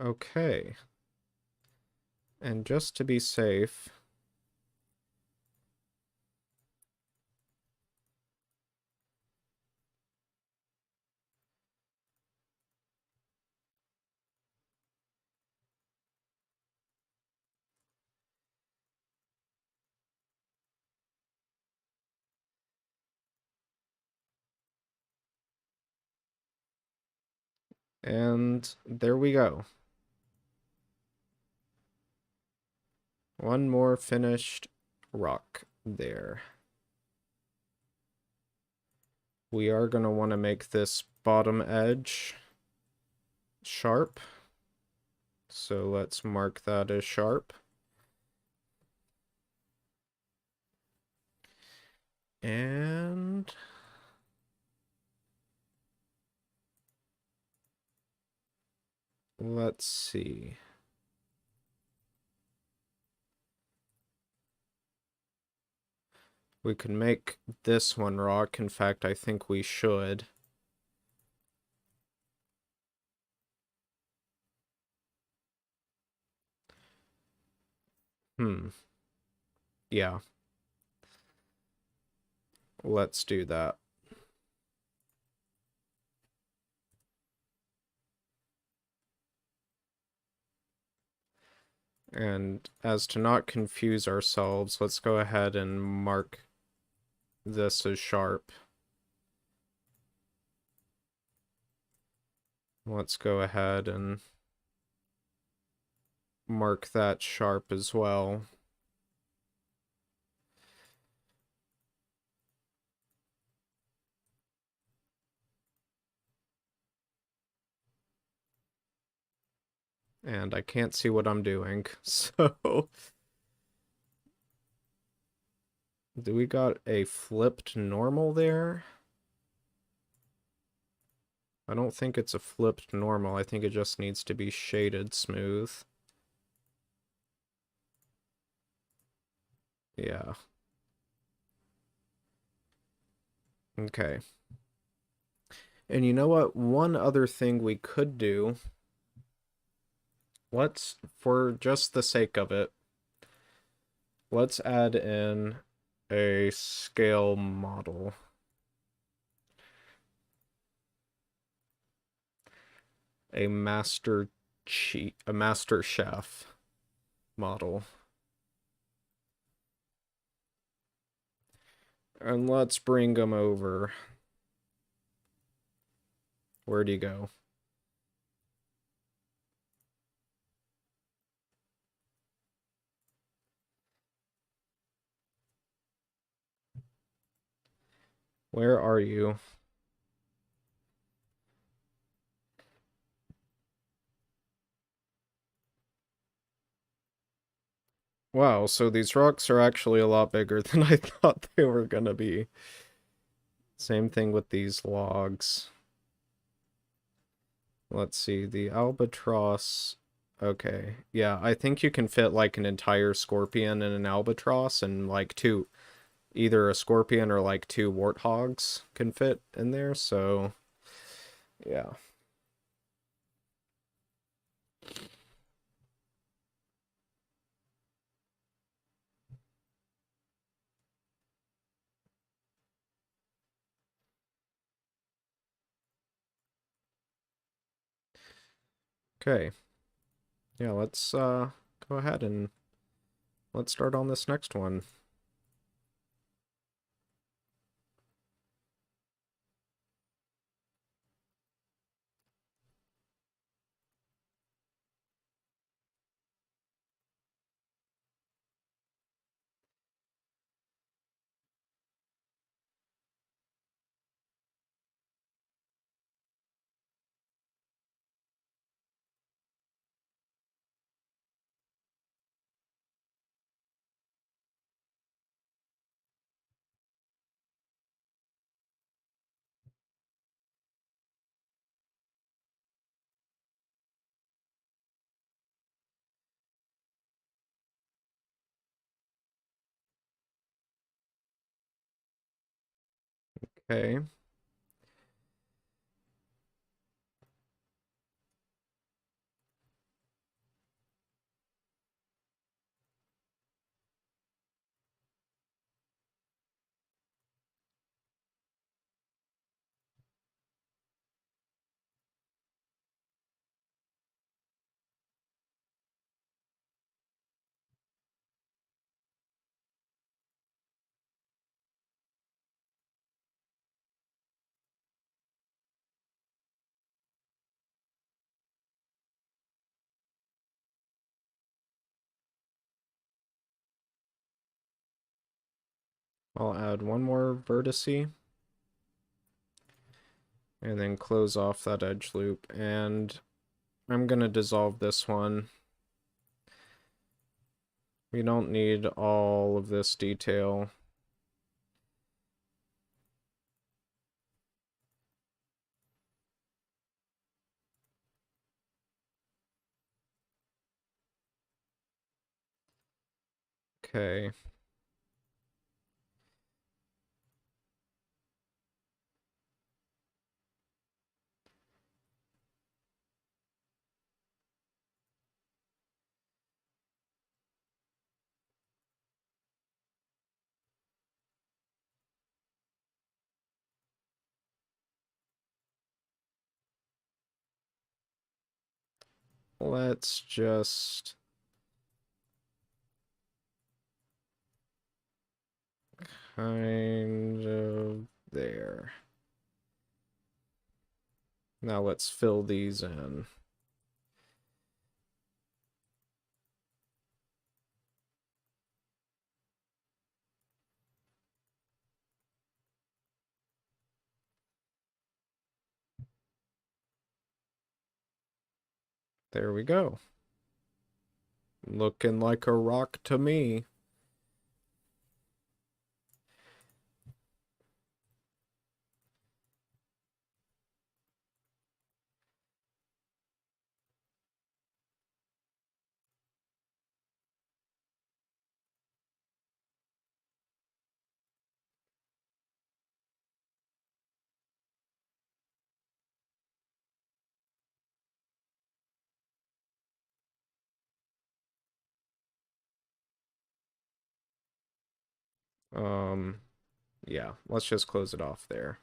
A: Okay. And just to be safe... And there we go. One more finished rock there. We are going to want to make this bottom edge sharp. So let's mark that as sharp. And let's see. We can make this one rock. In fact, I think we should. Yeah. Let's do that. And as to not confuse ourselves, let's go ahead and mark this as sharp. Let's go ahead and mark that sharp as well. And I can't see what I'm doing, so... Do we got a flipped normal there? I don't think it's a flipped normal. I think it just needs to be shaded smooth. Yeah. Okay. And you know what? One other thing we could do, let's, for just the sake of it, let's add in a scale model. A master chef model. And let's bring them over. Where do you go? Where are you? Wow, so these rocks are actually a lot bigger than I thought they were gonna be. Same thing with these logs. Let's see, the albatross. Okay, yeah, I think you can fit like an entire scorpion and an albatross, and like two, either a scorpion or like two warthogs can fit in there, so yeah. Okay, yeah, let's go ahead and let's start on this next one. Okay. I'll add one more vertice and then close off that edge loop, and I'm gonna dissolve this one. We don't need all of this detail. Okay. Let's just kind of there. Now let's fill these in. There we go. Looking like a rock to me. Um, yeah, let's just close it off there.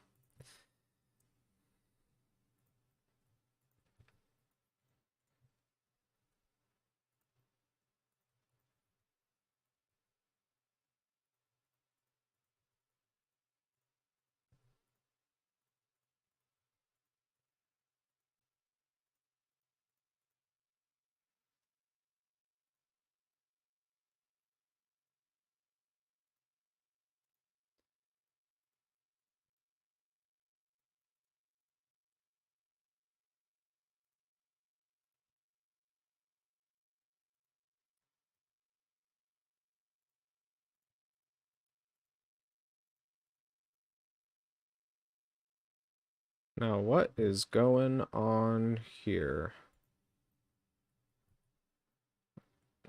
A: Now, what is going on here?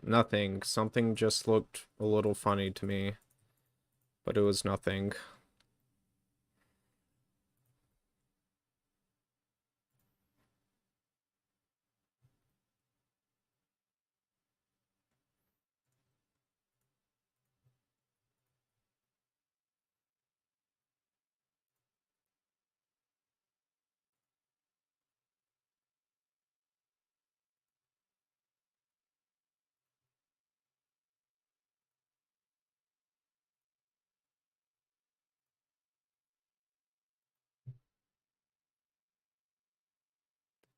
A: Nothing. Something just looked a little funny to me, but it was nothing.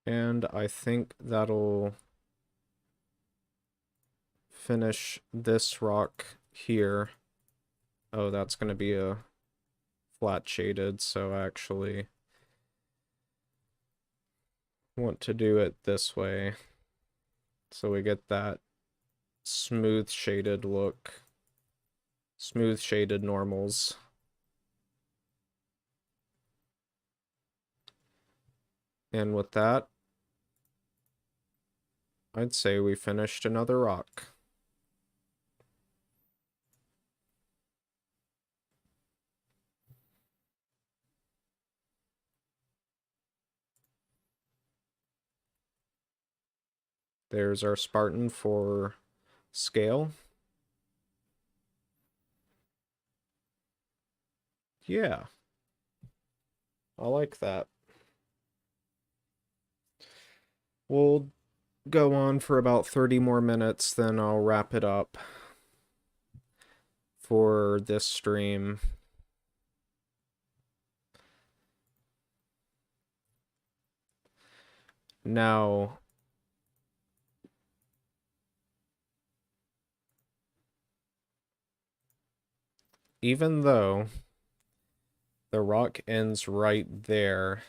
A: And I think that'll finish this rock here. Oh, that's going to be a flat shaded, so I actually want to do it this way. So we get that smooth shaded look. Smooth shaded normals. And with that, I'd say we finished another rock. There's our Spartan for scale. Yeah, I like that. We'll go on for about 30 more minutes, then I'll wrap it up for this stream. Now, even though the rock ends right there,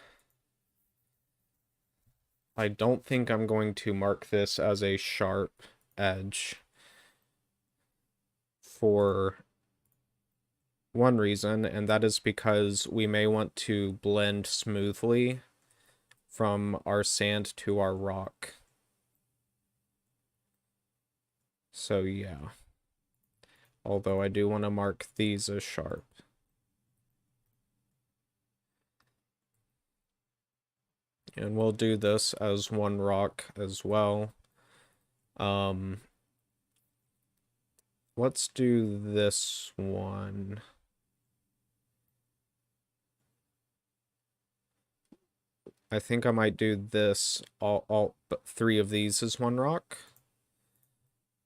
A: I don't think I'm going to mark this as a sharp edge for one reason, and that is because we may want to blend smoothly from our sand to our rock. So yeah. Although I do want to mark these as sharp. And we'll do this as one rock as well. Let's do this one. I think I might do this, all but 3 of these as one rock.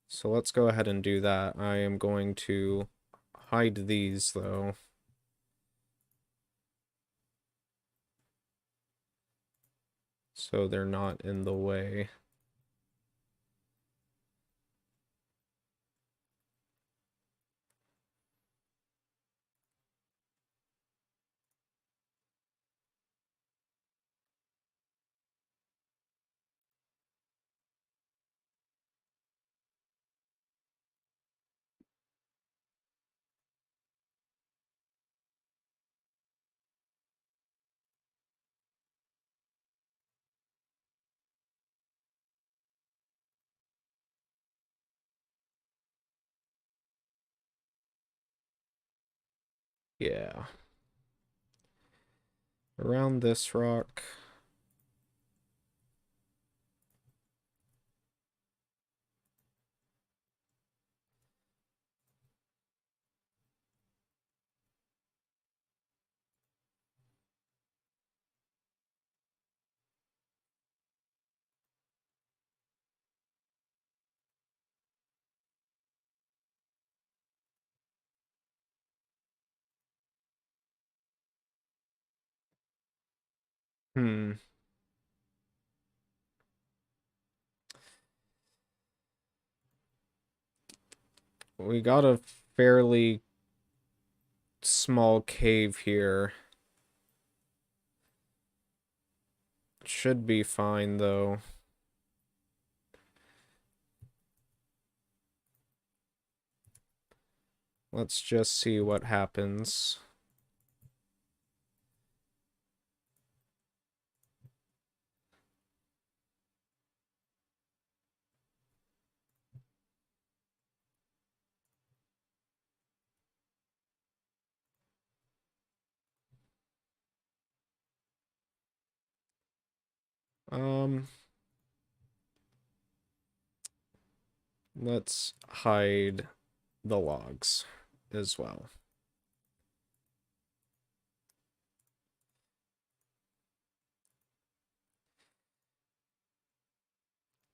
A: So let's go ahead and do that. I am going to hide these, though. So they're not in the way. Yeah. Around this rock. Hmm. We got a fairly small cave here. Should be fine, though. Let's just see what happens. Um, let's hide the logs as well.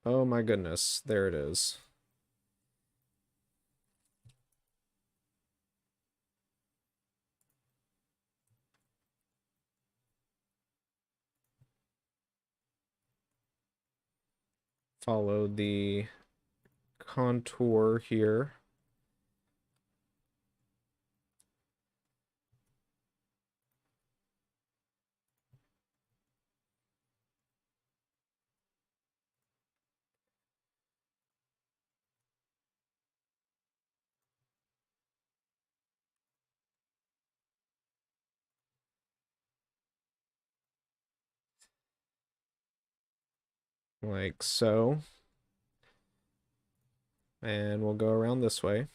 A: Oh my goodness, there it is. Follow the contour here. Like so. And we'll go around this way.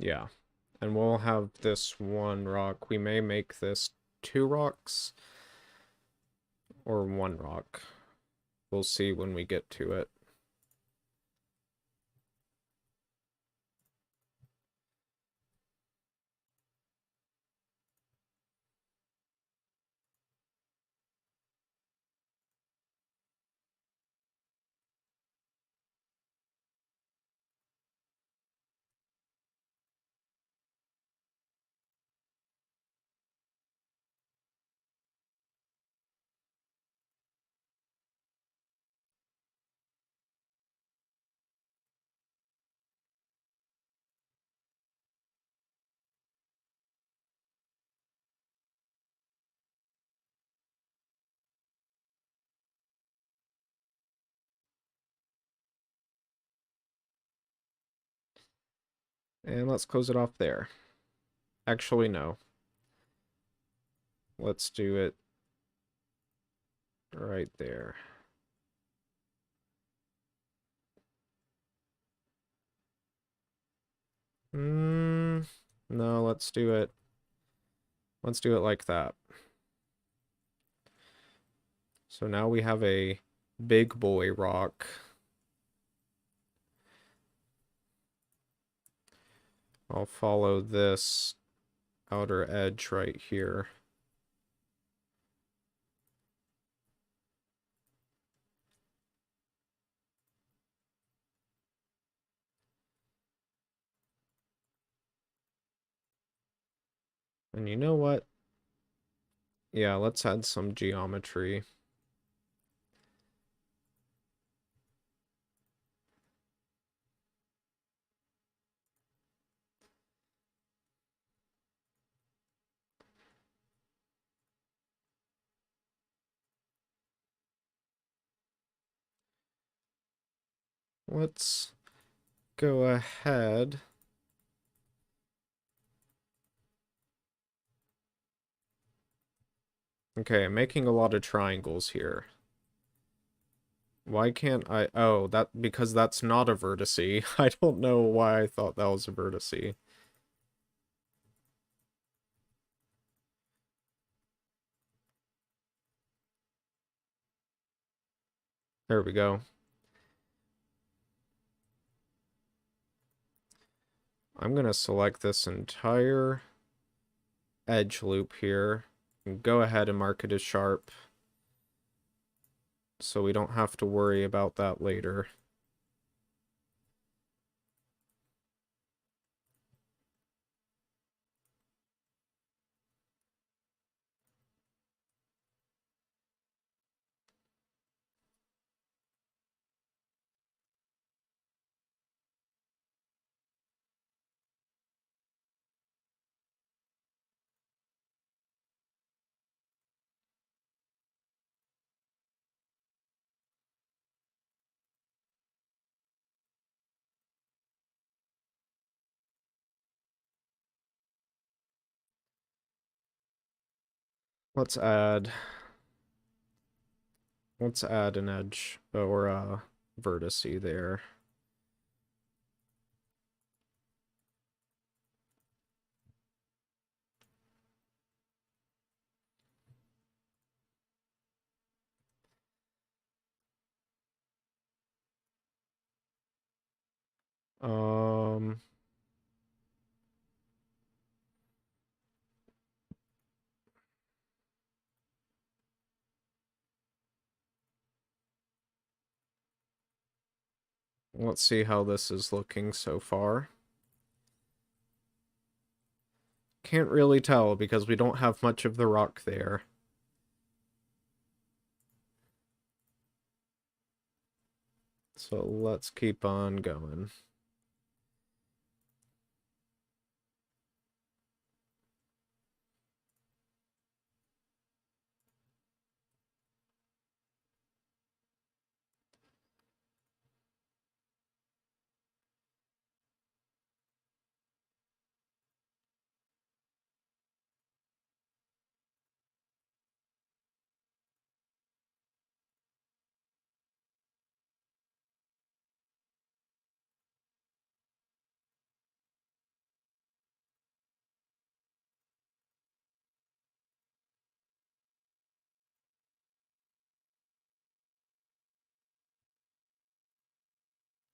A: Yeah. And we'll have this one rock. We may make this 2 rocks or 1 rock. We'll see when we get to it. And let's close it off there. Actually, no. Let's do it right there. No, let's do it. Let's do it like that. So now we have a big boy rock. I'll follow this outer edge right here. And you know what? Yeah, let's add some geometry. let's go ahead. Okay, I'm making a lot of triangles here. Why can't I... Oh, because that's not a vertice. I don't know why I thought that was a vertice. There we go. I'm going to select this entire edge loop here and go ahead and mark it as sharp so we don't have to worry about that later. Let's add an edge or a vertice there. Um, let's see how this is looking so far. Can't really tell because we don't have much of the rock there. So let's keep on going.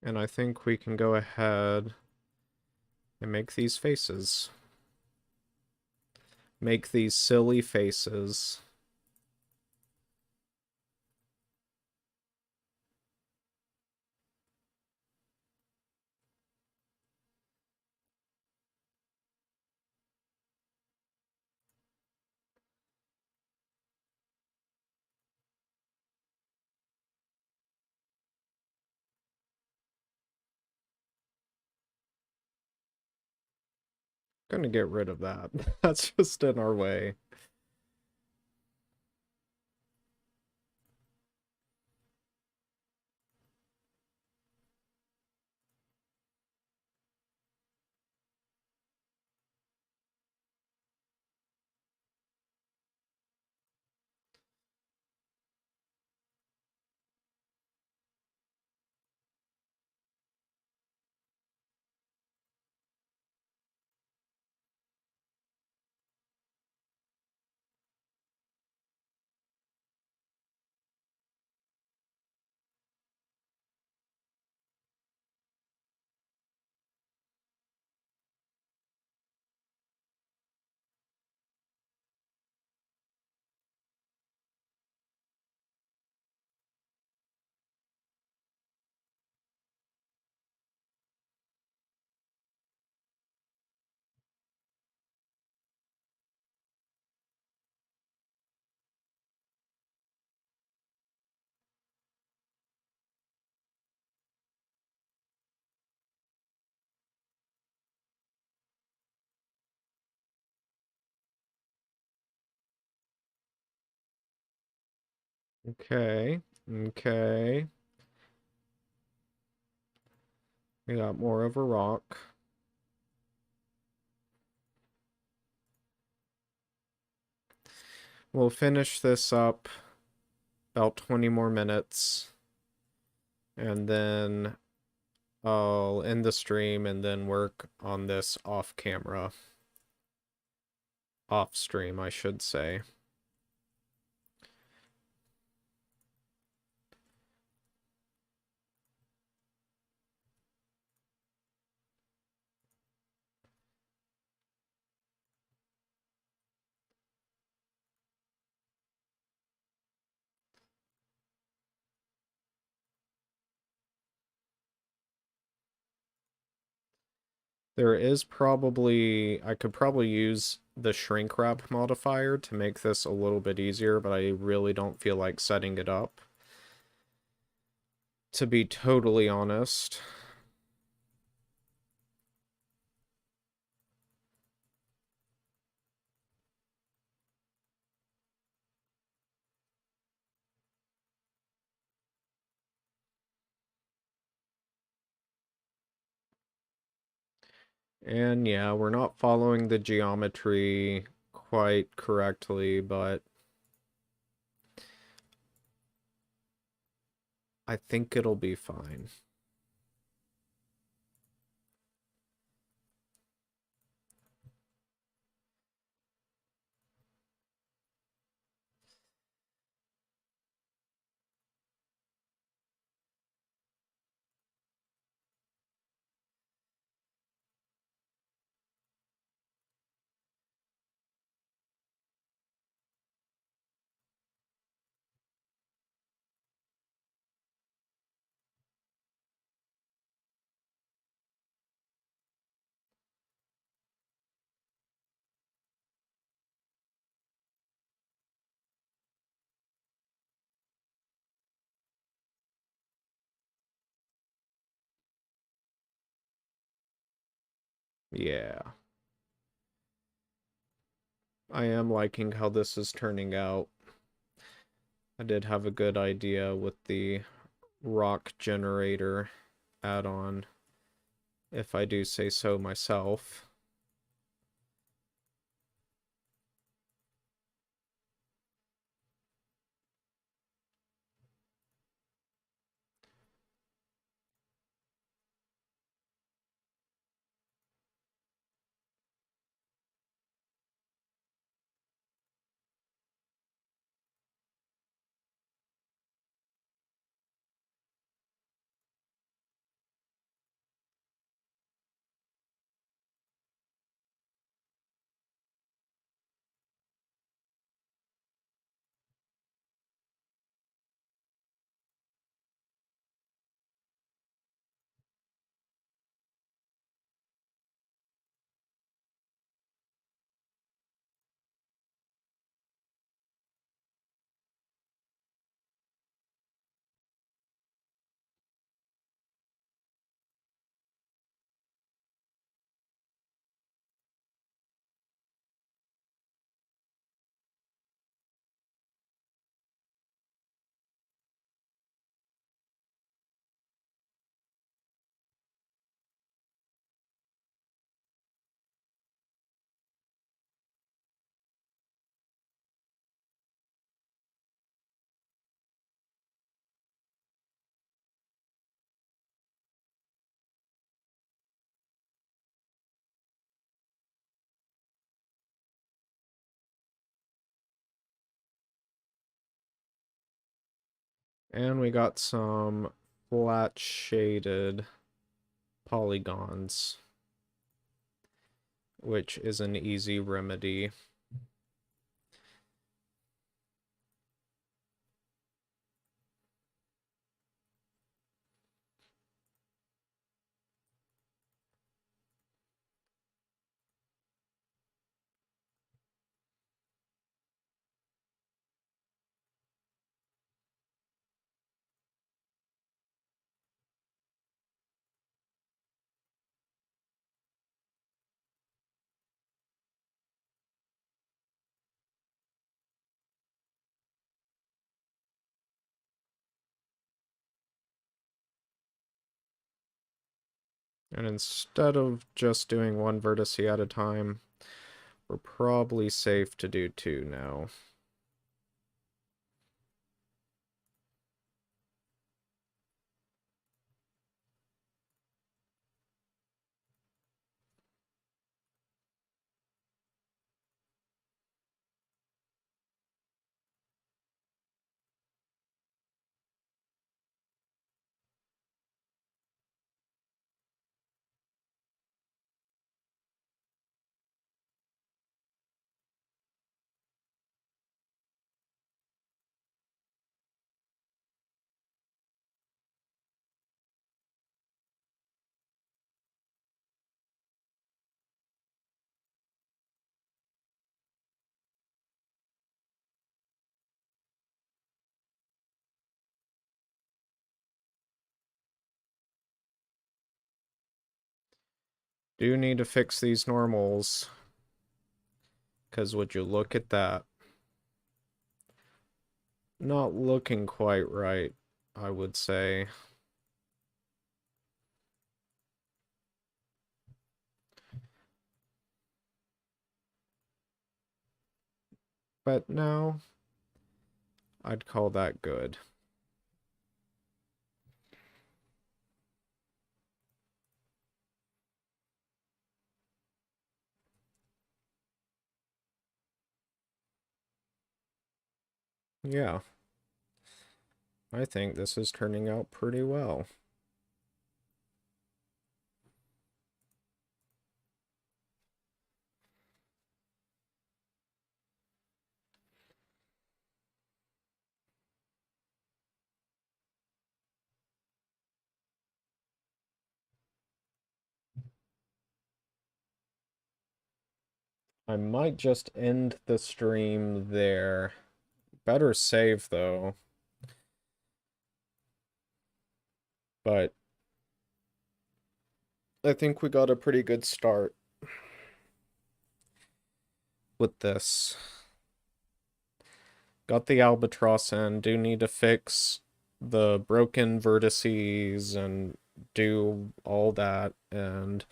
A: And I think we can go ahead and make these faces. Make these silly faces. Gonna get rid of that. That's just in our way. Okay. Okay. We got more of a rock. We'll finish this up about 20 more minutes, and then I'll end the stream and then work on this off camera. Off stream, I should say. There is probably, I could probably use the shrink wrap modifier to make this a little bit easier, but I really don't feel like setting it up, to be totally honest. And yeah, we're not following the geometry quite correctly, but I think it'll be fine. Yeah. I am liking how this is turning out. I did have a good idea with the rock generator add-on, if I do say so myself. And we got some flat shaded polygons, which is an easy remedy. And instead of just doing one vertex at a time, we're probably safe to do two now. Do need to fix these normals, because would you look at that? Not looking quite right, I would say. But no, I'd call that good. Yeah, I think this is turning out pretty well. I might just end the stream there. Better save, though. But I think we got a pretty good start with this. Got the Albatross in. Do need to fix the broken vertices and do all that. And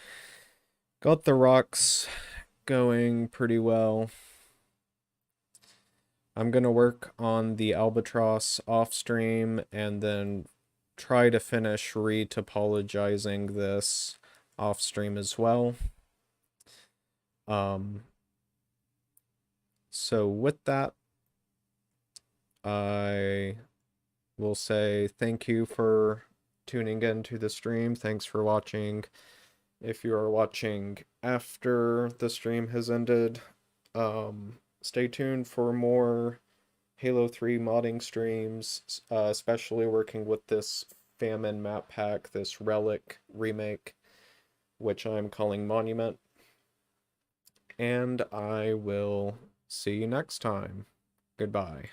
A: got the rocks going pretty well. I'm gonna work on the Albatross off stream and then try to finish retopologizing this off stream as well. So with that, I will say thank you for tuning in to the stream. Thanks for watching. If you are watching after the stream has ended, stay tuned for more Halo 3 modding streams, especially working with this Famine map pack, this Relic remake, which I'm calling Monument. And I will see you next time. Goodbye.